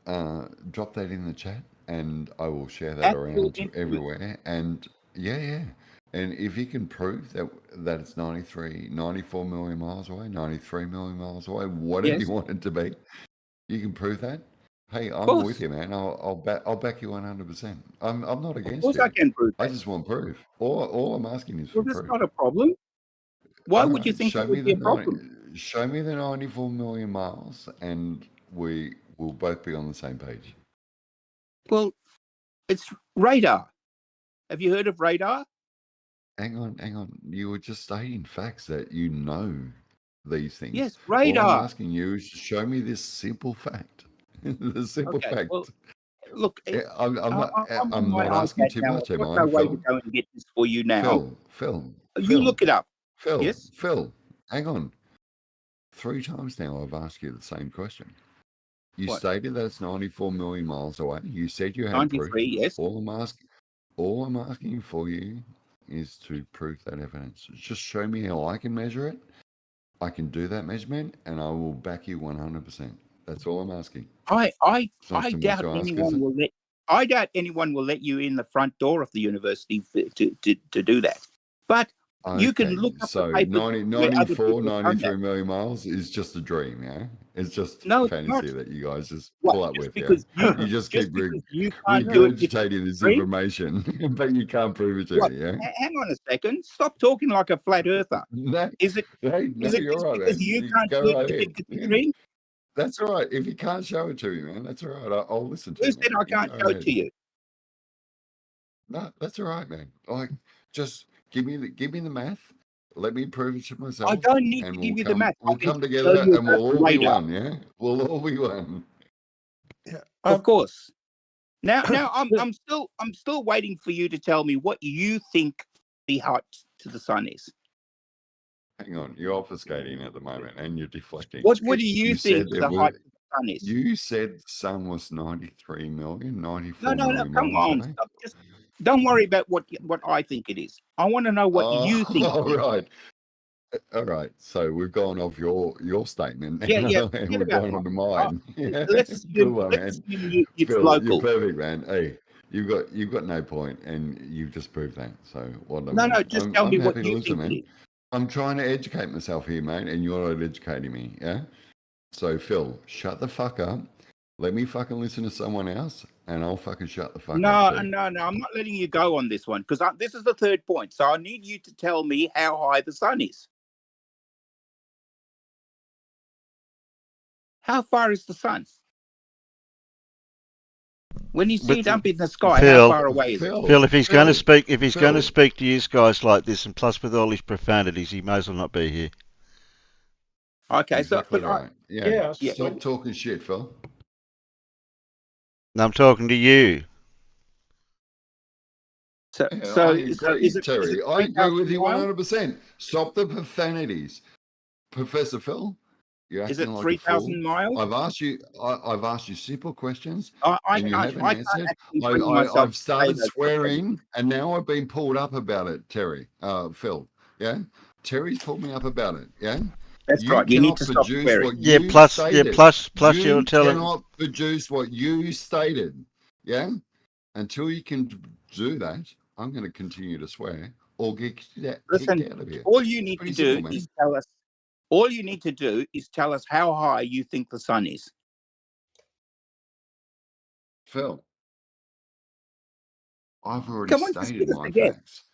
Drop that in the chat, and I will share that around everywhere. And and if you can prove that it's 94 million miles away, 93 million miles away, whatever you want it to be, you can prove that. Hey, I'm with you, man. I'll back you 100%. I'm not against you. Of course, I can prove that. I just want proof. All I'm asking is for proof. That's not a problem. Why would you think that would be a problem? Show me the 94 million miles, and we will both be on the same page. Well, it's radar. Have you heard of radar? Hang on. You were just stating facts that you know these things. Yes, radar. All I'm asking you is to show me this simple fact. The simple fact. Well, look, I'm not asking too much, am I? I've got no way to go and get this for you now. Phil. You look it up. Phil. Yes? Phil, hang on. 3 times now I've asked you the same question. You stated that it's 94 million miles away. You said you had 93, proof. Yes. All I'm asking for you is to prove that evidence. Just show me how I can measure it. I can do that measurement, and I will back you 100%. That's all I'm asking. I doubt anyone will let you in the front door of the university to do that. But you can look up the papers. 94, 93 million miles is just a dream, yeah? It's just fantasy that you guys just pull up with. You just keep regurgitating this information, but you can't prove it to me, yeah? Hang on a second. Stop talking like a flat earther. Is it you're right, because you can't do it to think it's a dream? That's all right. If you can't show it to me, man, that's all right. I'll listen to it. Who said I can't show it to you? No, that's all right, man. Like, just give me the math. Let me prove it to myself. I don't need to give you the math. We'll come together and we'll all be one, yeah? We'll all be one. Yeah, of course. Now, I'm still waiting for you to tell me what you think the height to the sun is. Hang on, you're obfuscating at the moment, and you're deflecting. What do you think the height of the sun is? You said the sun was 93 million, 94 No, million come miles on. away. Just don't worry about what I think it is. I want to know what you think. All right. All right, so we've gone off your statement, Yeah. and we've gone on to mine. Let's assume it's Phil, local. you're perfect, man. Hey, you've got no point, and you've just proved that. So what? No, just tell me what you think it is. I'm trying to educate myself here, mate, and you're not educating me. Yeah. So Phil, shut the fuck up. Let me fucking listen to someone else, and I'll fucking shut the fuck up. No. I'm not letting you go on this one because this is the third point. So I need you to tell me how high the sun is. How far is the sun? When you see it up in the sky, how far away is it? Phil, if he's going to speak to you guys like this, and plus with all his profanities, he may as well not be here. Okay, exactly so right. Yeah. Stop talking shit, Phil. No, I'm talking to you. So I agree, Terry. I agree with you 100%. Stop the profanities, Professor Phil. You're acting like 3,000 miles? I've asked you simple questions, and you haven't answered. I've started swearing, and now I've been pulled up about it, Terry. Phil. Yeah, Terry's pulled me up about it. Yeah. That's right. You need to stop swearing. Plus you're telling. You cannot produce what you stated. Yeah. Until you can do that, I'm going to continue to swear or get kicked out of here. All you need to do is tell us. All you need to do is tell us how high you think the sun is. Phil, I've already stated my facts.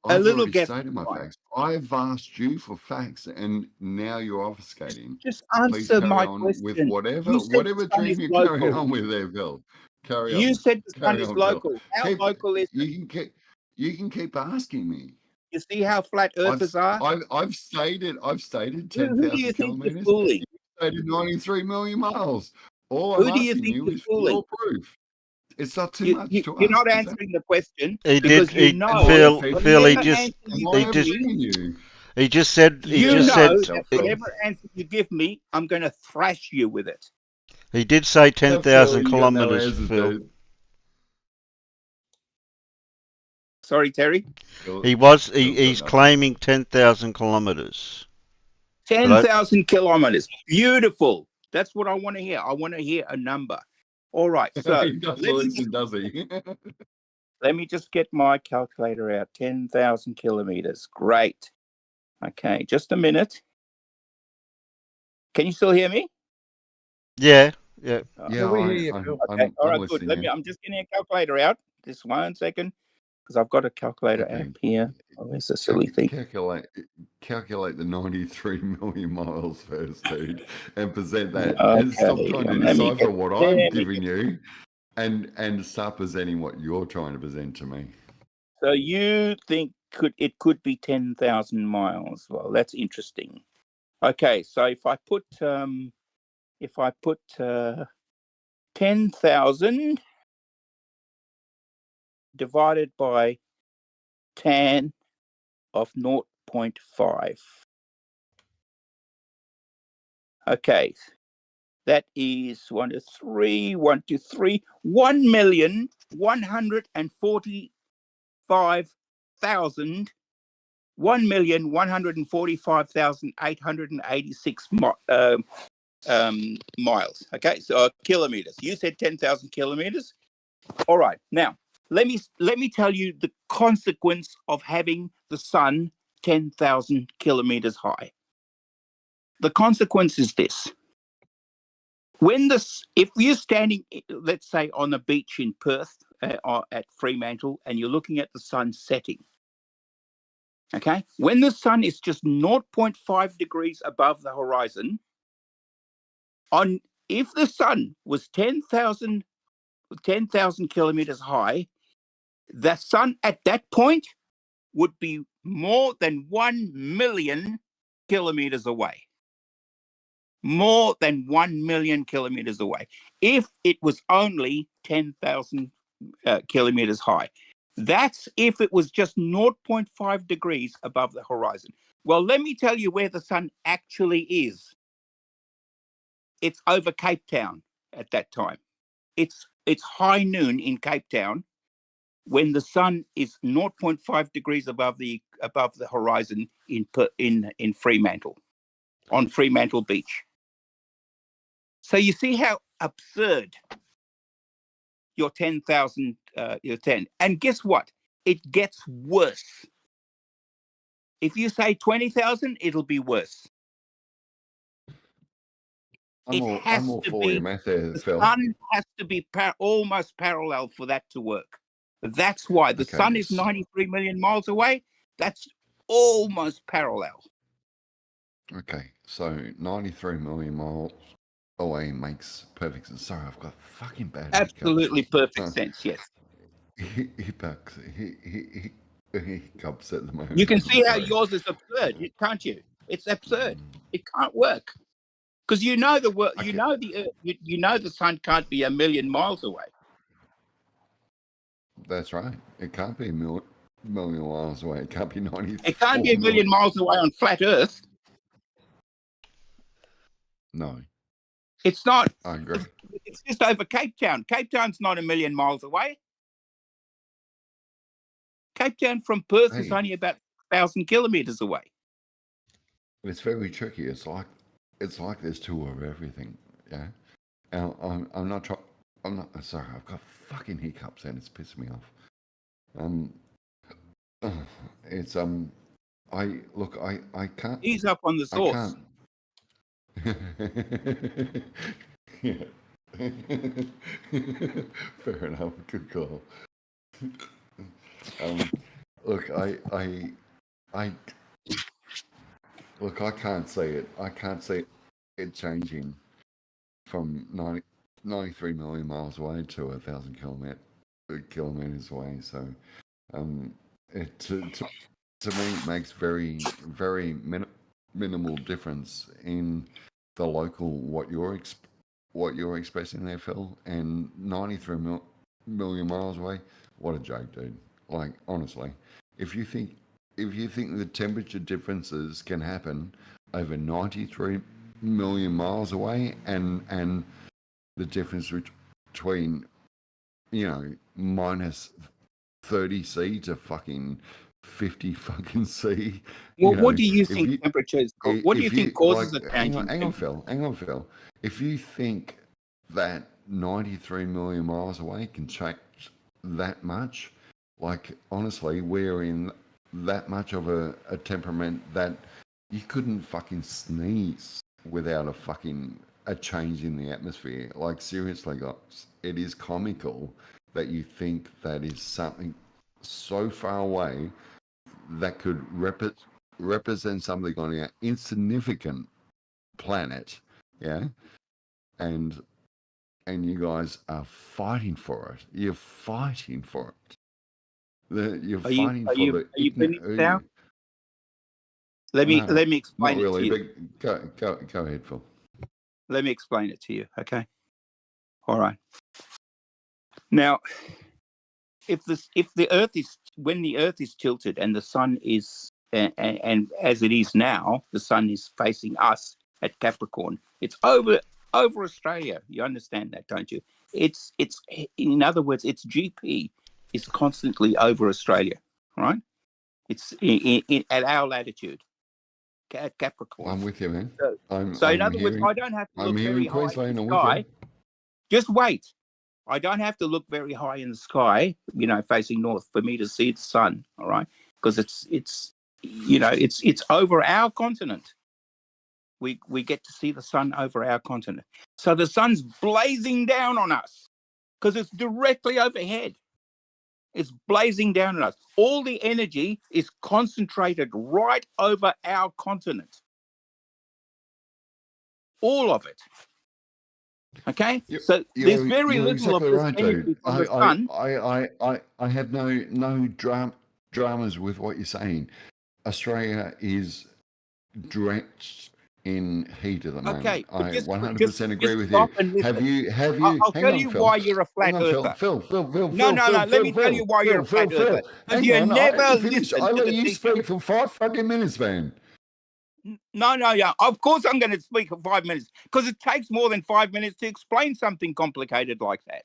I've already stated my facts. I've asked you for facts, and now you're obfuscating. Just answer my question. With whatever dream you're carrying on with there, Phil. Carry on. You said the sun is local. How local is it? You can keep asking me. You see how flat earthers are? I've stated 10,000 kilometers. You stated 93 million miles. All I'm asking you is for your proof. It's not too much to ask. You're not answering the question. He because did. Phil, he just said. That whatever answer you give me, I'm going to thrash you with it. He did say 10,000 kilometers, Phil. Sorry, Terry. He's claiming 10,000 kilometers. 10,000 kilometers. Beautiful. That's what I want to hear. I want to hear a number. All right. So he does listen, does he? Let me just get my calculator out. 10,000 kilometers. Great. Okay, just a minute. Can you still hear me? Yeah. We hear you, Phil. Okay. All right, good. I'm just getting a calculator out. Just 1 second. Because I've got a calculator app here. Oh, where's the silly thing? Calculate the 93 million miles first, dude, and present that. Okay. And stop trying to decipher what I'm giving you, and start presenting what you're trying to present to me. So you think it could be 10,000 miles? Well, that's interesting. Okay, so if I put 10,000 divided by tan of 0.5. Okay, that is 1,145,886 miles. Okay, so kilometers. You said 10,000 kilometers. All right. Now, let me tell you the consequence of having the sun 10,000 kilometers high. The consequence is this. If you're standing, let's say, on a beach in Perth or at Fremantle, and you're looking at the sun setting, okay, when the sun is just 0.5 degrees above the horizon, if the sun was 10,000 kilometers high, the sun at that point would be more than 1 million kilometers away. More than 1 million kilometers away. If it was only 10,000 kilometers high. That's if it was just 0.5 degrees above the horizon. Well, let me tell you where the sun actually is. It's over Cape Town at that time. It's high noon in Cape Town when the sun is 0.5 degrees above the horizon in Fremantle, on Fremantle Beach. So you see how absurd your 10,000, your 10. And guess what? It gets worse. If you say 20,000, it'll be worse. I'm all for your math there, Phil. The sun has to be almost parallel for that to work. That's why the sun is 93 million miles away. That's almost parallel. Okay, so 93 million miles away makes perfect sense. Sorry, I've got fucking bad Absolutely perfect sense, yes. Hiccups at the moment. You can see how yours is absurd, can't you? It's absurd. It can't work. Because you know the world, you know the Earth, you know the sun can't be 1 million miles away. That's right. It can't be a million miles away. It can't be 90. It can't be 1 million miles away on flat Earth. No. It's not. I agree. It's just over Cape Town. Cape Town's not 1 million miles away. Cape Town from Perth is only about 1,000 kilometers away. It's very tricky. It's like there's two of everything. Yeah. And I'm not sorry, I've got fucking hiccups and it's pissing me off. It's I can't ease up on the sauce. I can't. Yeah. Fair enough. Good call. Look, I can't see it. I can't see it changing from 93 million miles away to 1,000 kilometers away. So, it to me it makes very, very minimal difference in the local what you're expressing there, Phil. And 93 million miles away, what a joke, dude. Like, honestly, if you think the temperature differences can happen over 93 million miles away, and the difference between, minus 30 C to fucking 50 fucking C. Well, what do you think temperatures? What do you think causes a change? Hang on, Phil. If you think that 93 million miles away can change that much, like, honestly, we're in that much of a temperament that you couldn't fucking sneeze without a change in the atmosphere. Like, seriously, guys, it is comical that you think that is something so far away that could represent something on an insignificant planet, yeah, and you guys are fighting for it. You're fighting for it. You're fighting for the. Are you bringing it down? Let me explain it to you. But go ahead, Phil. Let me explain it to you, okay? All right. Now, if the Earth is, when the Earth is tilted and the sun is, and as it is now, the sun is facing us at Capricorn. It's over Australia. You understand that, don't you? It's in other words, its GP is constantly over Australia, right? It's at our latitude, at Capricorn. I'm with you, man. So in other words, I don't have to look very high in the sky. Just wait. I don't have to look very high in the sky, facing north, for me to see the sun. All right, because it's over our continent. We get to see the sun over our continent. So the sun's blazing down on us because it's directly overhead. It's blazing down on us. All the energy is concentrated right over our continent. All of it. Okay, so there's very little of this energy from the sun. I have no dramas with what you're saying. Australia is drenched in heat at the moment. Okay, I just 100% agree with stop you. and listen. Have you? I'll Hang tell on, you Phil. why you're a flat Hang on, earther. Phil. No. Let me tell you why you're a flat earther. Because you Hang on, I never ain't finished. listen I to let the you teacher. speak for 5 fucking minutes, man. No. Of course I'm going to speak for 5 minutes because it takes more than 5 minutes to explain something complicated like that.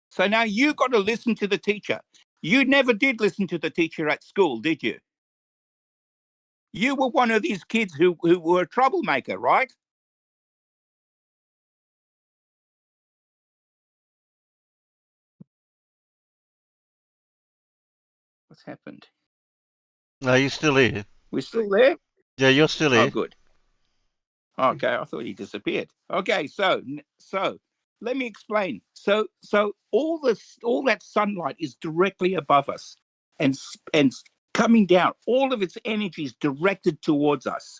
So now you've got to listen to the teacher. You never did listen to the teacher at school, did you? You were one of these kids who were a troublemaker, right? What's happened? No, you're still here. We're still there? Yeah, you're still here. Oh, good. Okay, I thought he disappeared. Okay, so let me explain. So all that sunlight is directly above us and coming down. All of its energy is directed towards us.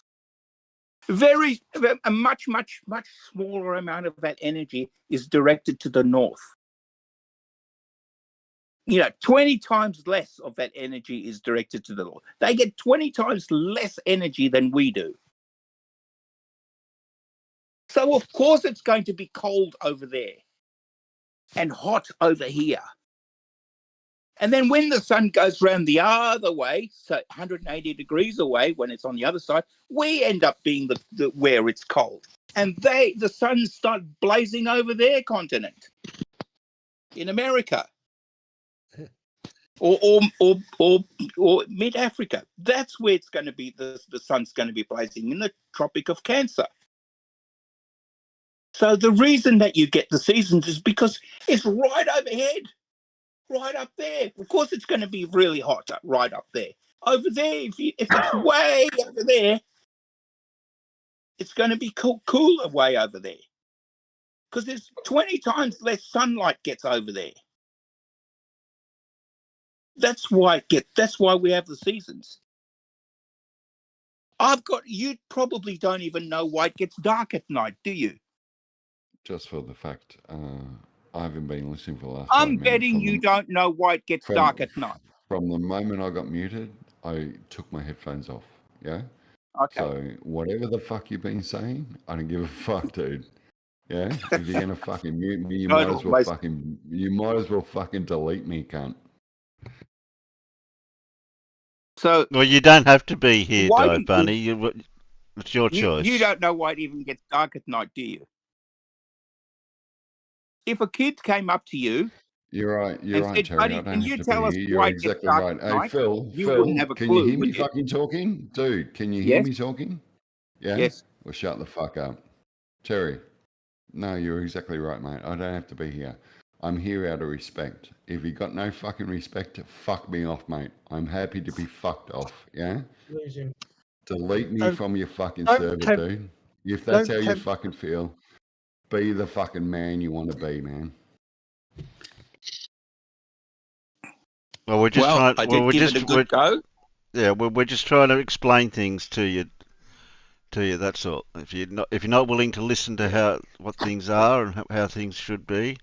A much smaller amount of that energy is directed to the north. 20 times less of that energy is directed to the north. They get 20 times less energy than we do. So, of course, it's going to be cold over there and hot over here. And then when the sun goes round the other way, so 180 degrees away, when it's on the other side, we end up being the where it's cold. And the sun start blazing over their continent in America. Or mid Africa. That's where it's going to be. The sun's going to be blazing in the Tropic of Cancer. So the reason that you get the seasons is because it's right overhead, right up there. Of course, it's going to be really hot right up there. Over there, if it's way over there, it's going to be cooler way over there because there's 20 times less sunlight gets over there. That's why we have the seasons. You probably don't even know why it gets dark at night, do you? Just for the fact, I haven't been listening for the last. I'm betting you don't know why it gets dark at night. From the moment I got muted, I took my headphones off. Yeah. Okay. So whatever the fuck you've been saying, I don't give a fuck, dude. Yeah. If you're gonna fucking mute me, you might as well fucking delete me, cunt. So, well, you don't have to be here, Dive Bunny. It's your choice. You don't know why it even gets dark at night, do you? If a kid came up to you, you're right, said, Terry. Buddy, I don't can you have tell to us be here. why You're it gets exactly dark right. at Hey, night? Phil, You wouldn't have a can clue, you hear me would you? fucking talking? Dude, can you hear Yes. me talking? Yeah? Yes. Well, shut the fuck up. Terry, no, you're exactly right, mate. I don't have to be here. I'm here out of respect. If you got no fucking respect, fuck me off, mate. I'm happy to be fucked off, yeah? Losing. Delete me from your fucking server, dude. If that's how you fucking feel, be the fucking man you want to be, man. Well, we're just a good go. Yeah, we're just trying to explain things to you. That's all. If you're not willing to listen to what things are and how things should be,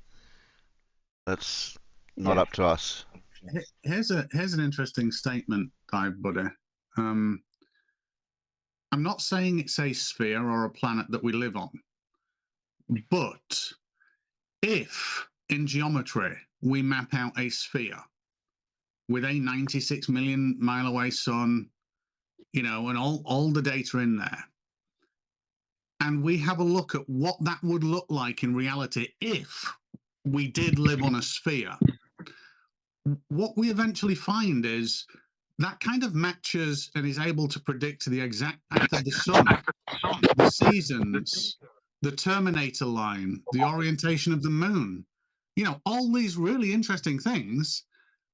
that's not up to us. Here's an interesting statement, Dive Buddy. I'm not saying it's a sphere or a planet that we live on, but if in geometry we map out a sphere with a 96 million mile away sun, and all the data in there, and we have a look at what that would look like in reality if we did live on a sphere, what we eventually find is that kind of matches and is able to predict the exact path of the sun, the seasons, the terminator line, the orientation of the moon. All these really interesting things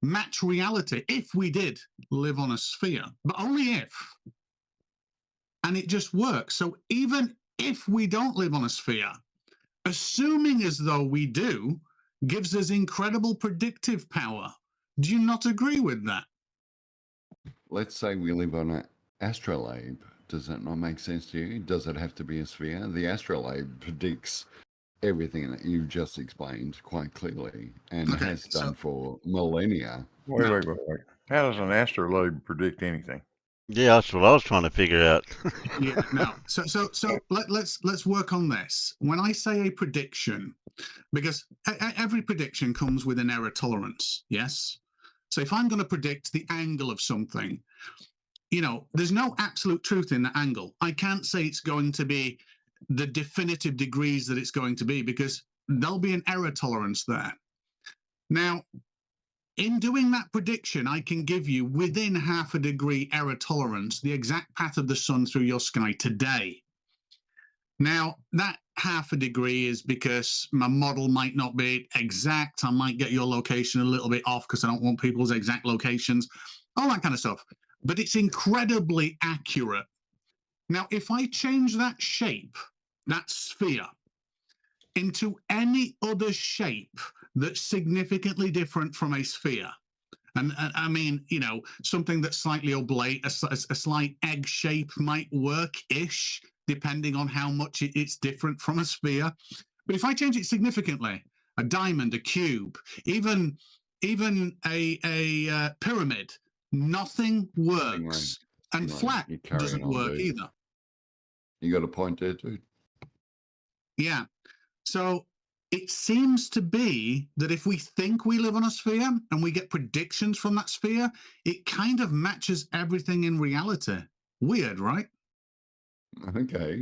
match reality if we did live on a sphere, but only if. And it just works. So even if we don't live on a sphere, assuming as though we do, gives us incredible predictive power. Do you not agree with that? Let's say we live on an astrolabe. Does that not make sense to you? Does it have to be a sphere? The astrolabe predicts everything that you've just explained quite clearly and has done for millennia. Wait. How does an astrolabe predict anything? Yeah, that's what I was trying to figure out. Yeah. Now, so let's work on this. When I say a prediction, because every prediction comes with an error tolerance. Yes. So if I'm going to predict the angle of something, there's no absolute truth in the angle. I can't say it's going to be the definitive degrees that it's going to be, because there'll be an error tolerance there. Now, in doing that prediction, I can give you within half a degree error tolerance the exact path of the sun through your sky today. Now, that half a degree is because my model might not be exact. I might get your location a little bit off because I don't want people's exact locations, all that kind of stuff. But it's incredibly accurate. Now, if I change that shape, that sphere, into any other shape that's significantly different from a sphere, and I mean, something that's slightly oblate, a slight egg shape might work-ish, depending on how much it's different from a sphere. But if I change it significantly, a diamond, a cube, even a pyramid, nothing works. And flat doesn't work either. You got a point there, dude. Yeah. So it seems to be that if we think we live on a sphere and we get predictions from that sphere, it kind of matches everything in reality. Weird, right? Okay,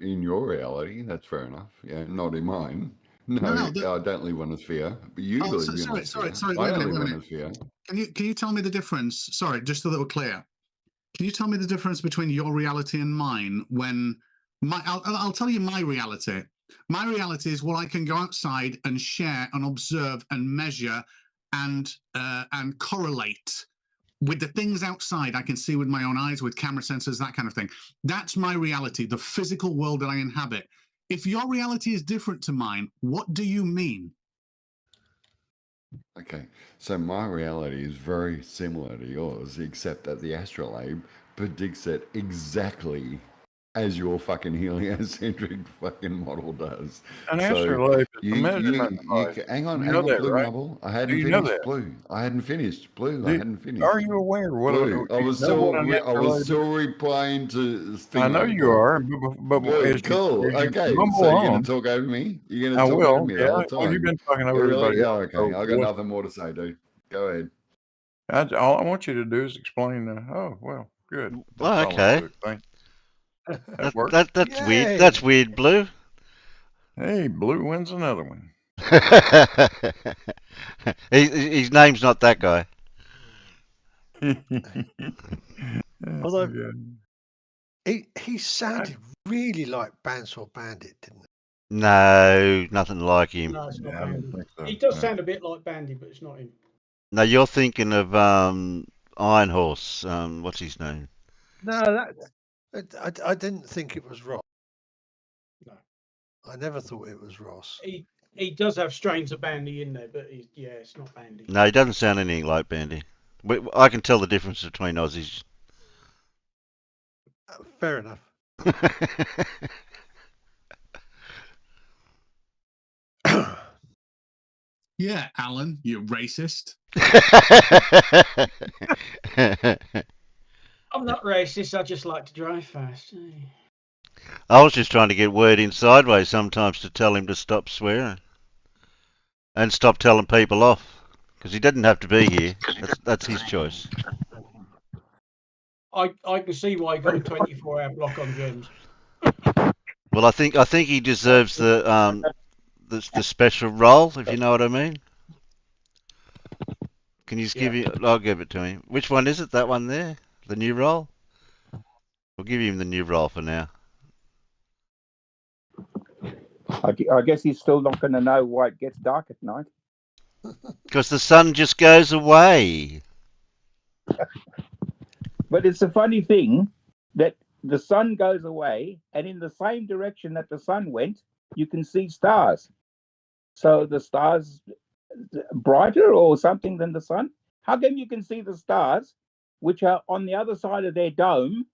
in your reality, that's fair enough. Yeah, not in mine. No, I don't live on a sphere. But you live on a sphere. Sorry. I Wait a don't live minute. on a sphere. Can you tell me the difference? Sorry, just so that we're clear. Can you tell me the difference between your reality and mine? When I'll tell you my reality. My reality is what I can go outside and share and observe and measure and correlate with the things outside I can see with my own eyes, with camera sensors, that kind of thing. That's my reality, the physical world that I inhabit. If your reality is different to mine, what do you mean? Okay, so my reality is very similar to yours, except that the astrolabe predicts it exactly as your fucking heliocentric fucking model does. An astrolabe is a measurement device. Hang on, Blue right? Marble. I hadn't finished. Blue. I hadn't finished. Blue. I hadn't finished. Are you aware? Blue. I was still replying to Sting. I know you are, but Blue, cool. Okay, so you're gonna talk over me? You're gonna talk over me the whole time? Well, you've been talking over everybody. Yeah, okay. I got nothing more to say, dude. Go ahead. All I want you to do is explain. Oh, well, good. That's okay. That works. That's weird. That's weird, Blue. Hey, Blue wins another one. His name's not that guy. Although he sounded really like Bandsaw Bandit, didn't he? No, nothing like him. No, it's not Bandy. So. He does sound a bit like Bandy, but it's not him. No, you're thinking of Iron Horse. What's his name? No, I didn't think it was Ross. No, I never thought it was Ross. He does have strains of Bandy in there, but it's not Bandy. No, he doesn't sound anything like Bandy. I can tell the difference between Aussies. Fair enough. Yeah, Alan, you racist. I'm not racist. I just like to drive fast. I was just trying to get word in sideways sometimes to tell him to stop swearing and stop telling people off, because he didn't have to be here. That's his choice. I can see why he got a 24-hour block on Gems. Well, I think he deserves the special role, if you know what I mean. Can you just give me? I'll give it to him. Which one is it? That one there? The new role? We'll give him the new role for now. I guess he's still not going to know why it gets dark at night. Because the sun just goes away. But it's a funny thing that the sun goes away, and in the same direction that the sun went, you can see stars. So the stars brighter or something than the sun? How come you can see the stars, which are on the other side of their dome?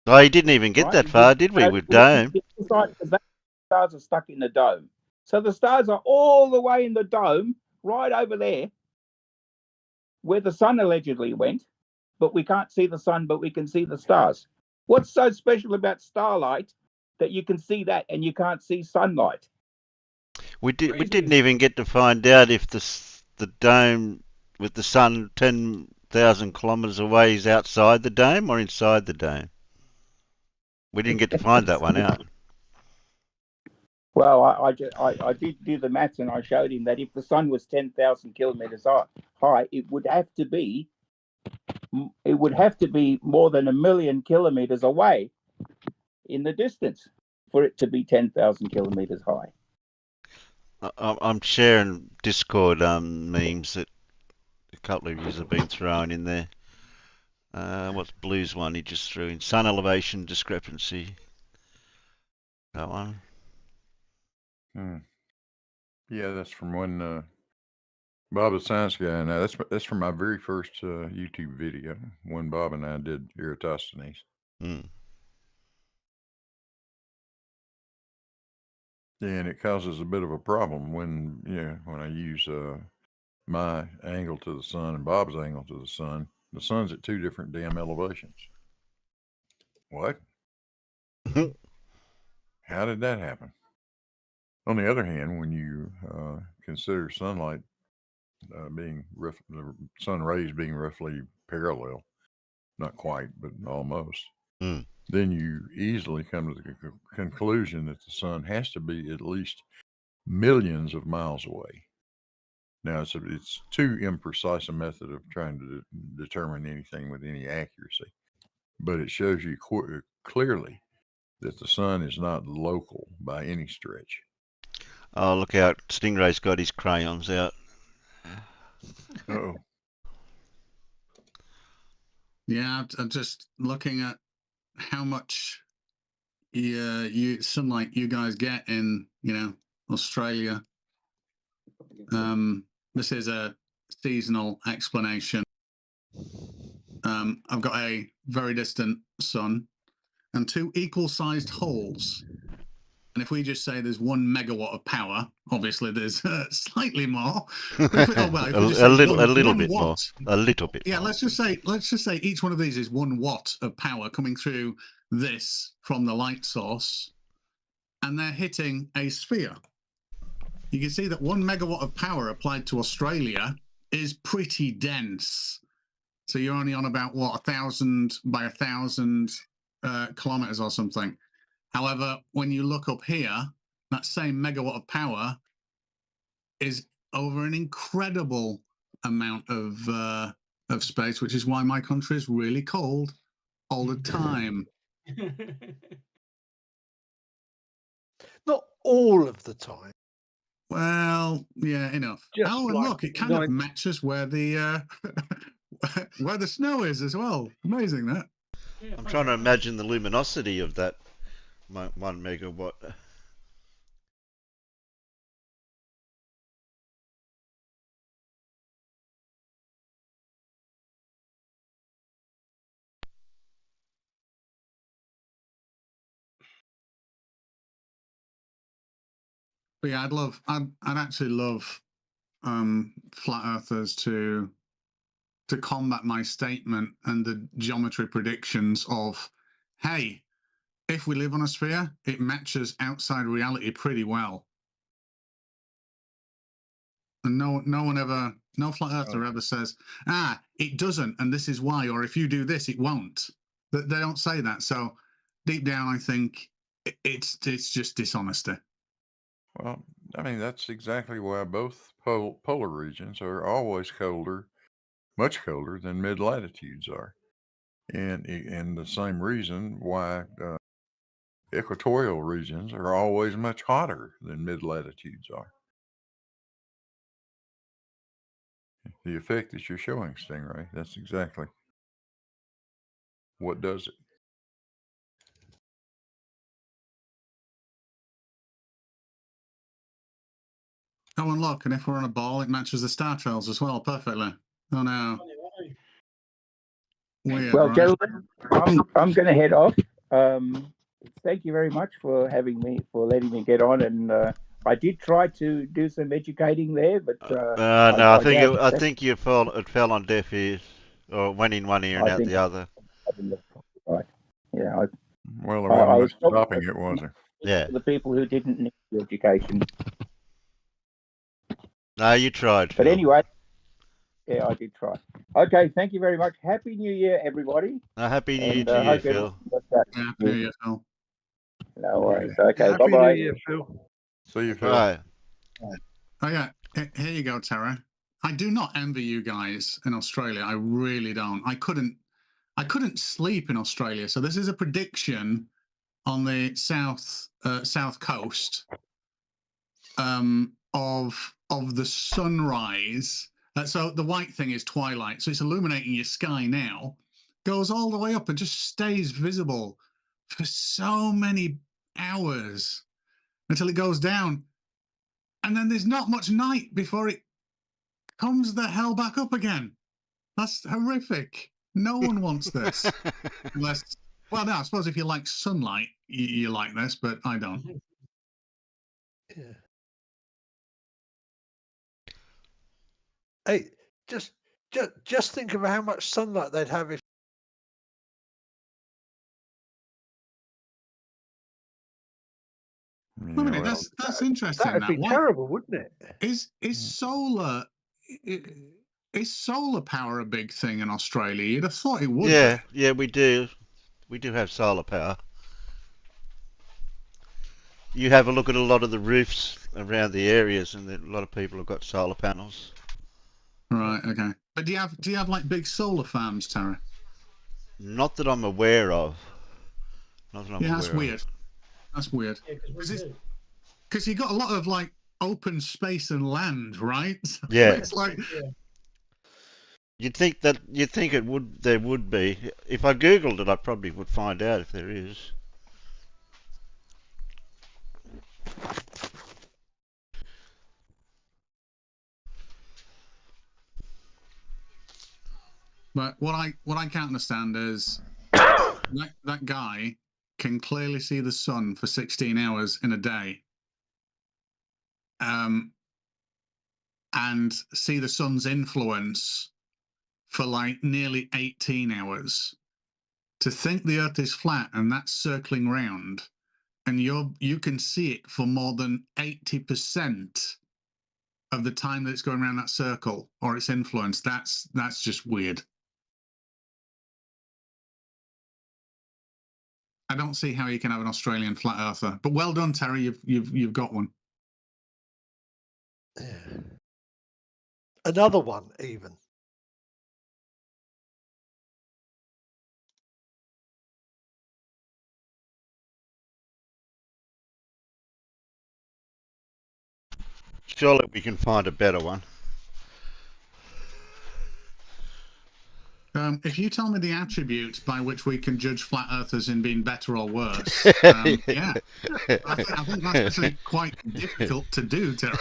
Oh, he didn't even get that far, did we, with dome? The stars are stuck in the dome. So the stars are all the way in the dome, right over there, where the sun allegedly went. but we can't see the sun, but we can see the stars. What's so special about starlight that you can see that and you can't see sunlight? We didn't even get to find out if the dome with the sun 10,000 kilometres away is outside the dome or inside the dome. We didn't get to find that one out. Well, I did do the maths, and I showed him that if the sun was 10,000 kilometres high, it would have to be more than 1 million kilometres away in the distance for it to be 10,000 kilometres high. I'm sharing Discord memes that a couple of you have been throwing in there. What's Blue's one he just threw in? Sun elevation discrepancy. That one. Yeah, that's from when Bob the Science Guy. Now that's from my very first YouTube video when Bob and I did Eratosthenes. And it causes a bit of a problem when I use my angle to the sun and Bob's angle to the sun. The sun's at two different damn elevations. What? How did that happen? On the other hand, when you consider sunlight the sun rays being roughly parallel, not quite, but almost, then you easily come to the conclusion that the sun has to be at least millions of miles away. Now, it's too imprecise a method of trying to determine anything with any accuracy, but it shows you clearly that the sun is not local by any stretch. Oh, look out. Stingray's got his crayons out. Uh-oh. Yeah, I'm just looking at how much sunlight you guys get in, Australia. This is a seasonal explanation. I've got a very distant sun and two equal-sized holes. And if we just say there's 1 megawatt of power, obviously there's slightly more. A little bit more. Yeah, let's just say each one of these is 1 watt of power coming through this from the light source, and they're hitting a sphere. You can see that 1 megawatt of power applied to Australia is pretty dense. So you're only on about 1,000 by 1,000 kilometers or something. However, when you look up here, that same megawatt of power is over an incredible amount of space, which is why my country is really cold all the time. Not all of the time. Well, yeah, enough. Just and look, it kind of matches where the where the snow is as well. Amazing that. I'm trying to imagine the luminosity of that 1 megawatt. But yeah, I'd actually love flat earthers to combat my statement and the geometry predictions of, hey, if we live on a sphere, it matches outside reality pretty well. And no flat earther ever says, it doesn't, and this is why, or if you do this, it won't. They don't say that. So deep down, I think it's just dishonesty. Well, I mean, that's exactly why both polar regions are always colder, much colder than mid-latitudes are. And the same reason why equatorial regions are always much hotter than mid-latitudes are. The effect that you're showing, Stingray, that's exactly what does it. Oh, and look, and if we're on a ball, it matches the star trails as well perfectly. Oh, no. Weird, well, right? Gentlemen, I'm going to head off. Thank you very much for letting me get on. And I did try to do some educating there, but no, I think it fell on deaf ears. Or one in one ear and out the other. Right. Yeah. Well, there wasn't much stopping it, was there? Yeah. The people who didn't need the education. No, you tried. But anyway, yeah, I did try. Okay, thank you very much. Happy New Year, everybody. Happy New Year to you, Phil. Happy New Year, Phil. No worries. Okay, Happy bye-bye. New Year, Phil. See you, Phil. Bye. Oh yeah, here you go, Tara. I do not envy you guys in Australia. I really don't. I couldn't sleep in Australia. So this is a prediction on the south coast of the sunrise. So the white thing is twilight. So it's illuminating your sky now. Goes all the way up and just stays visible for so many hours until it goes down. And then there's not much night before it comes the hell back up again. That's horrific. No one wants this. Unless, well, no, I suppose if you like sunlight, you like this, but I don't. Yeah. Hey, just think of how much sunlight they'd have if. Yeah, I mean, that's interesting. That'd be terrible, wouldn't it? Is solar power a big thing in Australia? You'd have thought it would. Yeah, we do. We do have solar power. You have a look at a lot of the roofs around the areas, and a lot of people have got solar panels. Right. Okay. But do you have like big solar farms, Tara? Not that I'm aware of. That's weird. That's weird. Because you got a lot of like open space and land, right? So yeah. It's like. Yeah. You'd think there would be. If I Googled it, I probably would find out if there is. But what I can't understand is that guy can clearly see the sun for 16 hours in a day, and see the sun's influence for like nearly 18 hours. To think the Earth is flat and that's circling round, and you can see it for more than 80% of the time that it's going around that circle or its influence, that's just weird. I don't see how you can have an Australian flat earther. But well done, Terry. You've got one. Yeah. Another one, even. Surely we can find a better one. If you tell me the attributes by which we can judge flat earthers in being better or worse, yeah, I think that's actually quite difficult to do, Terry.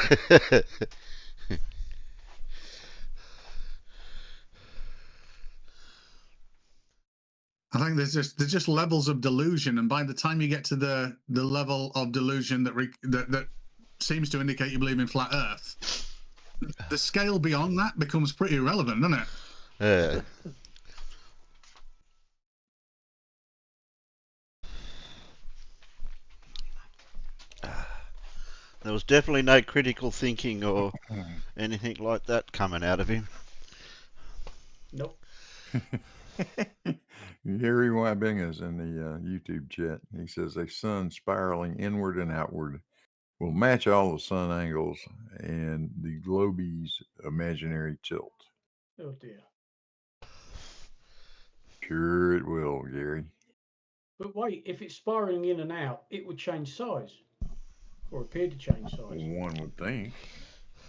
I think there's just levels of delusion, and by the time you get to the level of delusion that seems to indicate you believe in flat Earth, the scale beyond that becomes pretty irrelevant, doesn't it? There was definitely no critical thinking or anything like that coming out of him. Nope. Gary Webbing is in the YouTube chat. He says a sun spiraling inward and outward will match all the sun angles and the globe's imaginary tilt. Oh dear. Sure it will, Gary. But wait, if it's spiraling in and out, it would change size. Or appear to change size. One would think.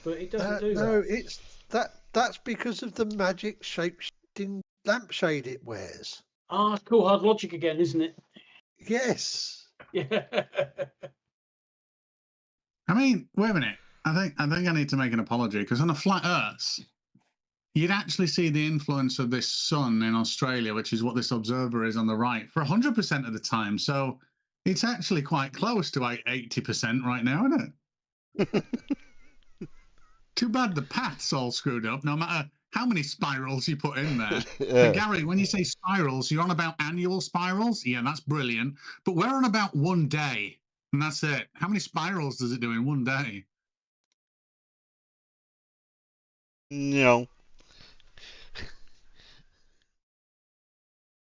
But it doesn't do that. No, it's that's because of the magic shape-shifting lampshade it wears. Ah, it's cool hard logic again, isn't it? Yes. Yeah. I mean, wait a minute. I think I need to make an apology, because on a flat Earth, you'd actually see the influence of this sun in Australia, which is what this observer is on the right, for 100% of the time. So it's actually quite close to 80% right now, isn't it? Too bad the path's all screwed up. No matter, how many spirals you put in there. But Gary, when you say spirals, you're on about annual spirals? Yeah, that's brilliant. But we're on about 1 day, and that's it. How many spirals does it do in 1 day? No.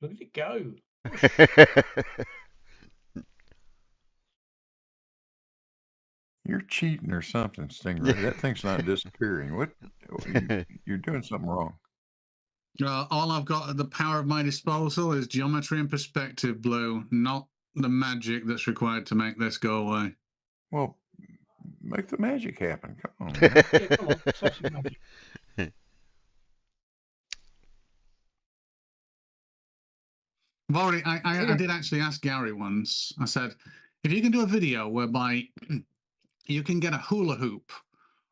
Look at it go. You're cheating or something, Stingray. That thing's not disappearing. What? You're doing something wrong. All I've got at the power of my disposal is geometry and perspective, Blue, not the magic that's required to make this go away. Well, make the magic happen. Come on, man. Yeah, come on, let's have some magic. I did actually ask Gary once. I said, if you can do a video whereby you can get a hula hoop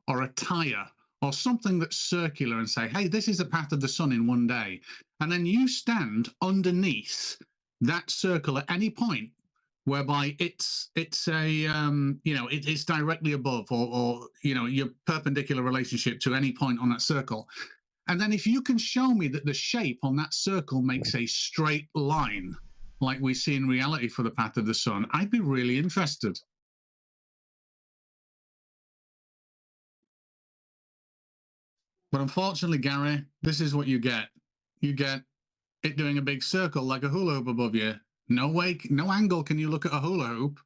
or a tire or something that's circular and say, hey, this is the path of the sun in 1 day. And then you stand underneath that circle at any point whereby it's a it's directly above or your perpendicular relationship to any point on that circle. And then if you can show me that the shape on that circle makes a straight line like we see in reality for the path of the sun, I'd be really interested. But unfortunately, Gary, this is what you get. You get it doing a big circle like a hula hoop above you. No way, no angle can you look at a hula hoop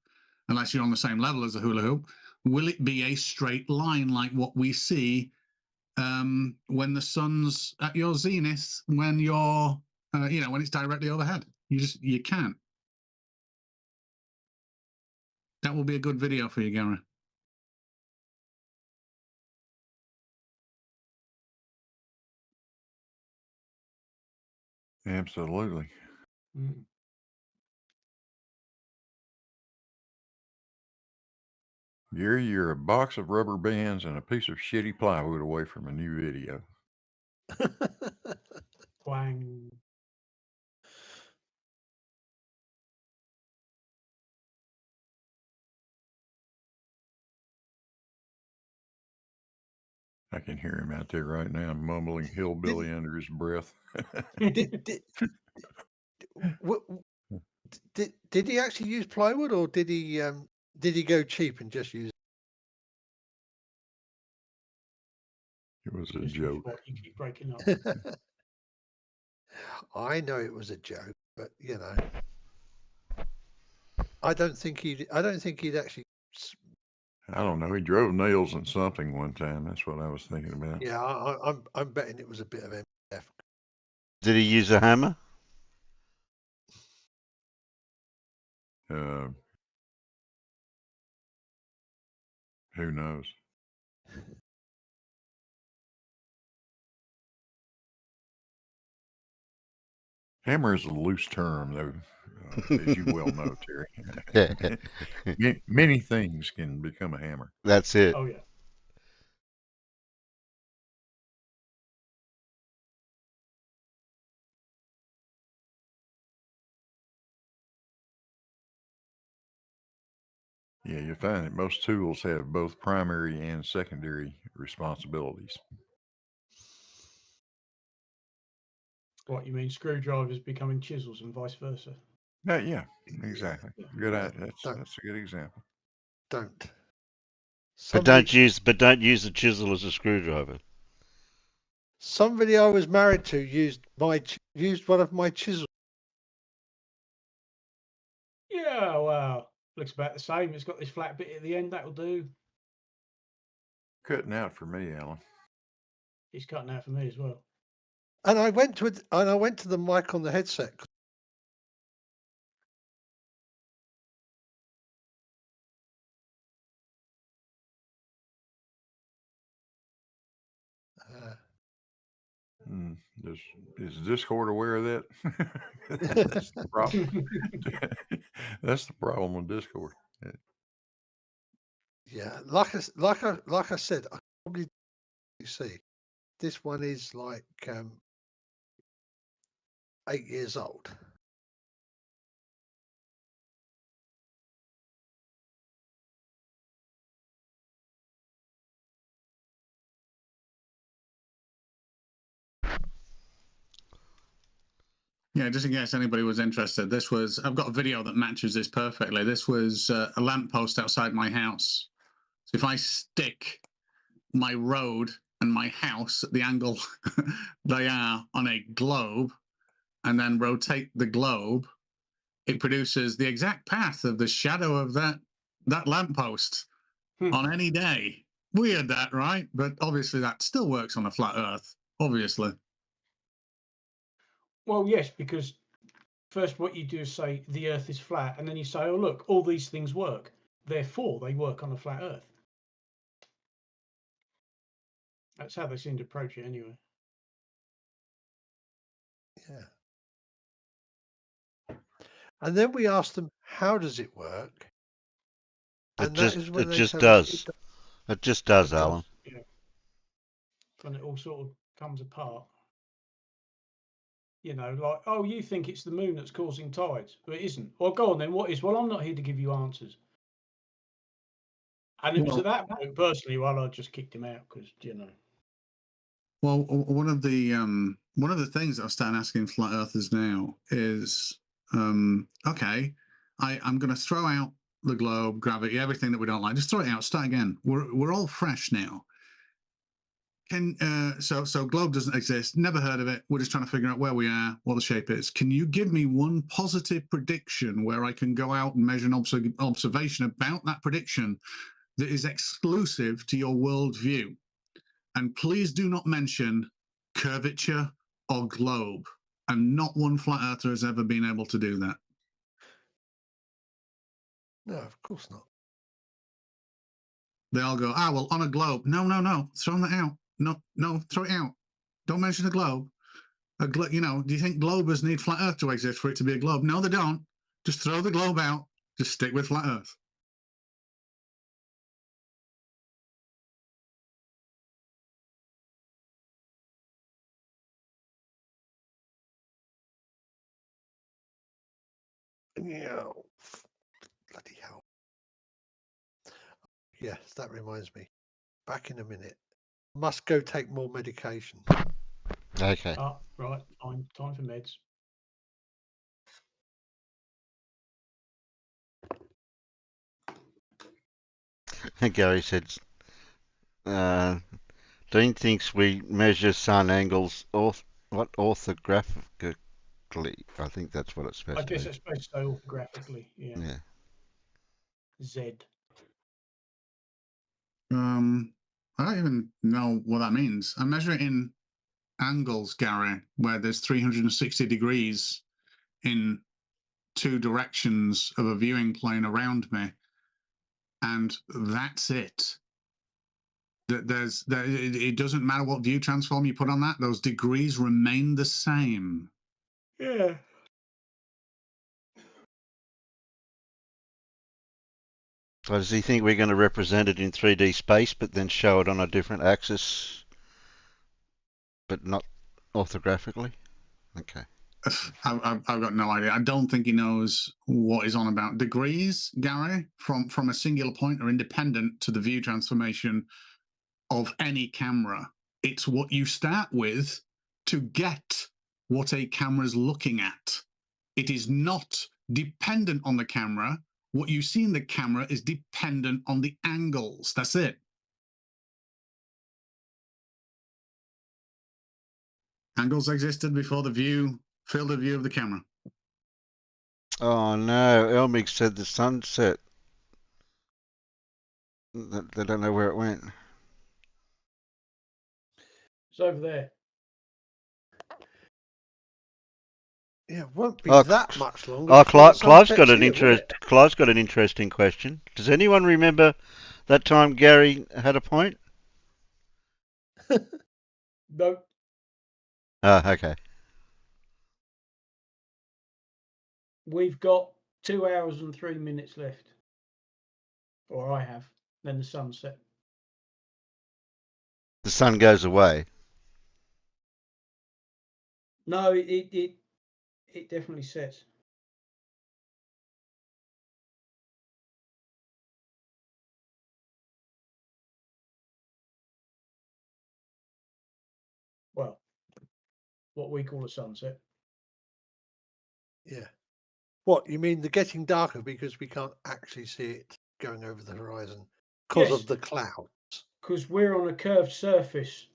unless you're on the same level as a hula hoop. Will it be a straight line like what we see when the sun's at your zenith, when you're, when it's directly overhead? You can't. That will be a good video for you, Gary. Absolutely. Gary, you're a box of rubber bands and a piece of shitty plywood away from a new video. Wang. I can hear him out there right now, mumbling hillbilly under his breath. Did he actually use plywood, or did he go cheap and just use? It was a joke. You keep breaking up. I know it was a joke, but I don't think he'd actually. I don't know. He drove nails in something one time. That's what I was thinking about. Yeah, I'm betting it was a bit of MF. Did he use a hammer? Who knows? Hammer is a loose term, though, as you well know, Terry. Many things can become a hammer. That's it. Oh, yeah. Yeah, you find that most tools have both primary and secondary responsibilities. What, you mean screwdrivers becoming chisels and vice versa? Yeah, exactly. Good. That's a good example. Don't. But don't use the chisel as a screwdriver. Somebody I was married to used one of my chisels. Yeah, well, looks about the same. It's got this flat bit at the end. That'll do. Cutting out for me, Alan. He's cutting out for me as well. And I went to the mic on the headset. Is Discord aware of that? That's the problem. That's the problem with Discord. Yeah, like I said, I probably see this one is like 8 years old. Yeah, just in case anybody was interested, I've got a video that matches this perfectly. This was a lamppost outside my house. So if I stick my road and my house at the angle they are on a globe and then rotate the globe, it produces the exact path of the shadow of that lamppost on any day. Weird that, right? But obviously that still works on a flat Earth, obviously. Well, yes, because first what you do is say the Earth is flat, and then you say, oh, look, all these things work. Therefore, they work on a flat Earth. That's how they seem to approach it anyway. Yeah. And then we asked them, how does it work? It just does. It just does, Alan. Yeah. And it all sort of comes apart. You know, like, oh, you think it's the moon that's causing tides, but it isn't. Well, go on then. What is? Well, I'm not here to give you answers. And it was at that point, personally, I just kicked him out because, you know. Well, one of the things that I'm starting asking flat earthers now is, okay, I'm going to throw out the globe, gravity, everything that we don't like. Just throw it out. Start again. We're all fresh now. So globe doesn't exist. Never heard of it. We're just trying to figure out where we are, what the shape is. Can you give me one positive prediction where I can go out and measure an observation about that prediction that is exclusive to your worldview? And please do not mention curvature or globe. And not one flat earther has ever been able to do that. No, of course not. They all go, well, on a globe. No. Throw that out. No, throw it out. Don't mention a globe. Do you think globers need flat earth to exist for it to be a globe? No, they don't. Just throw the globe out. Just stick with flat earth. Yeah. Bloody hell. Yes, that reminds me. Back in a minute. Must go take more medication. Okay. Right. Time for meds. Gary said, Dean thinks we measure sun angles orthographically. I think that's what it's supposed to be. I guess it's supposed to say orthographically. Yeah. Z. I don't even know what that means. I measure it in angles, Gary, where there's 360 degrees in two directions of a viewing plane around me, and that's it. It doesn't matter what view transform you put on that; those degrees remain the same. Yeah. So does he think we're going to represent it in 3D space, but then show it on a different axis, but not orthographically? Okay. I've got no idea. I don't think he knows what he's on about. Degrees, Gary, from a singular point are independent to the view transformation of any camera. It's what you start with to get what a camera's looking at. It is not dependent on the camera. What you see in the camera is dependent on the angles. That's it. Angles existed before the field of view of the camera. Oh no, Elmig said the sunset. They don't know where it went. It's over there. Yeah, it won't be that much longer. Clive's got an interesting question. Does anyone remember that time Gary had a point? No. Okay. We've got 2 hours and 3 minutes left. Or I have. Then the sun set. The sun goes away. No, it definitely sets. Well, what we call a sunset. Yeah. What, you mean the getting darker because we can't actually see it going over the horizon because of the clouds? Because we're on a curved surface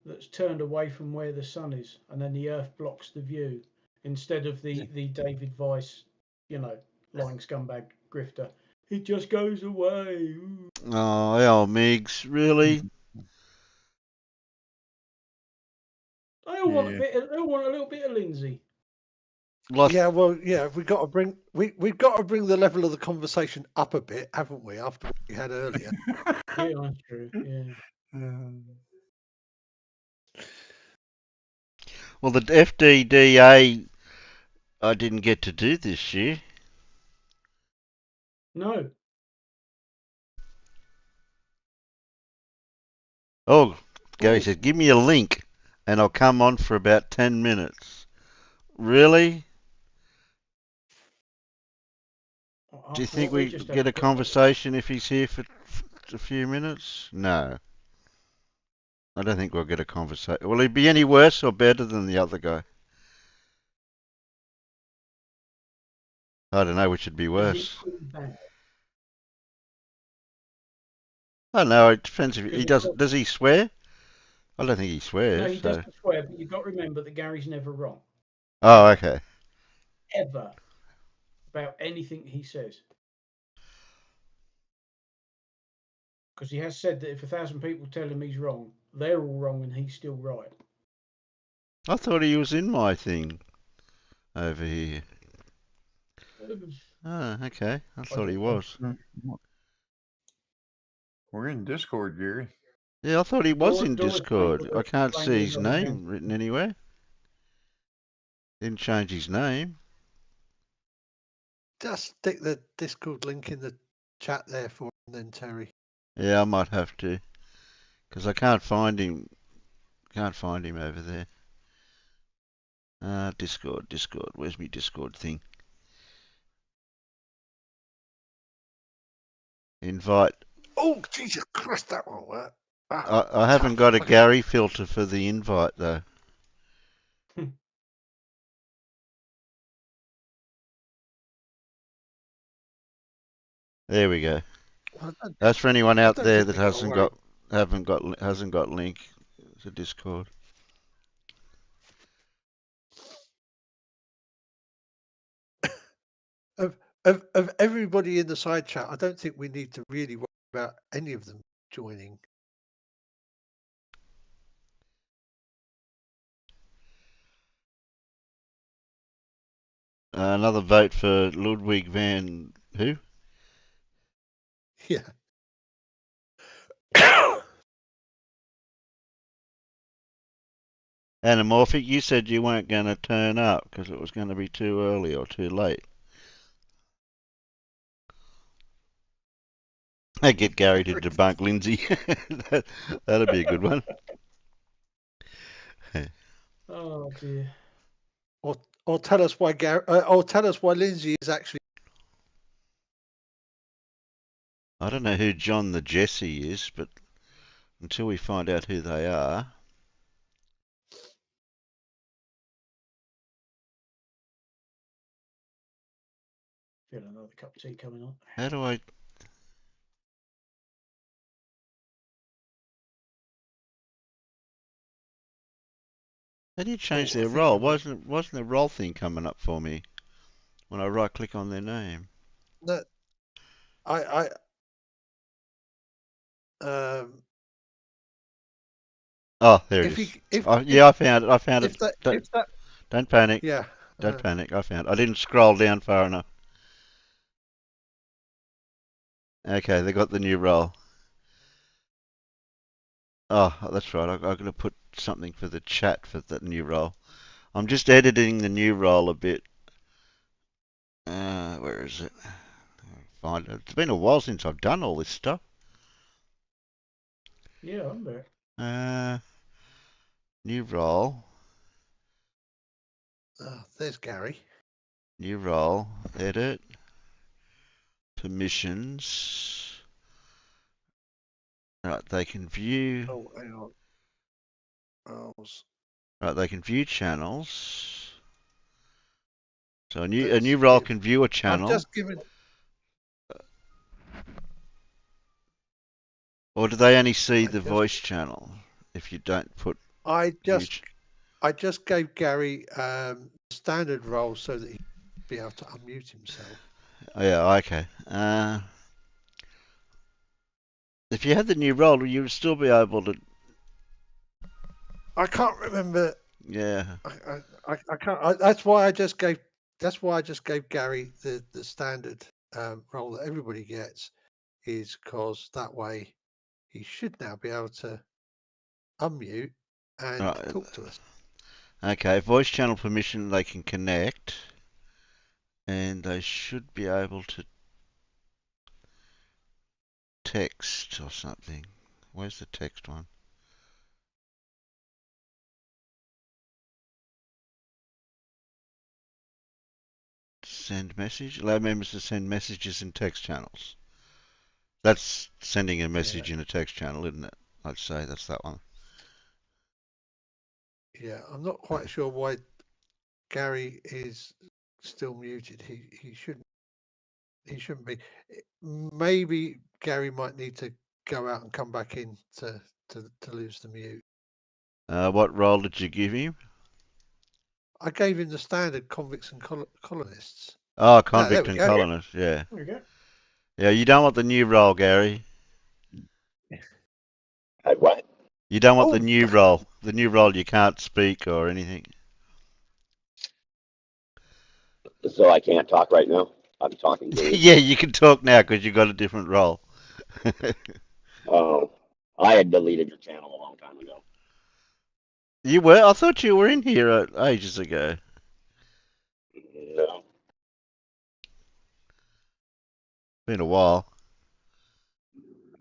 that's turned away from where the sun is, and then the Earth blocks the view instead of the David Weiss, lying scumbag grifter. It just goes away. Ooh. Oh, hell, Migs, really? I all want a bit. I want a little bit of Lindsay. Yeah, well, yeah, we've got to bring the level of the conversation up a bit, haven't we? After what we had earlier. Yeah, that's true. Yeah. Well, the FDDA, I didn't get to do this year. No. Oh, Gary said, give me a link and I'll come on for about 10 minutes. Really? Do you think we get a conversation if he's here for a few minutes? No. I don't think we'll get a conversation. Will he be any worse or better than the other guy? I don't know which would be worse. I don't know. It depends if he does. Does he swear? I don't think he swears. No, he doesn't swear, but you've got to remember that Gary's never wrong. Oh, okay. Ever. About anything he says. Because he has said that if 1,000 people tell him he's wrong, they're all wrong and he's still right. I thought he was in my thing over here. Oh, okay. I thought he was. We're in Discord, Gary. Yeah, I thought he was in Discord. I can't see his name written anywhere. Didn't change his name. Just stick the Discord link in the chat there for him then, Terry. Yeah, I might have to. Because I can't find him. Can't find him over there. Discord. Where's my Discord thing? Invite. Oh, Jesus Christ, that won't work. I haven't got a Gary filter for the invite, though. There we go. That's for anyone out there that hasn't got link to Discord. Of everybody in the side chat, I don't think we need to really worry about any of them joining. Another vote for Ludwig van who? Yeah. Anamorphic, you said you weren't going to turn up because it was going to be too early or too late. I get Gary to debunk Lindsay. That'd be a good one. Oh dear. Or tell us why Lindsay is actually. I don't know who John the Jesse is, but until we find out who they are. Feel another cup of tea coming on. How do I? How do you change their role? Wasn't the role thing coming up for me when I right click on their name? No, I Oh, there it is. Yeah, I found it. Don't panic. Yeah. Don't panic. I found it. I didn't scroll down far enough. Okay, they got the new role. Oh, that's right. I've got to put something for the chat for that new role. I'm just editing the new role a bit. Where is it? Find it. It's been a while since I've done all this stuff. Yeah, I'm there. New role. There's Gary. New role. Edit. Permissions. Right, they can view. Oh, hang on. Right, they can view channels. So a new role can view a channel. I'm just giving. Or do they only see the voice channel if you don't put? I just gave Gary standard role so that he'd be able to unmute himself. Oh, yeah, okay. If you had the new role, you would still be able to. I can't remember. Yeah. I can't. That's why I just gave. That's why I just gave Gary the standard role that everybody gets, is because that way he should now be able to unmute and talk to us. Okay, voice channel permission, they can connect, and they should be able to text or something. Where's the text one? Send message. Allow members to send messages in text channels. That's sending a message in a text channel, isn't it? I'd say that's that one. Yeah, I'm not quite sure why Gary is still muted. He shouldn't. He shouldn't be. Maybe Gary might need to go out and come back in to lose the mute. What role did you give him? I gave him the standard convicts and colonists. Oh, convict and colonist, yeah. There we go. Yeah, you don't want the new role, Gary. What? You don't want the new role. The new role, you can't speak or anything. So I can't talk right now? I'm talking to you. Yeah, you can talk now because you've got a different role. Oh, I had deleted your channel a long time ago. You were? I thought you were in here ages ago. No. Been a while.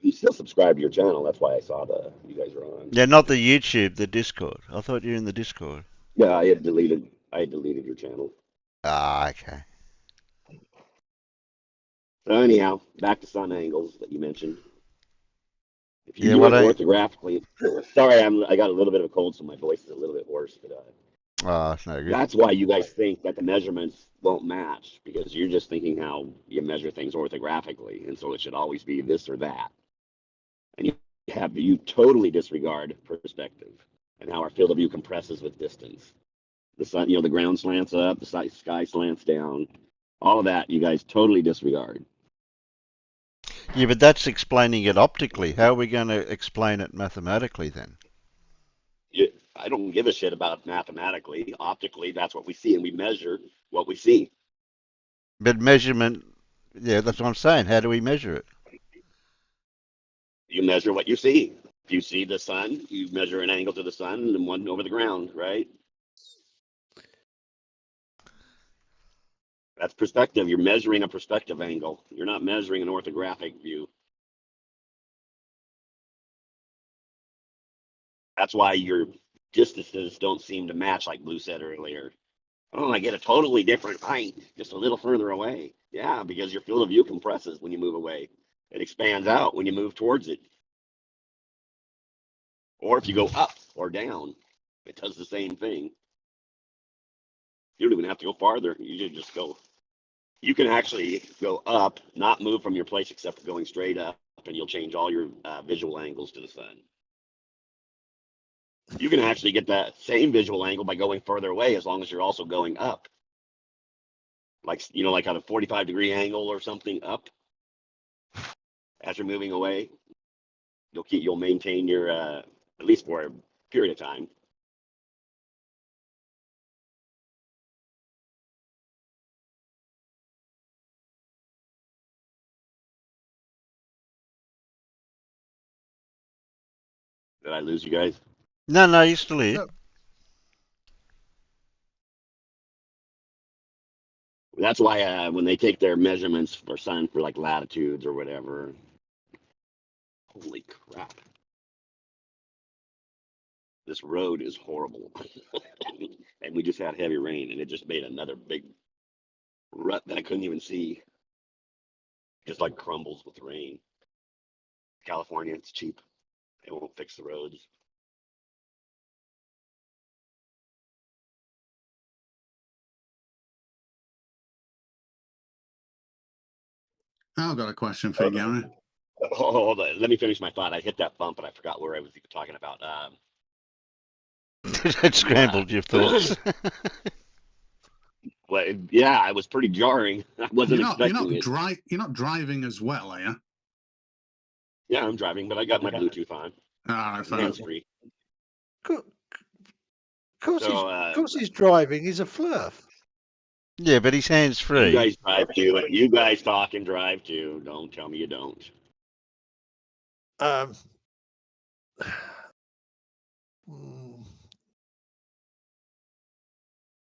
You still subscribe to your channel. That's why I saw you guys were on. Yeah, not the YouTube, the Discord. I thought you were in the Discord. Yeah, I had deleted your channel. Ah, okay. So anyhow, back to sun angles that you mentioned. If you Yeah, do it orthographically, sorry, I got a little bit of a cold, so my voice is a little bit hoarse. But it's no good. that's why you guys think that the measurements won't match, because you're just thinking how you measure things orthographically, and so it should always be this or that. And you totally disregard perspective and how our field of view compresses with distance. The sun, the ground slants up, the sky slants down. All of that, you guys totally disregard. Yeah, but that's explaining it optically. How are we going to explain it mathematically then? I don't give a shit about mathematically. Optically, that's what we see, and we measure what we see. But measurement, yeah, that's what I'm saying. How do we measure it? You measure what you see. If you see the sun, you measure an angle to the sun and one over the ground, right? That's perspective. You're measuring a perspective angle. You're not measuring an orthographic view. That's why your distances don't seem to match, like Blue said earlier. Oh, I get a totally different height just a little further away. Yeah, because your field of view compresses when you move away. It expands out when you move towards it. Or if you go up or down, it does the same thing. You don't even have to go farther. You should just go. You can actually go up, not move from your place except for going straight up, and you'll change all your visual angles to the sun. You can actually get that same visual angle by going further away, as long as you're also going up. Like at a 45-degree angle or something up. As you're moving away, you'll maintain your at least for a period of time. Did I lose you guys? No, you're still here. No. That's why when they take their measurements for sun for like latitudes or whatever, holy crap. This road is horrible. And we just had heavy rain, and it just made another big rut that I couldn't even see. Just like crumbles with rain. California, it's cheap. They won't fix the roads. I've got a question for you, Gary. Hold on. Let me finish my thought. I hit that bump, and I forgot where I was even talking about. It scrambled your thoughts. Well, yeah, it was pretty jarring. I wasn't expecting it. You're not driving as well, are you? Yeah, I'm driving, but I got my Bluetooth on. Hands free. Of course, he's driving. He's a flirt. Yeah, but he's hands free. You guys drive too. You guys talk and drive too. Don't tell me you don't.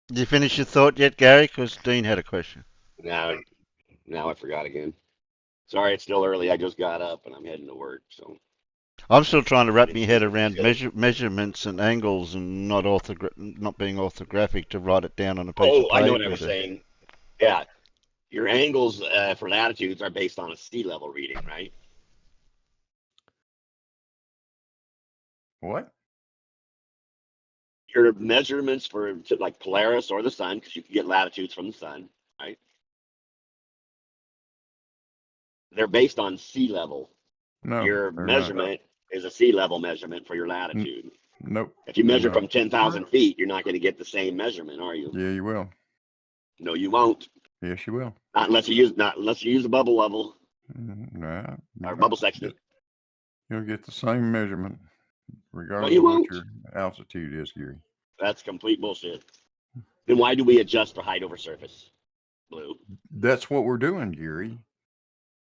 Did you finish your thought yet, Gary? Because Dean had a question. Now I forgot again. Sorry, it's still early. I just got up and I'm heading to work. So I'm still trying to wrap my head around measurements and angles and not being orthographic to write it down on a piece of paper. Oh, I know what I was saying. Yeah, your angles for latitudes are based on a sea level reading, right? What? Your measurements for like Polaris or the sun, because you can get latitudes from the sun, right? They're based on sea level. No, your measurement is a sea level measurement for your latitude. Nope. If you measure from 10,000 feet, you're not going to get the same measurement, are you? Yeah, you will. No, you won't. Yes, you will. Not unless you use a bubble level. Nah, or bubble sextant. You'll get the same measurement regardless of what your altitude is, Gary. That's complete bullshit. Then why do we adjust for height over surface, Blue? That's what we're doing, Gary.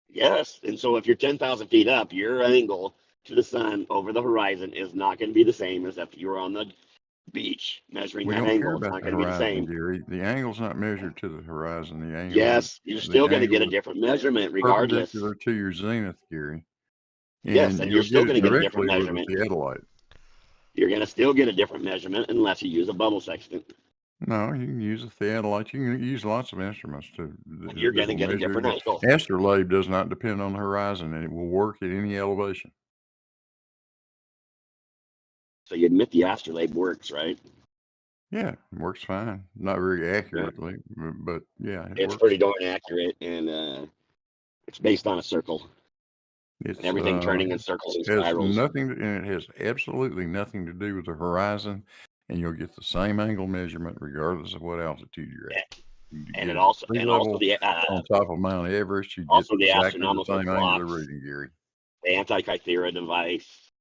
Yes, and so if you're 10,000 feet up, your angle to the sun over the horizon is not going to be the same as if you were on the beach measuring that angle. It's not going to be the same. Gary. The angle's not measured to the horizon. The angle. Yes, you're still going to get a different measurement regardless. Perpendicular to your zenith, Gary. Yes, and you're still going to get a different measurement. With a theodolite. You're going to still get a different measurement unless you use a bubble sextant. No, you can use a theodolite. You can use lots of instruments to. You're going to get a different angle. Astrolabe does not depend on the horizon, and it will work at any elevation. So you admit the astrolabe works, right? Yeah, it works fine. Not very accurately, but yeah, it's pretty darn accurate, and it's based on a circle. It's everything turning in circles and spirals. It has absolutely nothing to do with the horizon, and you'll get the same angle measurement regardless of what altitude you're at. And it also the on top of Mount Everest, you also get the exactly astronomical the same clocks, angular reading, Gary. The Antikythera device,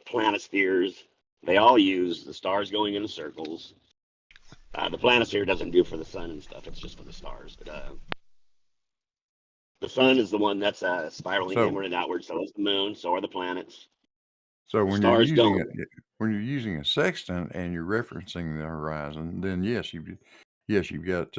planispheres. They all use the stars going into circles. The planisphere doesn't do for the sun and stuff; it's just for the stars. But the sun is the one that's spiraling inward and outward. So is the moon. So are the planets. So when you're using a sextant and you're referencing the horizon, then yes, you've got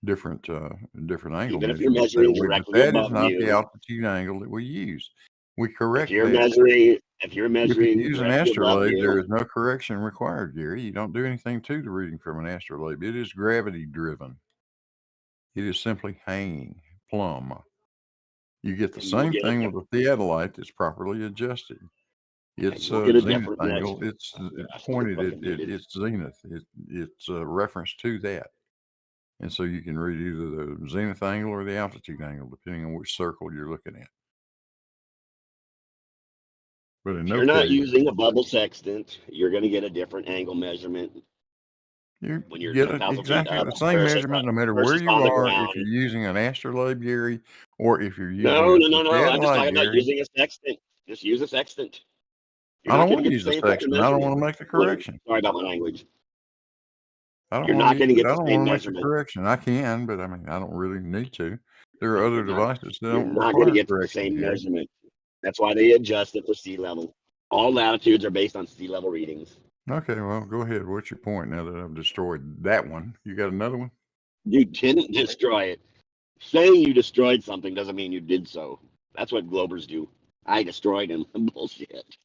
different angle. Even if you're measuring directly above you, that is not the altitude angle that we use. We correct. If you're measuring, if you use an astrolabe, there is no correction required, Gary. You don't do anything to the reading from an astrolabe. It is gravity driven. It is simply hanging plumb. You get the same thing with a theodolite that's properly adjusted. It's zenith angle. It's pointed at its zenith. It's a reference to that. And so you can read either the zenith angle or the altitude angle, depending on which circle you're looking at. But if you're not using a bubble sextant, you're going to get a different angle measurement. When you're exactly the same measurement, no matter where you are. If you're using an astrolabe, Gary, or if you're using no. I'm just talking about using a sextant. Just use a sextant. I don't want to use a sextant. I don't want to make the correction. Sorry about my language. You're not going to get the same measurement. Correction. I can, but I mean, I don't really need to. There are other devices that don't require correction. You're not going to get the same measurement. That's why they adjust it for sea level. All latitudes are based on sea level readings. Okay, well, go ahead. What's your point now that I've destroyed that one? You got another one? You didn't destroy it. Saying you destroyed something doesn't mean you did so. That's what Globers do. I destroyed him. Bullshit.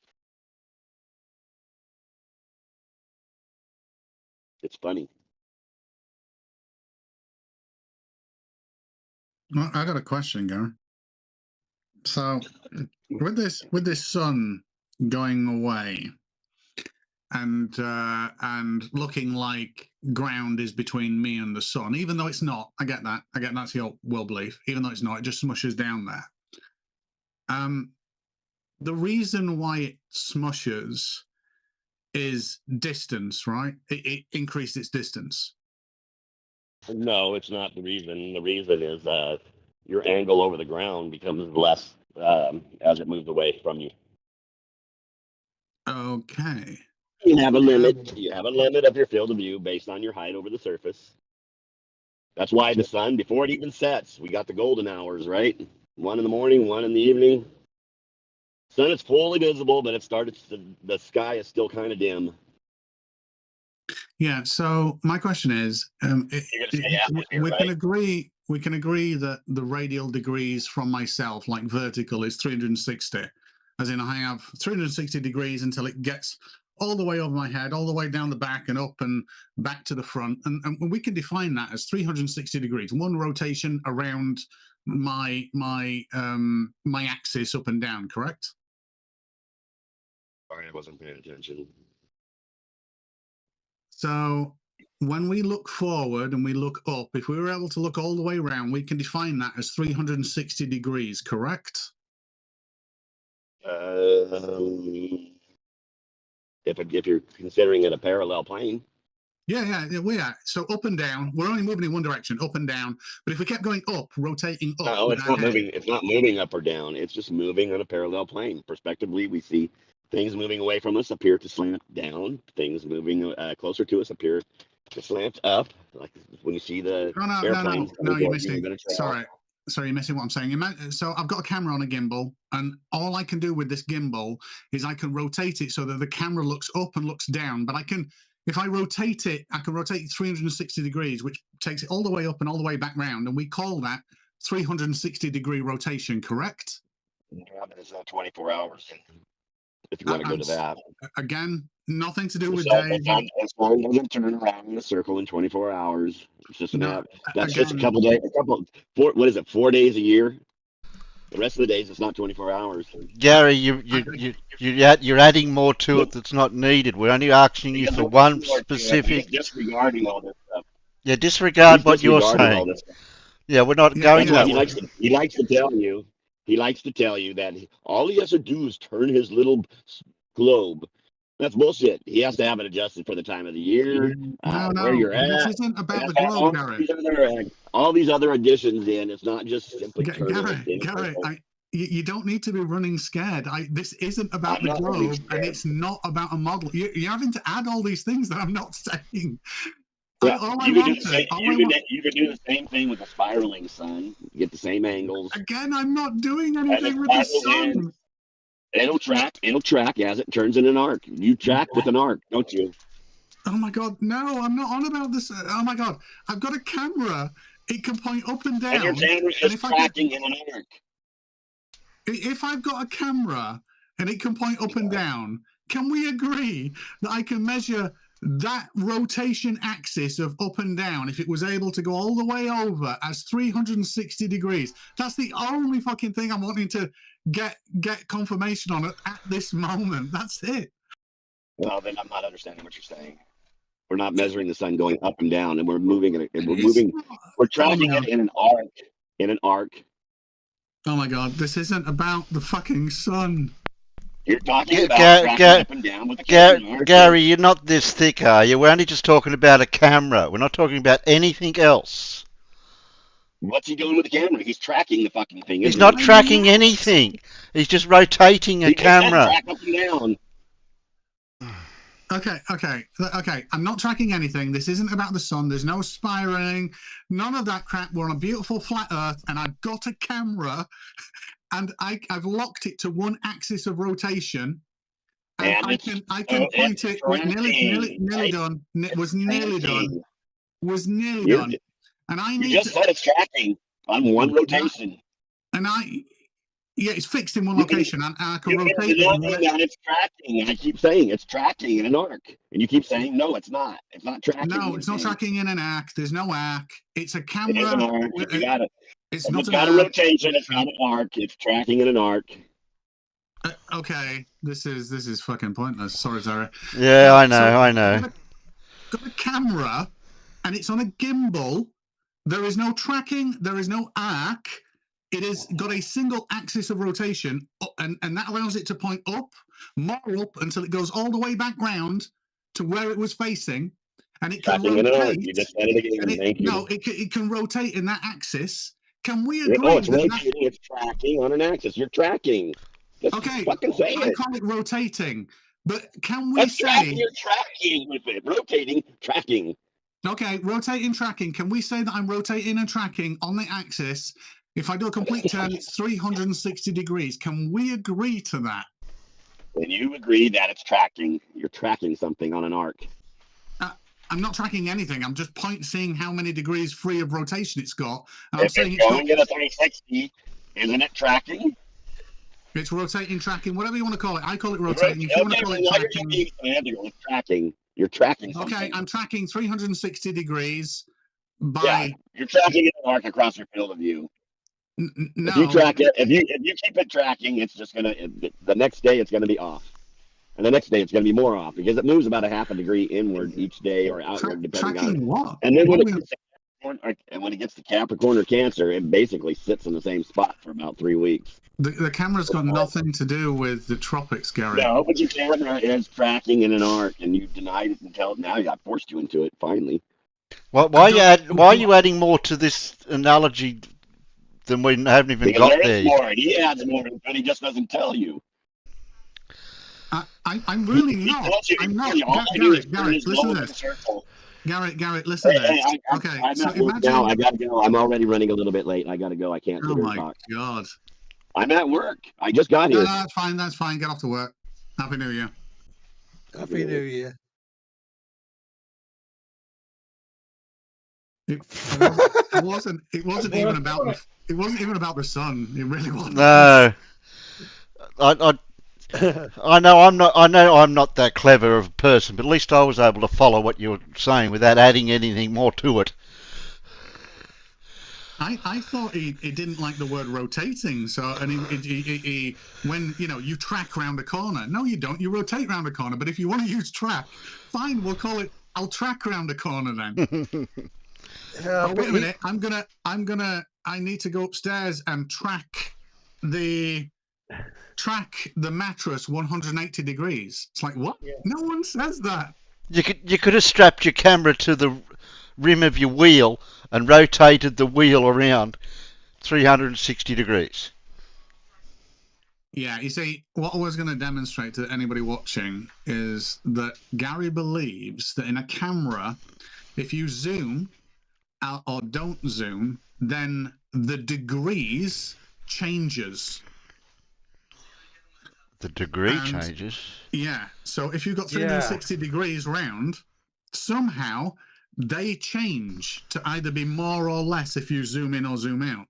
It's funny. Well, I got a question, Gary. So, with this sun going away, and looking like ground is between me and the sun, even though it's not. I get that. That's your world belief. Even though it's not, it just smushes down there. The reason why it smushes is distance, right? It increased its distance. No, it's not the reason. The reason is your angle over the ground becomes less as it moves away from you. Okay. You have a limit. You have a limit of your field of view based on your height over the surface. That's why the sun, before it even sets, we got the golden hours, right? 1 in the morning, 1 in the evening. Sun is fully visible, but the sky is still kind of dim. Yeah. So my question is, we can agree that the radial degrees from myself, like vertical, is 360. As in, I have 360 degrees until it gets all the way over my head, all the way down the back and up and back to the front. And we can define that as 360 degrees, one rotation around my axis up and down, correct? Sorry, I wasn't paying attention. So when we look forward and we look up, if we were able to look all the way around, we can define that as 360 degrees, correct? If you're considering it a parallel plane. Yeah, we are. So up and down, we're only moving in one direction, up and down. But if we kept going up, rotating up. No, it's not moving. It's not moving up or down. It's just moving on a parallel plane. Prospectively, we see things moving away from us appear to slant down. Things moving closer to us appear to slant up. Like when you see the airplanes. No, you're missing. Sorry, you're missing what I'm saying. So I've got a camera on a gimbal, and all I can do with this gimbal is I can rotate it so that the camera looks up and looks down. But if I rotate it, I can rotate it 360 degrees, which takes it all the way up and all the way back round, and we call that 360 degree rotation, correct? Yeah, but it's not 24 hours. If you want to go to that. Again, nothing to do with Dave. The sun doesn't turn around in a circle in 24 hours. It's just that's just a couple days, what is it, 4 days a year? The rest of the days, it's not 24 hours. Gary, you're adding more to it that's not needed. We're only asking you for one specific. He's disregarding all this stuff. Yeah, disregard what you're saying. Yeah, we're not going that way. He likes to tell you. He likes to tell you that all he has to do is turn his little globe. That's bullshit. He has to have it adjusted for the time of the year, where you're at. This isn't about the globe, Gary. All these other additions in. It's not just simply Gary, you don't need to be running scared. This isn't about the globe, and it's not about a model. You're having to add all these things that I'm not saying. Yeah, you can do the same thing with a spiraling sun. You get the same angles. Again, I'm not doing anything with the sun. It'll track as it turns in an arc. You track with an arc, don't you? Oh my God, no, I'm not on about this. Oh my God, I've got a camera. It can point up and down. And your camera is tracking in an arc. If I've got a camera and it can point up and down, can we agree that I can measure that rotation axis of up and down, if it was able to go all the way over, as 360 degrees? That's the only fucking thing I'm wanting to get confirmation on at this moment. That's it. Well, then I'm not understanding what you're saying. We're not measuring the sun going up and down, and we're moving it. We're tracking it in an arc. In an arc. Oh my God! This isn't about the fucking sun. You're talking about tracking up and down with a camera. Gary, you're not this thick, are you? We're only just talking about a camera. We're not talking about anything else. What's he doing with the camera? He's tracking the fucking thing. He's not tracking anything. He's just rotating a camera. Track up and down. Okay. I'm not tracking anything. This isn't about the sun. There's no spiraling, none of that crap. We're on a beautiful flat Earth, and I've got a camera, and I've locked it to one axis of rotation, and I can point it. Nearly done. Was nearly done. Was nearly done. And I need just said it's tracking on one rotation. And it's fixed in one location, and I can rotate it. It's tracking. I keep saying it's tracking in an arc, and you keep saying no, it's not. It's not tracking. No, it's not tracking in an arc. There's no arc. It's a camera. It is an arc. It's got a rotation. It's not an arc. It's tracking in an arc. Okay, this is fucking pointless. Sorry, Zara. Yeah, I know. got a camera and it's on a gimbal. There is no tracking. There is no arc. It has got a single axis of rotation, and that allows it to point up, more up, until it goes all the way back round to where it was facing, and it can rotate. You just said it again. Thank you. No, it can rotate in that axis. Can we agree? Oh, it's rotating. It's tracking on an axis. You're tracking. Just okay, fucking say I it. call it rotating. But can we say you're tracking with it? Rotating, tracking. Okay, rotating, tracking. Can we say that I'm rotating and tracking on the axis? If I do a complete turn, it's 360 degrees. Can we agree to that? When you agree that it's tracking, you're tracking something on an arc. I'm not tracking anything. I'm just seeing how many degrees free of rotation it's got. And I'm If saying it's going at a 360, isn't it tracking? It's rotating, tracking, whatever you want to call it. I call it rotating. If you want to call it tracking, tracking. You're tracking something. Okay, I'm tracking 360 degrees by. Yeah, you're tracking an arc across your field of view. No. If you track it, if you keep it tracking, it's just gonna. The next day it's gonna be off, and the next day it's gonna be more off because it moves about a half a degree inward each day or outward depending on it. What? And then when it gets to Capricorn or Cancer, it basically sits in the same spot for about 3 weeks. The camera's got nothing to do with the tropics, Gary. No, but your camera is tracking in an arc, and you denied it until now. I forced you into it finally. Well, why are you adding more to this analogy than we haven't even because got there? There? More. He adds more, but he just doesn't tell you. I'm really not. I'm not. Garrett, listen to this. Garrett, listen to this. Okay, so imagine. Now I gotta go. I'm already running a little bit late. I gotta go. I can't sit here and talk. Oh my God. I'm at work. I just got here. No, that's fine. That's fine. Get off to work. Happy New Year. Happy New Year. It wasn't even about the sun. It really wasn't. No. I know I'm not that clever of a person, but at least I was able to follow what you were saying without adding anything more to it. I thought he didn't like the word rotating, so and he when you track round a corner. No, you don't. You rotate round a corner. But if you want to use track, fine. We'll call it. I'll track round a corner then. Oh, wait a minute. I need to go upstairs and track the mattress 180 degrees. It's like, what? Yeah. No one says that. You could have strapped your camera to the rim of your wheel and rotated the wheel around 360 degrees. Yeah, you see, what I was going to demonstrate to anybody watching is that Gary believes that in a camera, if you zoom or don't zoom, then the degrees changes. The degree changes? Yeah. So if you've got 360 degrees round, somehow they change to either be more or less if you zoom in or zoom out.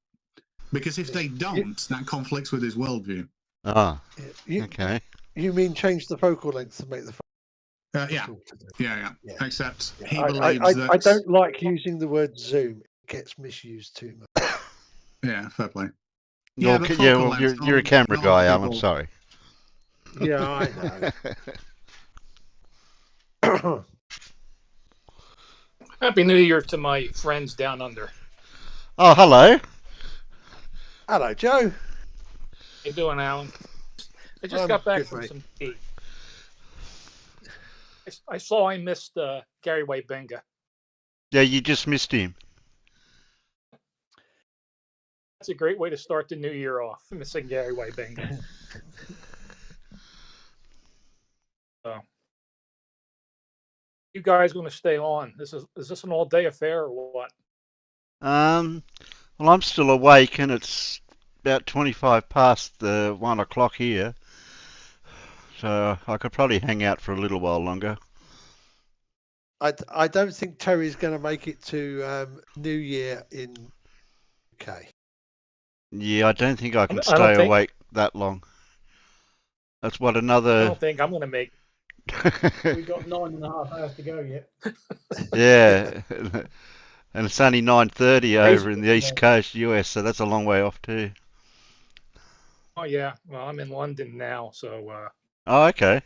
Because if they don't, that conflicts with his worldview. Ah, okay. You mean change the focal length to make the yeah. Except he believes that... I don't like using the word zoom. It gets misused too much. Yeah, fair play. Well, you're a camera guy, Alan. Sorry. Yeah, I know. Happy New Year to my friends down under. Oh, hello. Hello, Joe. How you doing, Alan? I just got back from some tea. I saw I missed Gary White Benga. Yeah, you just missed him. That's a great way to start the new year off, missing Gary White Benga. You guys going to stay on? Is this an all-day affair or what? Well, I'm still awake, and it's about 25 past the 1 o'clock here, so I could probably hang out for a little while longer. I don't think Terry's going to make it to New Year in UK. Yeah, I don't think I can stay awake that long. That's what another... I don't think I'm going to make. We've got 9.5 hours to go yet. Yeah, and it's only 9:30 over in the East Coast, US, so that's a long way off too. Oh yeah, well I'm in London now, so. Oh, okay.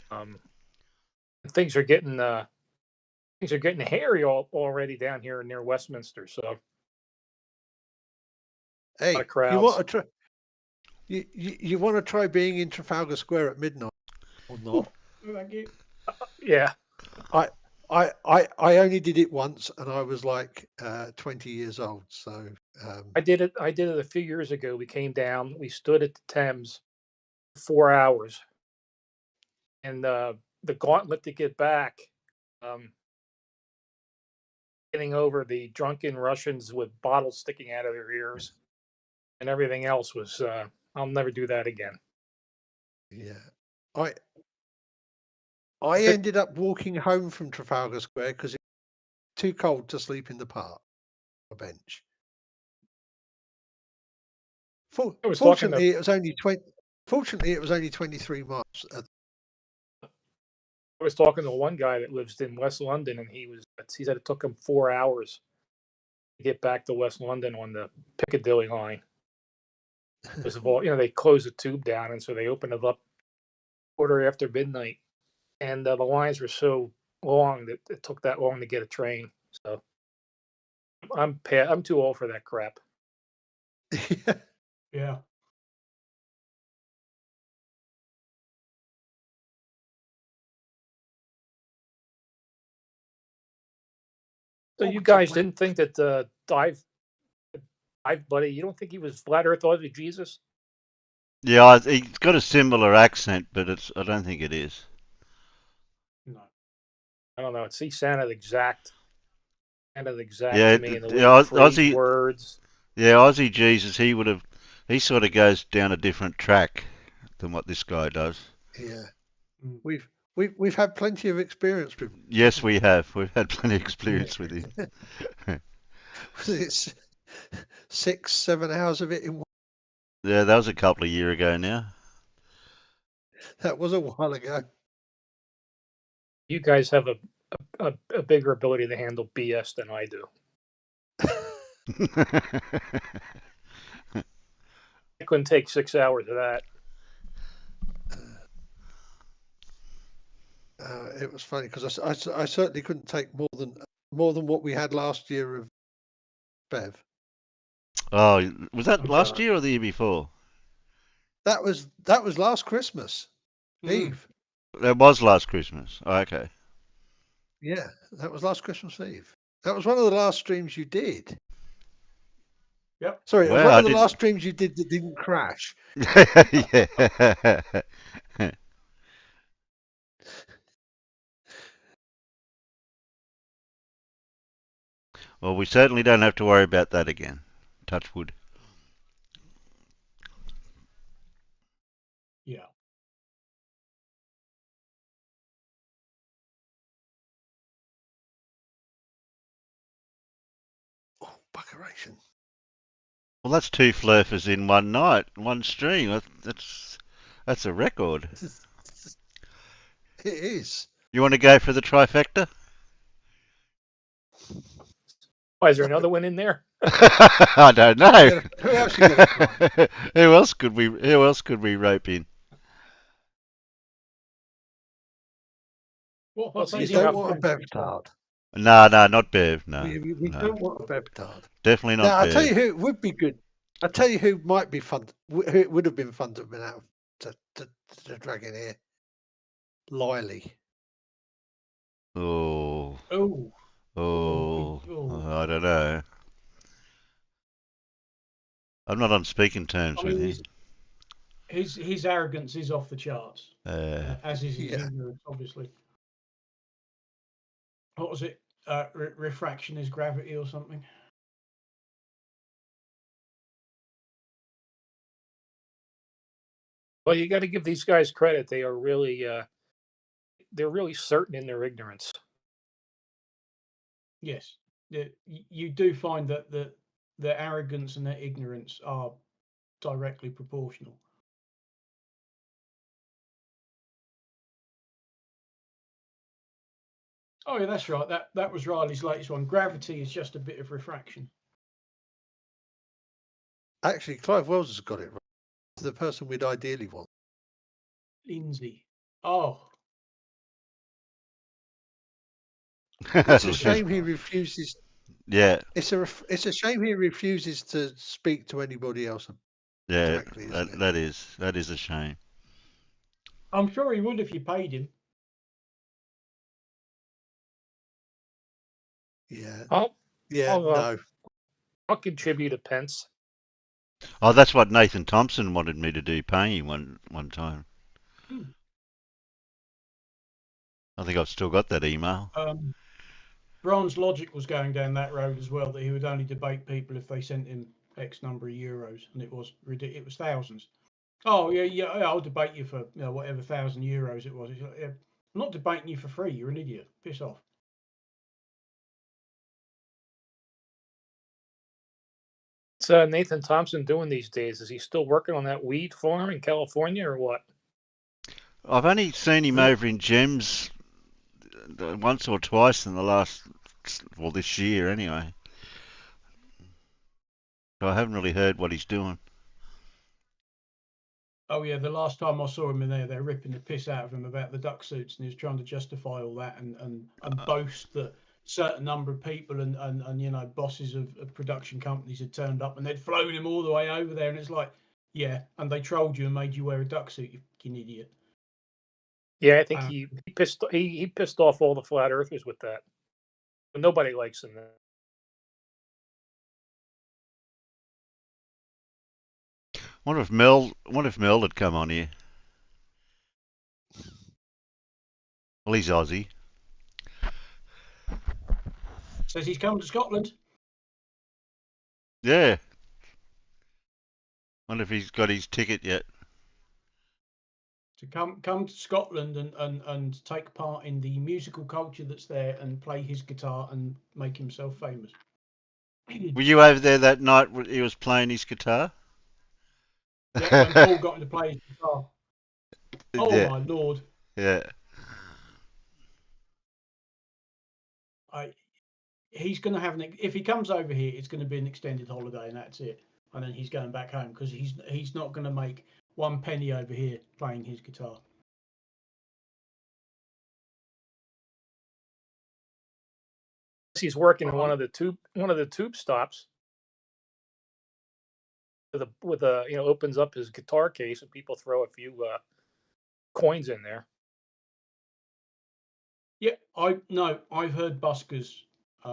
Things are getting things are getting hairy already down here near Westminster. So, hey, you want to try? You want to try being in Trafalgar Square at midnight or not? Yeah. I only did it once, and I was like 20 years old. So I did it a few years ago. We came down. We stood at the Thames 4 hours, and the gauntlet to get back, getting over the drunken Russians with bottles sticking out of their ears, and everything else was. I'll never do that again. Yeah, I ended up walking home from Trafalgar Square because it was too cold to sleep in the park, a bench. Fortunately, it was only 20. Fortunately, it was only 23 miles. I was talking to one guy that lives in West London, and he said it took him 4 hours to get back to West London on the Piccadilly line. Because of all, they closed the tube down, and so they opened it up quarter after midnight, and the lines were so long that it took that long to get a train. So I'm too old for that crap. Yeah. So you guys didn't think that dive buddy? You don't think he was flat Earth Aussie Jesus? Yeah, he's got a similar accent, but I don't think it is. No, I don't know. He sounded exact. Yeah, to me, and the way he phrased words. Yeah, Aussie Jesus. He sort of goes down a different track than what this guy does. Yeah, we've had plenty of experience with. Yes, we have. We've had plenty of experience with him. Was it 6-7 hours of it in one? Yeah, that was a couple of years ago now. That was a while ago. You guys have a bigger ability to handle BS than I do. I couldn't take 6 hours of that. It was funny because I certainly couldn't take more than what we had last year of Bev. Oh, was that last year or the year before? That was last Christmas Eve. That was last Christmas. Oh, okay. Yeah, that was last Christmas Eve. That was one of the last streams you did. Yep. Sorry, it was one of the last streams you did that didn't crash. Yeah. Well, we certainly don't have to worry about that again. Touch wood. Yeah. Oh, buckeration. Well, that's 2 flurfers in one night, one stream. That's a record. It is. You want to go for the trifecta? Why, is there another one in there? I don't know. Who else you gonna try? Who else could we rope in? You don't want a Bev tart. No, not Bev. No, we don't want a Bev tart. Definitely not. Now, Bev. I'll tell you who would be good. I'll tell you who might be fun. Who it would have been fun to have been out to drag in here. Lily. Oh. Oh. I don't know. I'm not on speaking terms with him. His arrogance is off the charts, as is his ignorance, obviously. What was it? Refraction is gravity or something? Well, you got to give these guys credit. They are really, they're really certain in their ignorance. Yes, you do find that their arrogance and their ignorance are directly proportional. Oh yeah, that's right. That was Riley's latest one. Gravity is just a bit of refraction. Actually, Clive Wells has got it right. The person we'd ideally want. Lindsay. Oh. It's a shame he refuses. Yeah. It's a shame he refuses to speak to anybody else. Yeah, Directly, that is a shame. I'm sure he would if you paid him. Yeah. No. I'll contribute a pence. Oh, that's what Nathan Thompson wanted me to do, pay him one time. I think I've still got that email. Bronze Logic was going down that road as well, that he would only debate people if they sent him X number of euros, and it was thousands. Oh yeah, I'll debate you for whatever 1,000 euros it was. Like, yeah, I'm not debating you for free. You're an idiot. Piss off. What's Nathan Thompson doing these days? Is he still working on that weed farm in California or what? I've only seen him over in Gems once or twice in the last, well, this year anyway. So I haven't really heard what he's doing. Oh yeah, the last time I saw him in there, they're ripping the piss out of him about the duck suits, and he was trying to justify all that and boast that certain number of people and bosses of production companies had turned up and they'd flown him all the way over there, and it's like, yeah, and they trolled you and made you wear a duck suit, you fucking idiot. Yeah, I think he pissed off all the flat earthers with that. But nobody likes him. What if Mel had come on here? Well, he's Aussie. Says he's coming to Scotland. Yeah. Wonder if he's got his ticket yet. To come to Scotland and take part in the musical culture that's there and play his guitar and make himself famous. Were you over there that night when he was playing his guitar? Yeah, when Paul got him to play his guitar. Oh yeah. my lord. Yeah. He's going to have if he comes over here, it's going to be an extended holiday and that's it. And then he's going back home because he's not going to make 1 penny over here playing his guitar. He's working in one of the tube stops with a opens up his guitar case and people throw a few coins in there. Yeah, I've heard buskers,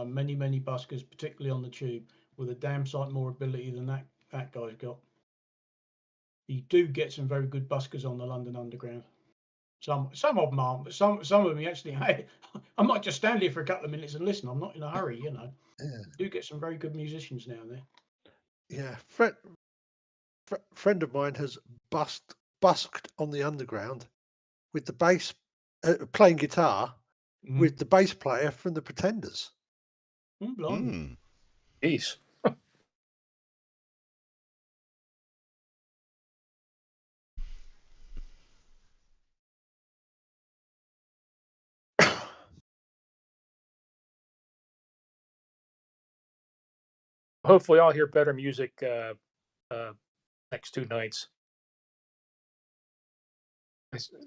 many buskers, particularly on the tube, with a damn sight more ability than that guy's got. You do get some very good buskers on the London Underground. Some of them aren't, but some of them actually. Hey, I might just stand here for a couple of minutes and listen. I'm not in a hurry, Yeah. You do get some very good musicians now and there. Yeah, friend of mine has busked on the Underground with the bass playing guitar with the bass player from the Pretenders. Blimey. Jeez. Hopefully, I'll hear better music next 2 nights.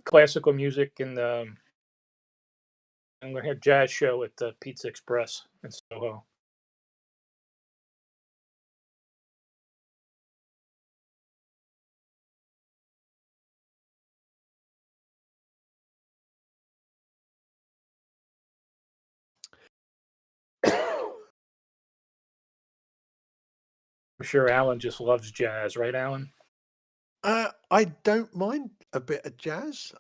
Classical music, and I'm going to hear jazz show at the Pizza Express in Soho. I'm sure Alan just loves jazz, right, Alan? I don't mind a bit of jazz.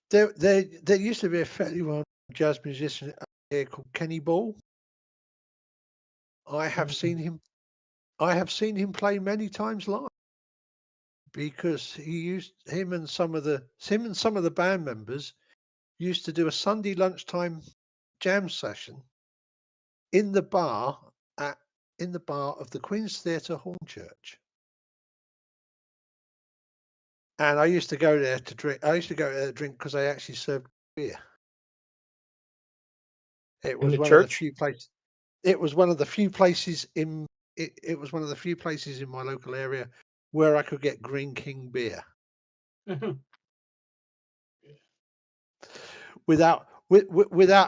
There used to be a fairly well jazz musician here called Kenny Ball. I have seen him play many times live because him and some of the band members used to do a Sunday lunchtime jam session in the bar of the Queen's Theatre Hornchurch. And I used to go there to drink. I used to go there to drink because they actually served beer. It was one of the few places. It was one of the few places in. It was one of the few places in my local area where I could get Green King beer. without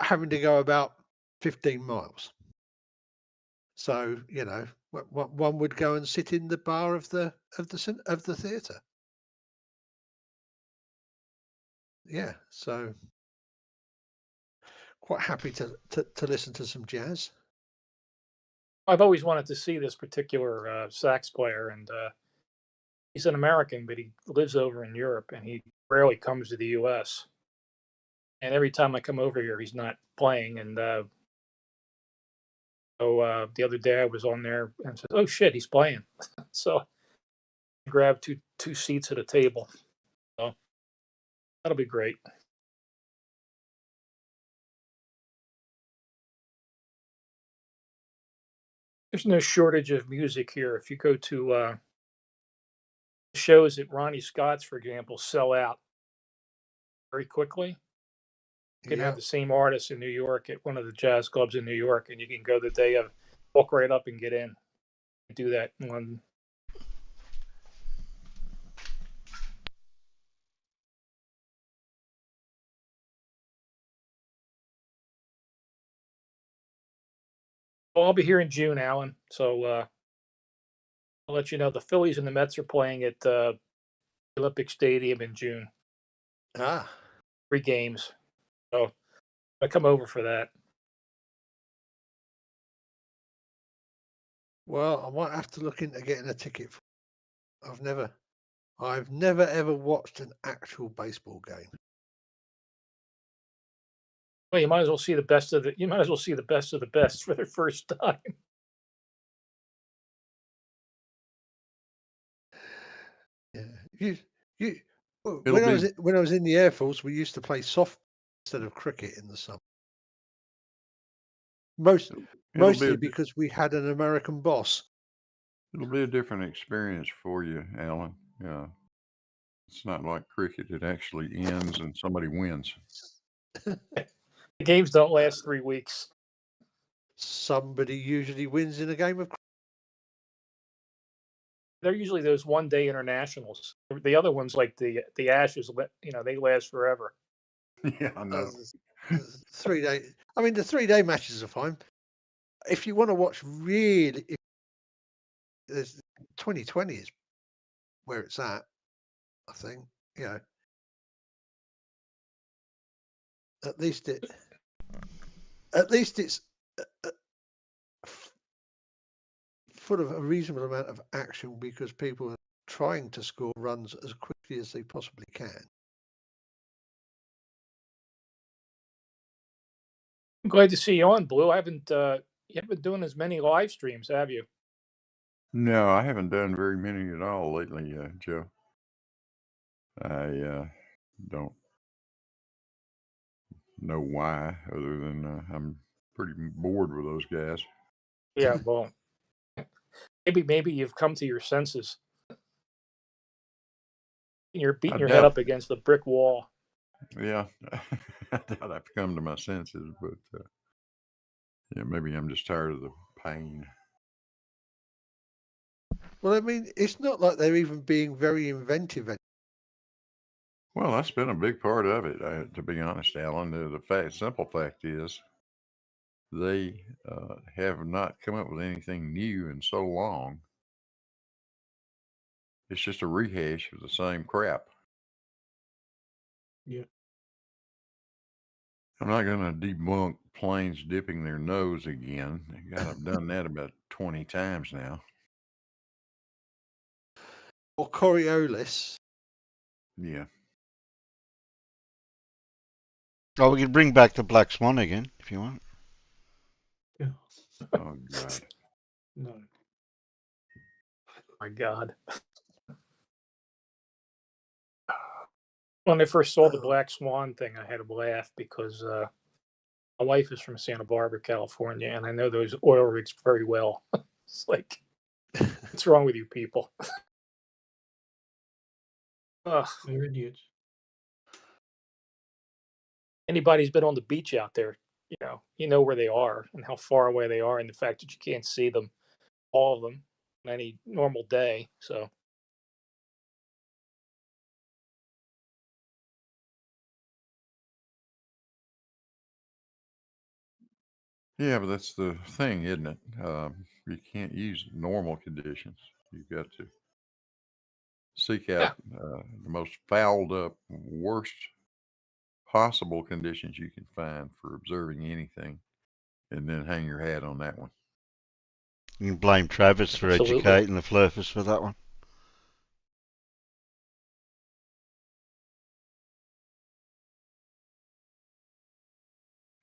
having to go about 15 miles. So one would go and sit in the bar of the theatre. Yeah, so quite happy to listen to some jazz. I've always wanted to see this particular sax player, and he's an American, but he lives over in Europe, and he rarely comes to the U.S. And every time I come over here, he's not playing. And so the other day I was on there and said, "Oh shit, he's playing!" So I grabbed two seats at a table. So that'll be great. There's no shortage of music here. If you go to shows at Ronnie Scott's, for example, sell out very quickly. You can have the same artist in New York at one of the jazz clubs in New York, and you can go the day of, walk right up and get in. Do that in London. Well, I'll be here in June, Alan. So I'll let you know. The Phillies and the Mets are playing at the Olympic Stadium in June. 3 games. So I come over for that. Well, I might have to look into getting a ticket. I've never ever watched an actual baseball game. Well, you might as well see the best of the. You might as well see the best of the best for the first time. Yeah, when I was in the Air Force, we used to play softball instead of cricket in the summer. Mostly because we had an American boss. It'll be a different experience for you, Alan. Yeah, it's not like cricket; it actually ends and somebody wins. The games don't last 3 weeks. Somebody usually wins in a game of cricket. They're usually those one-day internationals. The other ones, like the Ashes, they last forever. Yeah, I know. 3-day. I mean, the 3-day matches are fine. If you want to watch really, 2020 is where it's at. I think, at least it's full of a reasonable amount of action because people are trying to score runs as quickly as they possibly can. I'm glad to see you on, Blue. You haven't been doing as many live streams, have you? No, I haven't done very many at all lately, Joe. I don't know why, other than I'm pretty bored with those guys. Yeah, well, maybe you've come to your senses. You're beating your head up against the brick wall. Yeah, I doubt I've come to my senses, but yeah, maybe I'm just tired of the pain. Well, I mean, it's not like they're even being very inventive. Well, that's been a big part of it, to be honest, Alan. The simple fact is, they have not come up with anything new in so long. It's just a rehash of the same crap. Yeah. I'm not going to debunk planes dipping their nose again. God, I've done that about 20 times now. Or Coriolis. Yeah. Oh, we can bring back the Black Swan again if you want. Yeah. Oh God. No. My God. When I first saw the Black Swan thing, I had a laugh because my wife is from Santa Barbara, California, and I know those oil rigs very well. It's like, what's wrong with you people? They're idiots. Anybody's been on the beach out there, you know where they are and how far away they are, and the fact that you can't see them, all of them, on any normal day. So. Yeah, but that's the thing, isn't it? You can't use normal conditions. You've got to seek out the most fouled up, worst possible conditions you can find for observing anything, and then hang your hat on that one. You can blame Travis for educating the Flurfers for that one.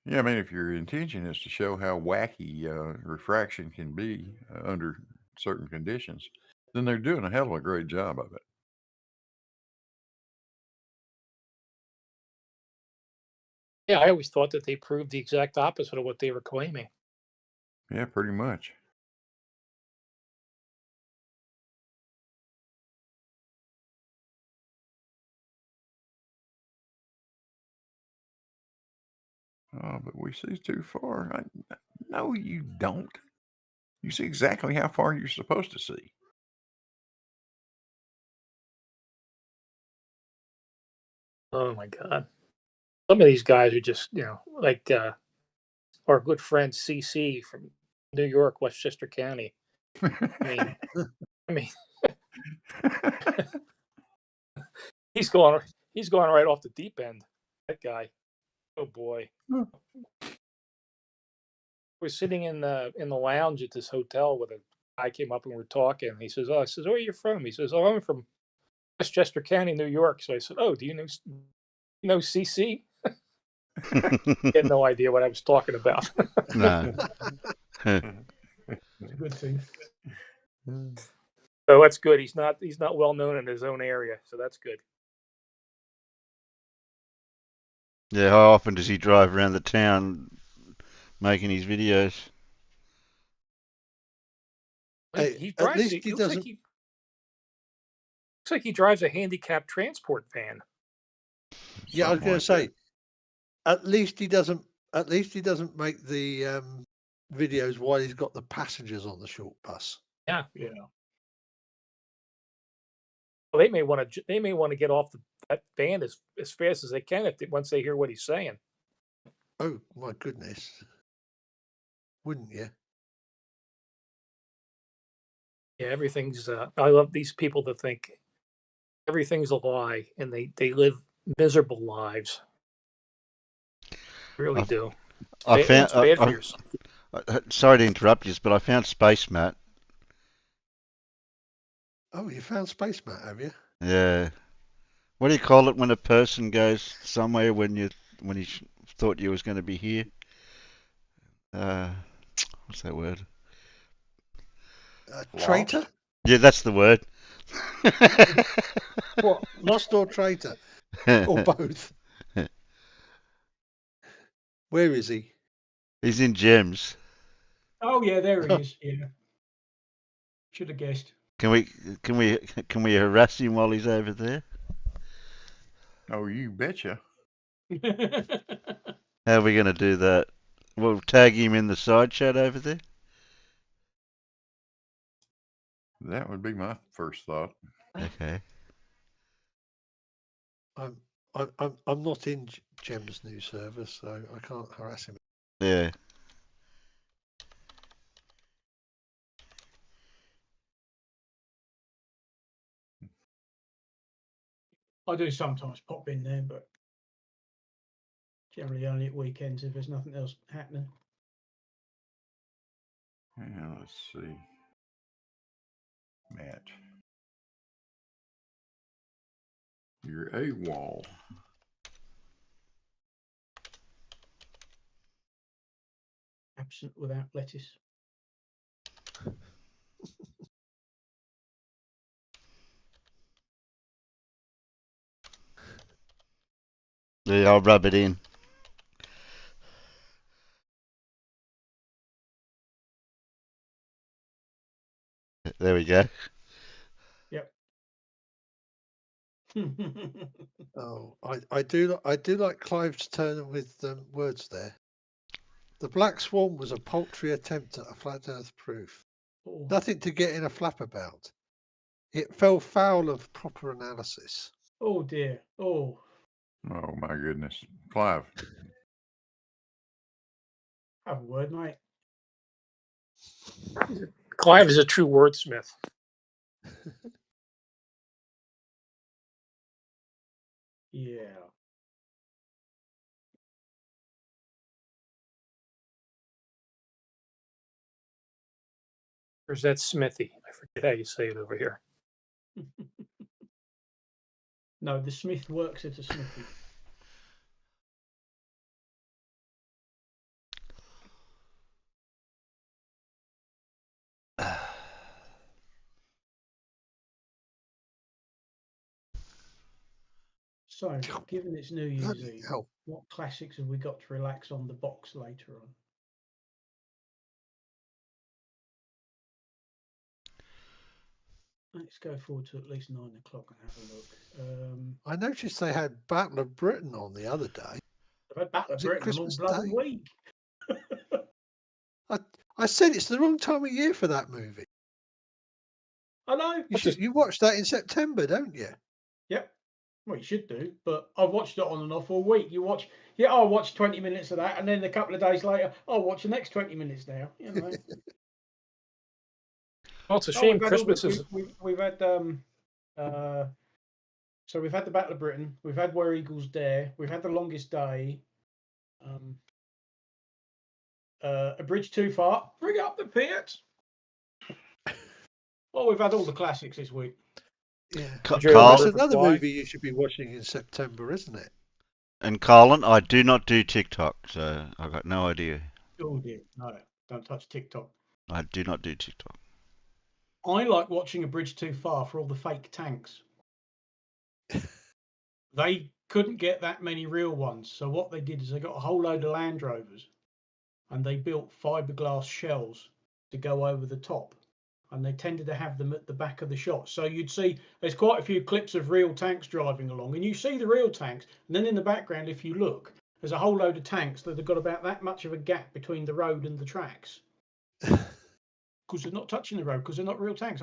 Yeah, I mean, if your intention is to show how wacky refraction can be under certain conditions, then they're doing a hell of a great job of it. Yeah, I always thought that they proved the exact opposite of what they were claiming. Yeah, pretty much. Oh, but we see too far. No, you don't. You see exactly how far you're supposed to see. Oh my God. Some of these guys are just, like our good friend CC from New York, Westchester County. I mean, he's going right off the deep end. That guy. Oh boy. We're sitting in the lounge at this hotel with a guy came up and we're talking. He says, "Oh," I says, "Where are you from?" He says, "Oh, I'm from Westchester County, New York." So I said, "Oh, do you know CC?" He had no idea what I was talking about. No. It's a good thing. So that's good. He's not well known in his own area, so that's good. Yeah, how often does he drive around the town making his videos? He drives. At least he doesn't. Looks like he drives a handicapped transport van. Yeah, I was going to say. At least he doesn't. At least he doesn't make the videos while he's got the passengers on the short bus. Yeah. Well, they may want to get off that van as fast as they can once they hear what he's saying. Oh my goodness! Wouldn't you? Yeah, everything's. I love these people that think everything's a lie, and they live miserable lives. Really do. It's bad for yourself. Sorry to interrupt you, but I found Space Matt. Oh, you found Space Matt, have you? Yeah. What do you call it when a person goes somewhere when you thought you was going to be here? What's that word? Traitor? Yeah, that's the word. What? Lost or traitor? Or both? Where is he? He's in Gems. Oh yeah, there he is. Yeah. Should have guessed. Can we harass him while he's over there? Oh, you betcha. How are we going to do that? We'll tag him in the side chat over there. That would be my first thought. Okay. I'm not in Jem's new server, so I can't harass him. Yeah. I do sometimes pop in there, but generally only at weekends if there's nothing else happening. Yeah, let's see. Matt. You're AWOL. Absent without lettuce. Yeah, I'll rub it in. There we go. Yep. Oh, I do like Clive's turn with words there. The Black Swan was a paltry attempt at a flat Earth proof. Oh. Nothing to get in a flap about. It fell foul of proper analysis. Oh dear. Oh. Oh my goodness, Clive. Have a word, mate. Clive is a true wordsmith. Yeah. Or is that Smithy? I forget how you say it over here. No, the Smith works at a smithy. So, given it's New Year's Eve, what classics have we got to relax on the box later on? Let's go forward to at least 9 o'clock and have a look. I noticed they had Battle of Britain on the other day. They've had Battle of Britain all bloody week. I said it's the wrong time of year for that movie. I know. You watch that in September, don't you? Yep. Well, you should do, but I've watched it on and off all week. I'll watch 20 minutes of that, and then a couple of days later, I'll watch the next 20 minutes now. You know. Well, it's a shame Christmas is. We've had so we've had the Battle of Britain, we've had Where Eagles Dare, we've had The Longest Day, A Bridge Too Far, Bring Up the Pit. Well, we've had all the classics this week. Yeah, Carl, that's another movie you should be watching in September, isn't it? And Carlin, I do not do TikTok, so I've got no idea. Oh dear, no, don't touch TikTok. I do not do TikTok. I like watching A Bridge Too Far for all the fake tanks. They couldn't get that many real ones, so what they did is they got a whole load of Land Rovers, and they built fiberglass shells to go over the top, and they tended to have them at the back of the shot. So you'd see there's quite a few clips of real tanks driving along, and you see the real tanks, and then in the background, if you look, there's a whole load of tanks that have got about that much of a gap between the road and the tracks. Because they're not touching the road, because they're not real tanks.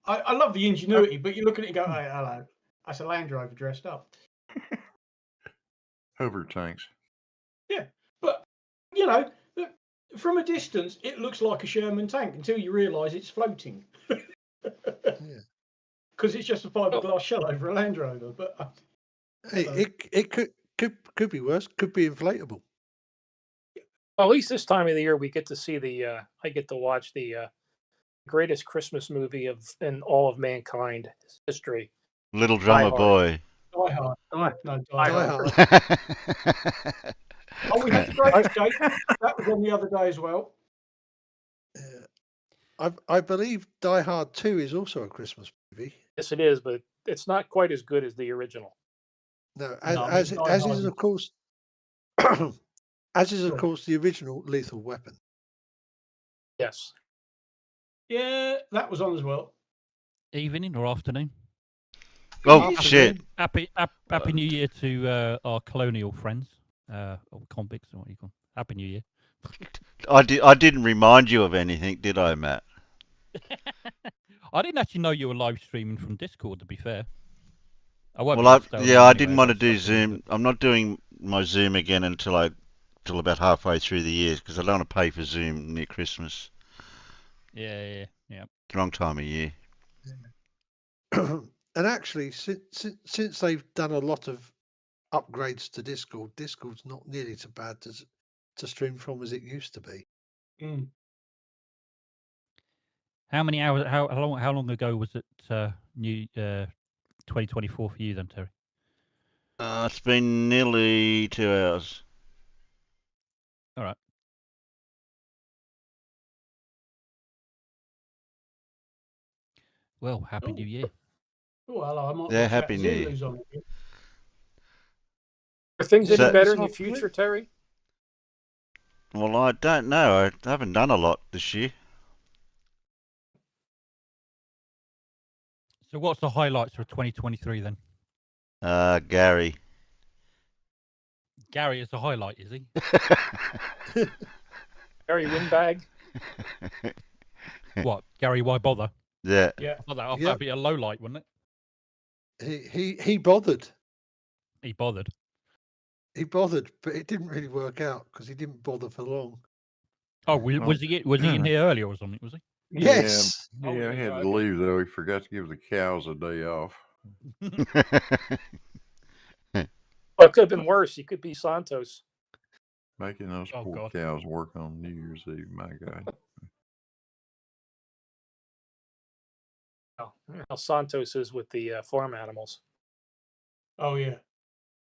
I love the ingenuity, but you look at it and go, hey, hello, that's a Land Rover dressed up. Hover tanks. Yeah, but, you know, from a distance, it looks like a Sherman tank until you realise it's floating. Because it's just a fiberglass shell over a Land Rover. But hey, it could be worse. Could be inflatable. Well, at least this time of the year, we get to see I get to watch the greatest Christmas movie in all of mankind history. Little Drummer Boy. Die Hard. Die Hard. Oh, we had The Great Escape. That was on the other day as well. I believe Die Hard 2 is also a Christmas movie. Yes, it is, but it's not quite as good as the original. No, as is of course, as is of course the original Lethal Weapon. Yes. Yeah, that was on as well. Evening or afternoon? Oh shit! Happy New Year to our colonial friends, or convicts, or what you call them. Happy New Year. I didn't remind you of anything, did I, Matt? I didn't actually know you were live streaming from Discord. To be fair, I didn't want to do Zoom. I'm not doing my Zoom again until about halfway through the year because I don't want to pay for Zoom near Christmas. Yeah. Wrong time of year. Yeah. And actually, since they've done a lot of upgrades to Discord, Discord's not nearly as bad to stream from as it used to be. Mm. How many hours? How long ago was it? New 2024 for you then, Terry? It's been nearly 2 hours. All right. Well, happy New Year. Oh, hello. I might Happy New Year. Are things any better in the future, Terry? Well, I don't know. I haven't done a lot this year. So what's the highlights for 2023 then? Gary. Gary is the highlight, is he? Gary Windbag. What? Gary, why bother? Yeah. Yeah. That'd be a low light, wouldn't it? He bothered. He bothered. he bothered, but it didn't really work out because he didn't bother for long. Oh, was he in here earlier or something? Was he? Yes. Yeah, he had to leave though. He forgot to give the cows a day off. Well, it could have been worse. He could be Santos. Making those poor cows work on New Year's Eve. My God. How Santos is with the farm animals. Oh yeah,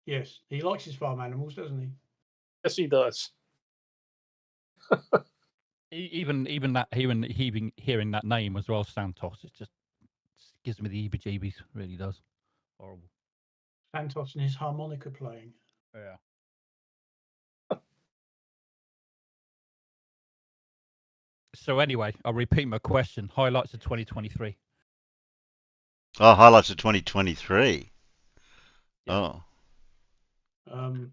yes, he likes his farm animals, doesn't he? Yes, he does. Even that hearing that name as well, Santos, it just gives me the heebie-jeebies. Really does. Horrible. Santos and his harmonica playing. Yeah. So anyway, I'll repeat my question. Highlights of 2023. Oh, highlights of 2023. Yeah. Oh. Well,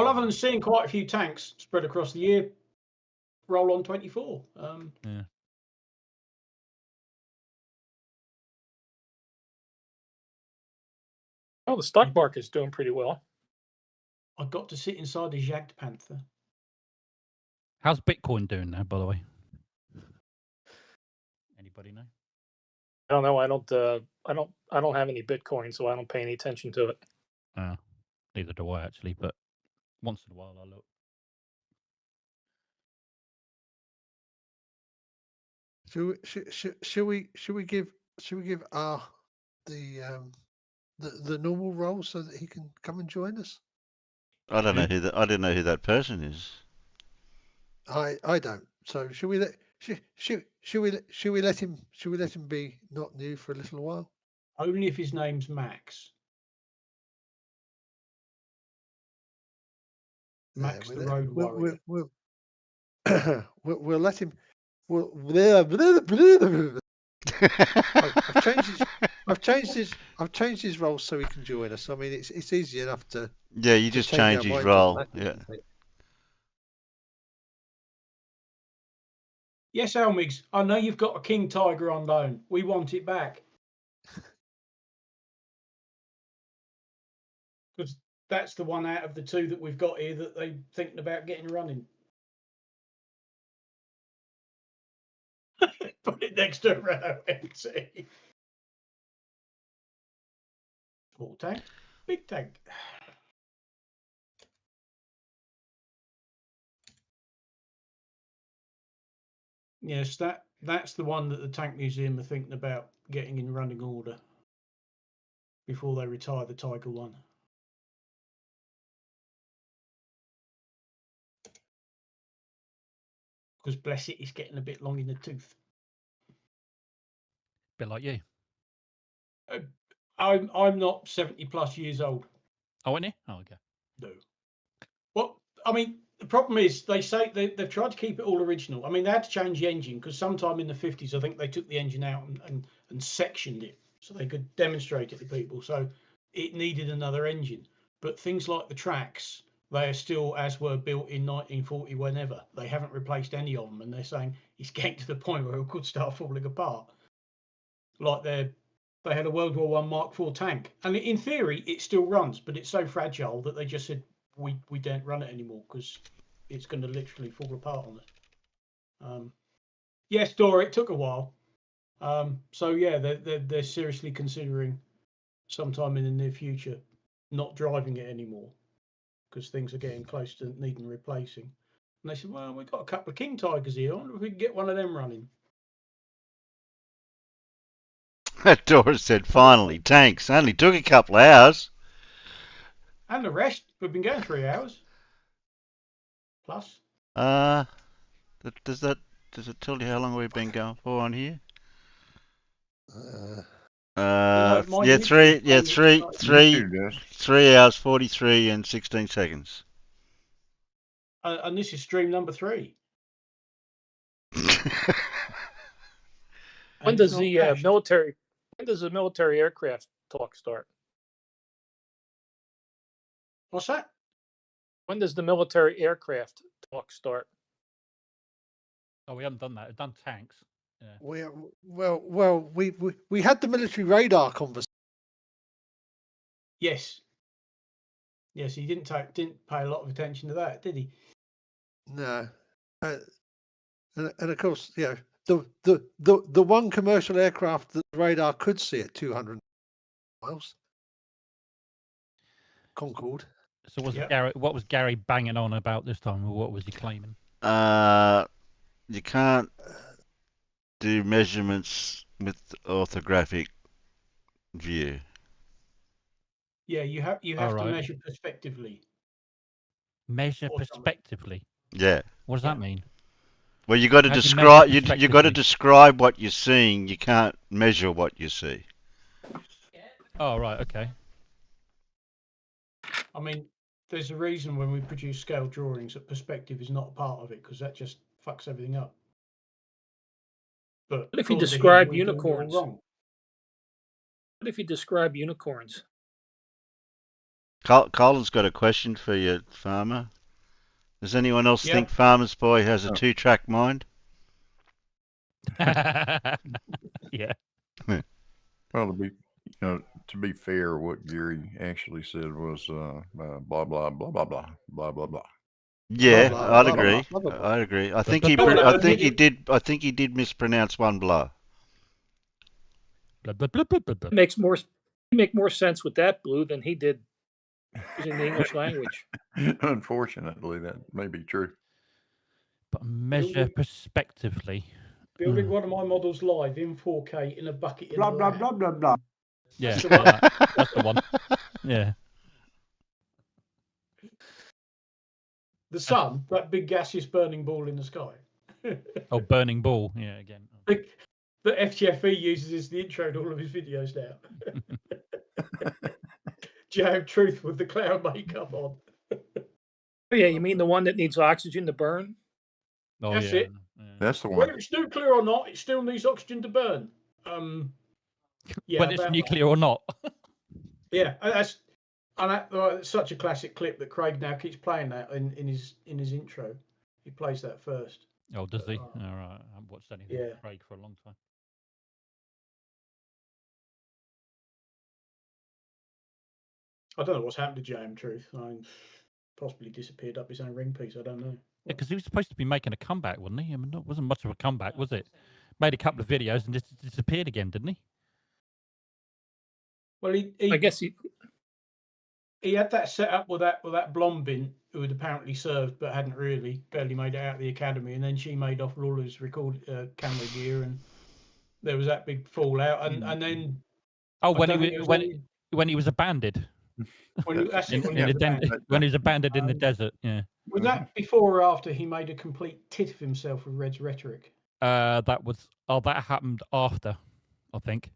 other than seeing quite a few tanks spread across the year, roll on 24. Yeah. Oh, the stock market's doing pretty well. I got to sit inside a Jagd Panther. How's Bitcoin doing now, by the way? Anybody know? I don't know. I don't have any Bitcoin, so I don't pay any attention to it. Neither do I actually, but once in a while I look. Should we give the normal role so that he can come and join us? I don't know who that person is. I don't. So should we let him be not new for a little while? Only if his name's Max. Max the Road Warrior. We'll let him. I've changed his role so he can join us. I mean, it's easy enough to. Yeah, you just change his role. Yeah. Yes, Elmigs, I know you've got a King Tiger on loan. We want it back. Because that's the one out of the two that we've got here that they're thinking about getting running. Put it next to a Renault MC. Small tank, big tank. Yes, that's the one that the Tank Museum are thinking about getting in running order before they retire the Tiger One. Because bless it, it's getting a bit long in the tooth. Bit like you. I'm not 70 plus years old. Oh, ain't he? Oh, okay. No. Well, I mean, the problem is they say they've tried to keep it all original. I mean, they had to change the engine because sometime in the 50s, I think they took the engine out and sectioned it so they could demonstrate it to people. So it needed another engine. But things like the tracks, they are still as were built in 1940 whenever. They haven't replaced any of them. And they're saying it's getting to the point where it could start falling apart. Like they had a World War I Mark IV tank. And in theory, it still runs, but it's so fragile that they just said, we don't run it anymore because it's going to literally fall apart on us. Yes, Dora, it took a while. So yeah, they're seriously considering sometime in the near future not driving it anymore because things are getting close to needing replacing. And they said, well, we've got a couple of King Tigers here. I wonder if we can get one of them running. Dora said, finally, tanks. Only took a couple of hours. And the rest, we've been going 3 hours. Plus. Does it tell you how long we've been going for on here? Yeah, 3 hours 43 and 16 seconds. And this is stream number 3. When does the military aircraft talk start? What's that? When does the military aircraft talk start? Oh, we haven't done that. We've done tanks. Yeah. We had the military radar conversation. Yes. Yes, he didn't pay a lot of attention to that, did he? No. And of course, the one commercial aircraft that the radar could see at 200 miles, Concorde. So what was Gary banging on about this time, or what was he claiming? You can't do measurements with orthographic view. Yeah, you have to measure prospectively. Measure prospectively. Yeah. What does that mean? Well, you got to describe. You got to describe what you're seeing. You can't measure what you see. Oh right, okay. I mean, there's a reason when we produce scale drawings that perspective is not a part of it, because that just fucks everything up. But what if you describe unicorns? Wrong. What if you describe unicorns? Colin's got a question for you, Farmer. Does anyone else think Farmer's Boy has a two-track mind? Yeah. Well, to be fair, what Gary actually said was blah blah blah blah blah blah blah blah. Yeah, I'd agree. I'd agree. I think he did mispronounce one blah. Makes more sense with that, Blue, than he did using the English language. Unfortunately, that may be true. But measure prospectively. Building one of my models live in 4K in a bucket in blah the blah lab. blah blah blah. Yeah, that's the one. Yeah. The sun, that big gaseous burning ball in the sky. Oh, burning ball. Yeah, again. That FTFE uses as the intro to all of his videos now. Jam Truth with the cloud makeup on. Oh, yeah, you mean the one that needs oxygen to burn? Oh, That's it. Yeah. That's the one. Whether it's nuclear or not, it still needs oxygen to burn. Yeah, whether it's nuclear or not. Yeah, that's such a classic clip that Craig now keeps playing that in his intro. He plays that first. Oh, does he? All right. I haven't watched anything from Craig for a long time. I don't know what's happened to Jam Truth. Possibly disappeared up his own ring piece. I don't know. Yeah, because he was supposed to be making a comeback, wasn't he? I mean, it wasn't much of a comeback, was it? Made a couple of videos and just disappeared again, didn't he? Well, I guess he had that set up with that blonde bin who had apparently served but hadn't barely made it out of the academy, and then she made off with all his camera gear, and there was that big fallout, and then when he was abandoned. When he was abandoned in the desert, yeah. Was that before or after he made a complete tit of himself with Red's rhetoric? That happened after, I think.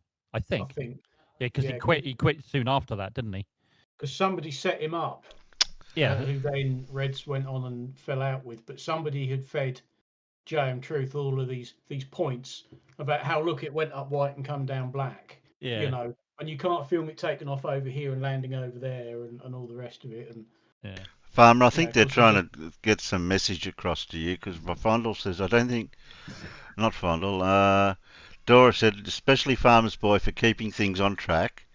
Yeah, because he quit. He quit soon after that, didn't he? Because somebody set him up. Yeah. Who then Reds went on and fell out with, but somebody had fed JM Truth all of these points about how it went up white and come down black. Yeah. You know, and you can't film it taking off over here and landing over there and all the rest of it. And yeah. Farmer, I think they're trying to get some message across to you, because Fondle says, not Fondle, Dora said, especially Farmer's Boy for keeping things on track.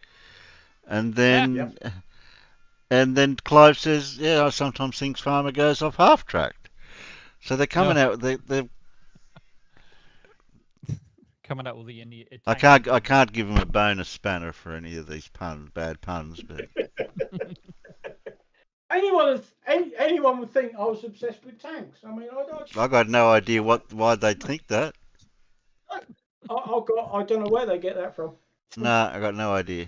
And then and then Clive says, I sometimes think Farmer goes off half tracked. So they're coming out, they're coming out with the I can't give them a bonus spanner for any of these bad puns, but anyone would think I was obsessed with tanks. I mean, I got no idea why they'd think that. I don't know where they get that from. Nah, I got no idea.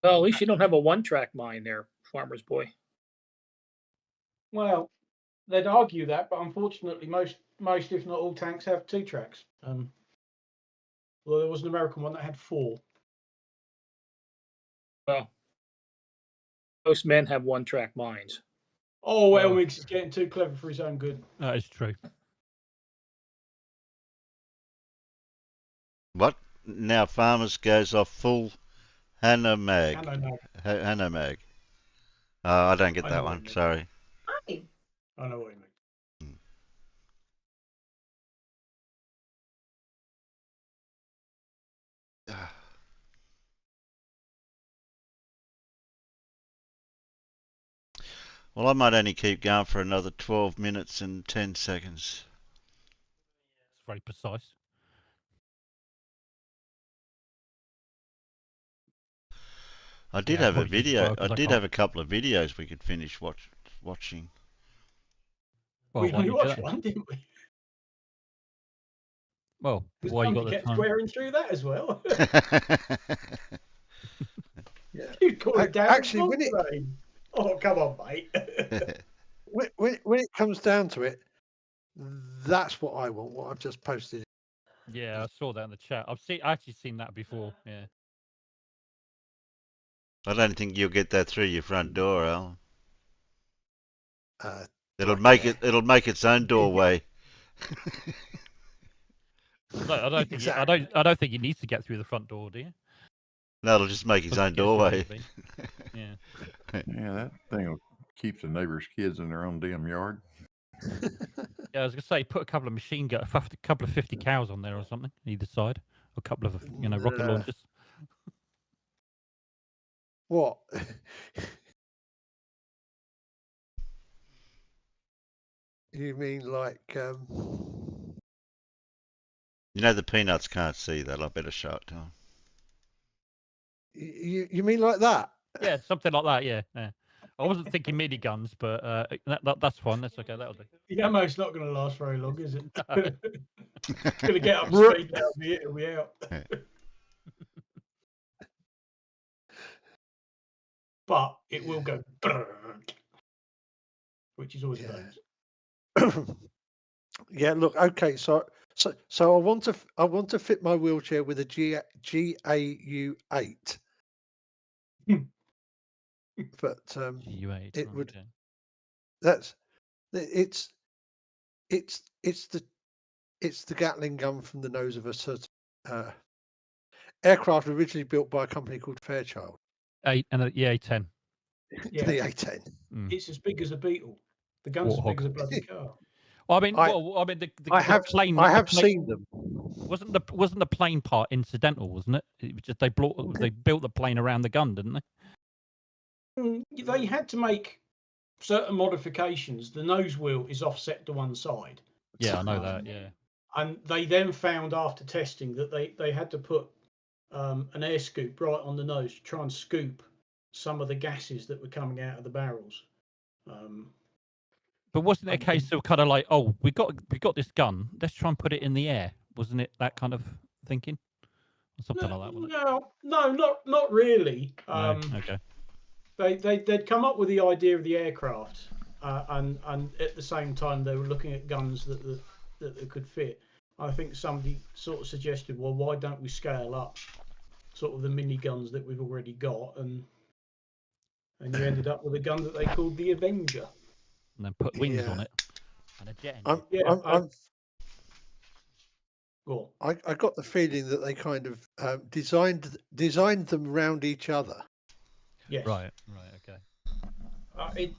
Well, at least you don't have a one-track mind there, Farmer's Boy. Well, they'd argue that, but unfortunately, most if not all tanks have 2 tracks. Well, there was an American one that had 4. Well, most men have one-track minds. Oh, Elmix is getting too clever for his own good. That is true. What? Now Farmers goes off full Hanomag. Hanomag. I don't get that one. Sorry. I know what you mean. Well, I might only keep going for another 12 minutes and 10 seconds. It's very precise. I did have a video. I did have a couple of videos we could finish watching. Well, we only watched one, didn't we? Well, why you got the kept time? Squaring through that as well. Yeah. You call it down. Actually, when it oh, come on, mate. when it comes down to it, that's what I want. What I've just posted. Yeah, I saw that in the chat. I've actually seen that before. Yeah. I don't think you'll get that through your front door, Al. It'll right, make its own doorway. I don't think I don't think he needs to get through the front door, do you? No, it'll just make its own doorway. Yeah. Yeah, that thing will keep the neighbors' kids in their own damn yard. Yeah, I was gonna say put a couple of machine gun, a couple of 50 cows on there or something, either side, a couple of rocket launchers. What? You mean like? You know the peanuts can't see that. I better show it to them. You mean like that? Yeah, something like that. Yeah. I wasn't thinking miniguns, but that's fine. That's okay. That'll do. The ammo's not going to last very long, is it? It's going to get up speed now. It'll be out. But it will go, which is always a bonus. Yeah. Look. Okay. So I want to fit my wheelchair with a GAU8. But GAU8, it would. Okay. That's it's the Gatling gun from the nose of a certain aircraft originally built by a company called Fairchild. The A10. Yeah. The A10. It's as big as a Beetle. The gun's as big as a bloody car. Well, I mean, I have seen them. Wasn't the plane part incidental? Wasn't it? It was just they built the plane around the gun, didn't they? They had to make certain modifications. The nose wheel is offset to one side. Yeah, I know that. Yeah. And they then found after testing that they had to put an air scoop right on the nose to try and scoop some of the gases that were coming out of the barrels. But wasn't it a case of kind of like, oh, we got this gun, let's try and put it in the air? Wasn't it that kind of thinking, or something like that? Wasn't it? No, not really. No. Okay. They'd come up with the idea of the aircraft, and at the same time they were looking at guns that could fit. I think somebody sort of suggested, well, why don't we scale up sort of the mini guns that we've already got, and you ended up with a gun that they called the Avenger. And then put wings on it and a jet engine. I got the feeling that they kind of designed them around each other. Yes. Right. Okay.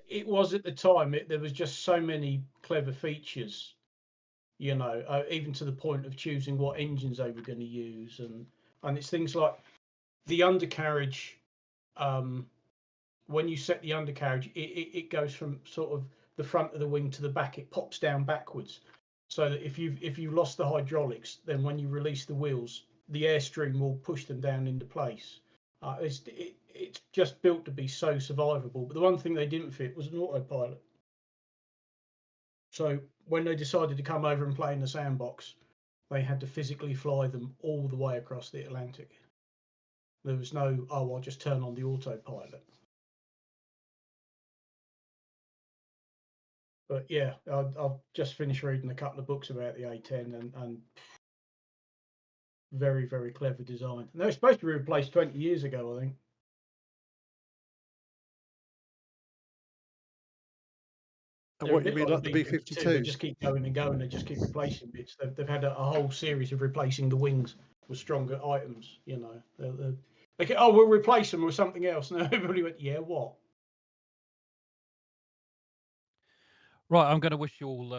It was at the time. There was just so many clever features, even to the point of choosing what engines they were going to use, and it's things like the undercarriage. When you set the undercarriage, it goes from sort of the front of the wing to the back. It pops down backwards, so that if you lost the hydraulics, then when you release the wheels, the airstream will push them down into place. It's just built to be so survivable. But the one thing they didn't fit was an autopilot. So when they decided to come over and play in the sandbox, they had to physically fly them all the way across the Atlantic. There was no, I'll just turn on the autopilot. But yeah, I've just finished reading a couple of books about the A10 and very, very clever design. And they were supposed to be replaced 20 years ago, I think. And what you mean, like the B-52s? They just keep going and going. They just keep replacing bits. They've had a whole series of replacing the wings with stronger items. They go, we'll replace them with something else. And everybody went, yeah, what? Right, I'm going to wish you all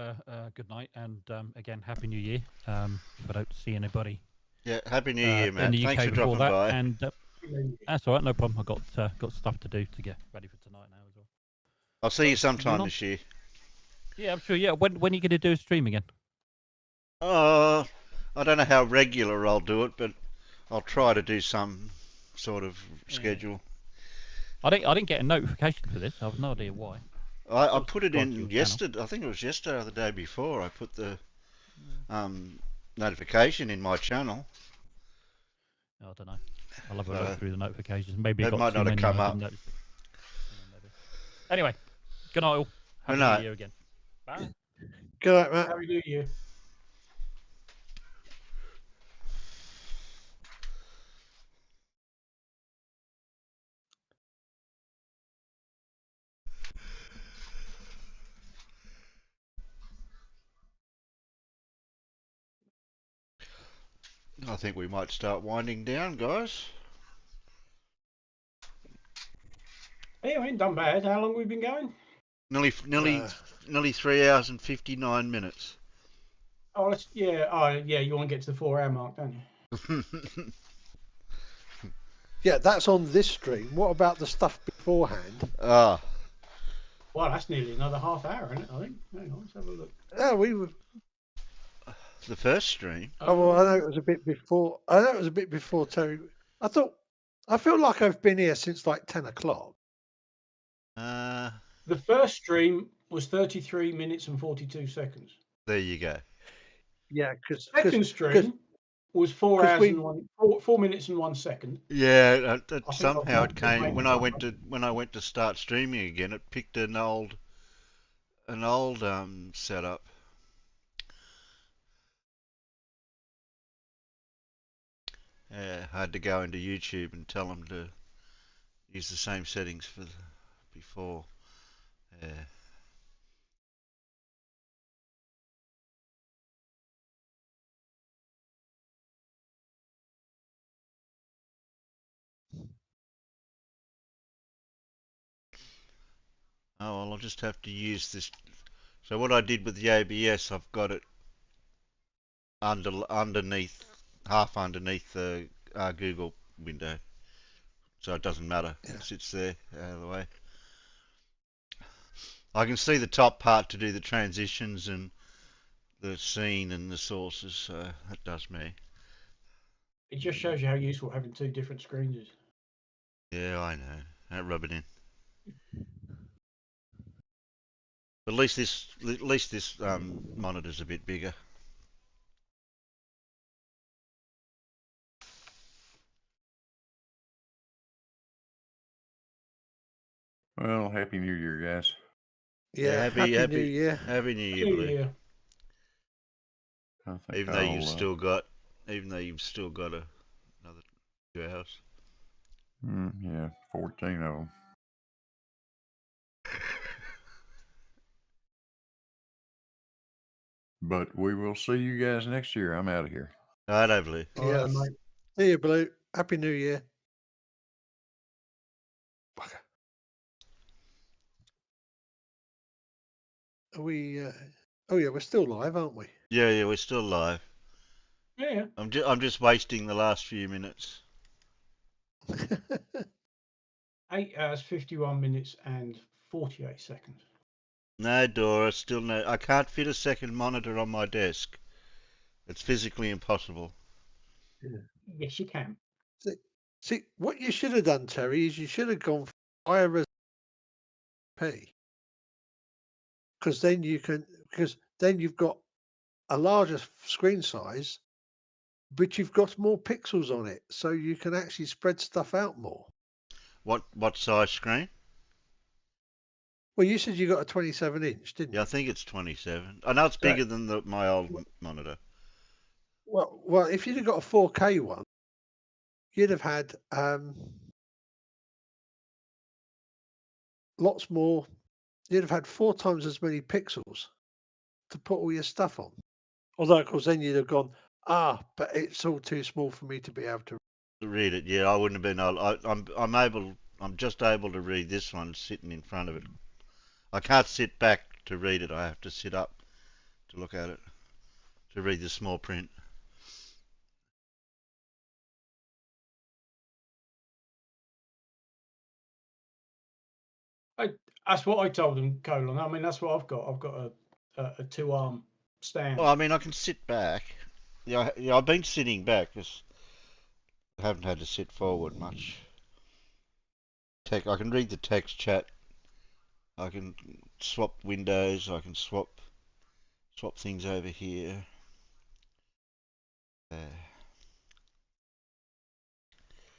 good night and again, Happy New Year. If I don't see anybody. Yeah, Happy New Year, man. In the UK Thanks for dropping by. And that's all right, no problem. I got stuff to do to get ready for tonight now as well. I'll see you sometime this year. Yeah, I'm sure. Yeah, when are you going to do a stream again? I don't know how regular I'll do it, but I'll try to do some sort of schedule. I didn't get a notification for this. I have no idea why. I put it in yesterday. I think it was yesterday or the day before. I put the notification in my channel. I don't know. I'll have a look through the notifications. Maybe it might not have come up. Anyway, good night all. Happy New Year again. Bye. Good night, Matt. Happy New Year. I think we might start winding down, guys. Hey, we ain't done bad. How long have we been going? Nearly 3 hours and 59 minutes. Oh, yeah. Oh, yeah. You want to get to the 4-hour mark, don't you? Yeah, that's on this stream. What about the stuff beforehand? Well, that's nearly another half hour, isn't it? I think. Hang on, let's have a look. Yeah, we were. The first stream. Oh well, I know it was a bit before. I know it was a bit before Terry. I feel like I've been here since like 10 o'clock. The first stream was 33 minutes and 42 seconds. There you go. Yeah, because second stream was 4 hours and 4 minutes and 1 second. Yeah, somehow it came when I went to start streaming again. It picked an old setup. Yeah, I had to go into YouTube and tell them to use the same settings for before. Yeah. Oh well, I'll just have to use this. So what I did with the OBS, I've got it underneath, half underneath the Google window, so it doesn't matter. Yeah. It sits there out of the way. I can see the top part to do the transitions and the scene and the sources, so that does me. It just shows you how useful having 2 different screens is. Yeah, I know. Don't rub it in. But at least this monitor's a bit bigger. Well, Happy New Year, guys. Yeah, Happy New Year. Happy New Year, Blue. Even though you've still got another 2 hours. Yeah, 14 of them. But we will see you guys next year. I'm out of here. All right, Blue. Yeah, mate. See you, Blue. Happy New Year. Are we? Oh yeah, we're still live, aren't we? Yeah, we're still live. Yeah. I'm just wasting the last few minutes. 8 hours, 51 minutes and 48 seconds. No, Dora, still no. I can't fit a second monitor on my desk. It's physically impossible. Yeah. Yes, you can. See, what you should have done, Terry, is you should have gone for higher resolution, because then you've got a larger screen size, but you've got more pixels on it, so you can actually spread stuff out more. What size screen? Well, you said you got a 27-inch, didn't you? Yeah, I think it's 27. I know it's bigger than my old monitor. Well, if you'd have got a 4K one, you'd have had lots more. You'd have had 4 times as many pixels to put all your stuff on. Although, of course, then you'd have gone, but it's all too small for me to be able to read it. Yeah, I wouldn't have been. I'm just able to read this one sitting in front of it. I can't sit back to read it. I have to sit up to look at it, to read the small print. That's what I told them, Colin. I mean, that's what I've got. I've got a 2-arm stand. Well, I mean, I can sit back. Yeah, I've been sitting back because I haven't had to sit forward much. I can read the text chat. I can swap windows. I can swap things over here.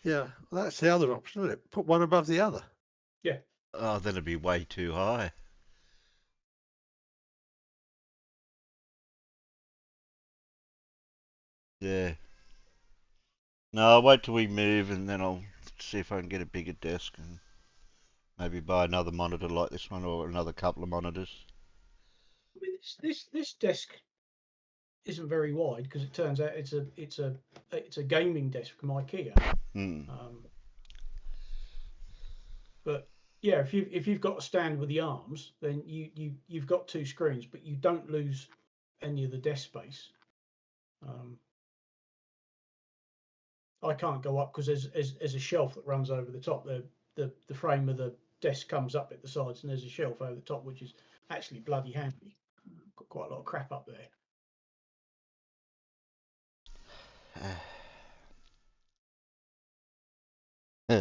Yeah, well, that's the other option, isn't it? Put one above the other. Yeah. Oh, then it'd be way too high. Yeah. No, I'll wait till we move and then I'll see if I can get a bigger desk and maybe buy another monitor like this one or another couple of monitors. I mean, this desk isn't very wide because it turns out it's a gaming desk from IKEA. But yeah, if you've got a stand with the arms, then you've got 2 screens, but you don't lose any of the desk space. I can't go up because there's a shelf that runs over the top. The frame of the desk comes up at the sides, and there's a shelf over the top, which is actually bloody handy. Got quite a lot of crap up there.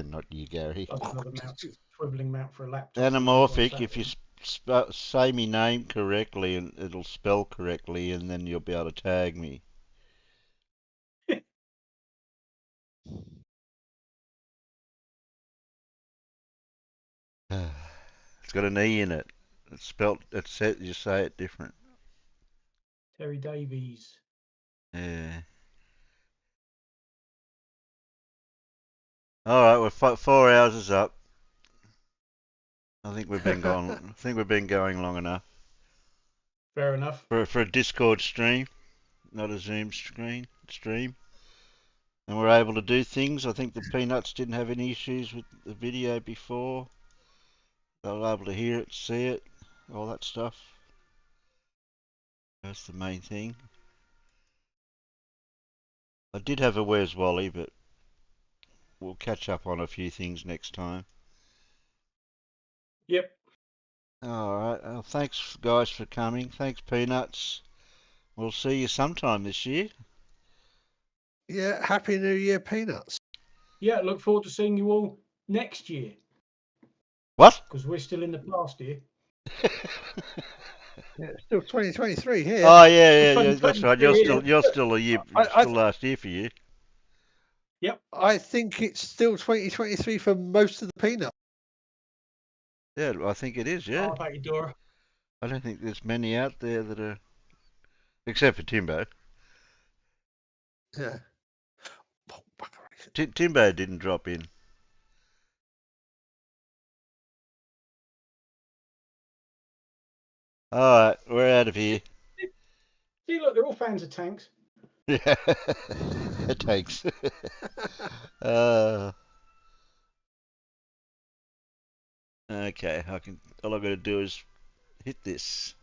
Not you, Gary. Another swiveling mount for a laptop. Anamorphic, if you say me name correctly and it'll spell correctly, and then you'll be able to tag me. It's got an E in it. It's spelt. It's you say it different. Terry Davies. Yeah. All right, we're 4 hours is up. I think we've been going. I think we've been going long enough. Fair enough. For a Discord stream, not a Zoom stream. And we're able to do things. I think the Peanuts didn't have any issues with the video before. They were able to hear it, see it, all that stuff. That's the main thing. I did have a Where's Wally, but we'll catch up on a few things next time. Yep. Alright, well, thanks guys for coming. Thanks Peanuts. We'll see you sometime this year. Yeah, Happy New Year, Peanuts. Yeah, look forward to seeing you all next year. What? Because we're still in the past year. Yeah, it's still 2023 here. Oh yeah, that's right. You're still a year, still last year for you. Yep. I think it's still 2023 for most of the Peanuts. Yeah, I think it is. Yeah. Oh, thank you, Dora. I don't think there's many out there that are, except for Timbo. Yeah. Timbo didn't drop in. Alright, we're out of here. See, look, they're all fans of tanks. Yeah, tanks. Okay, all I've got to do is hit this.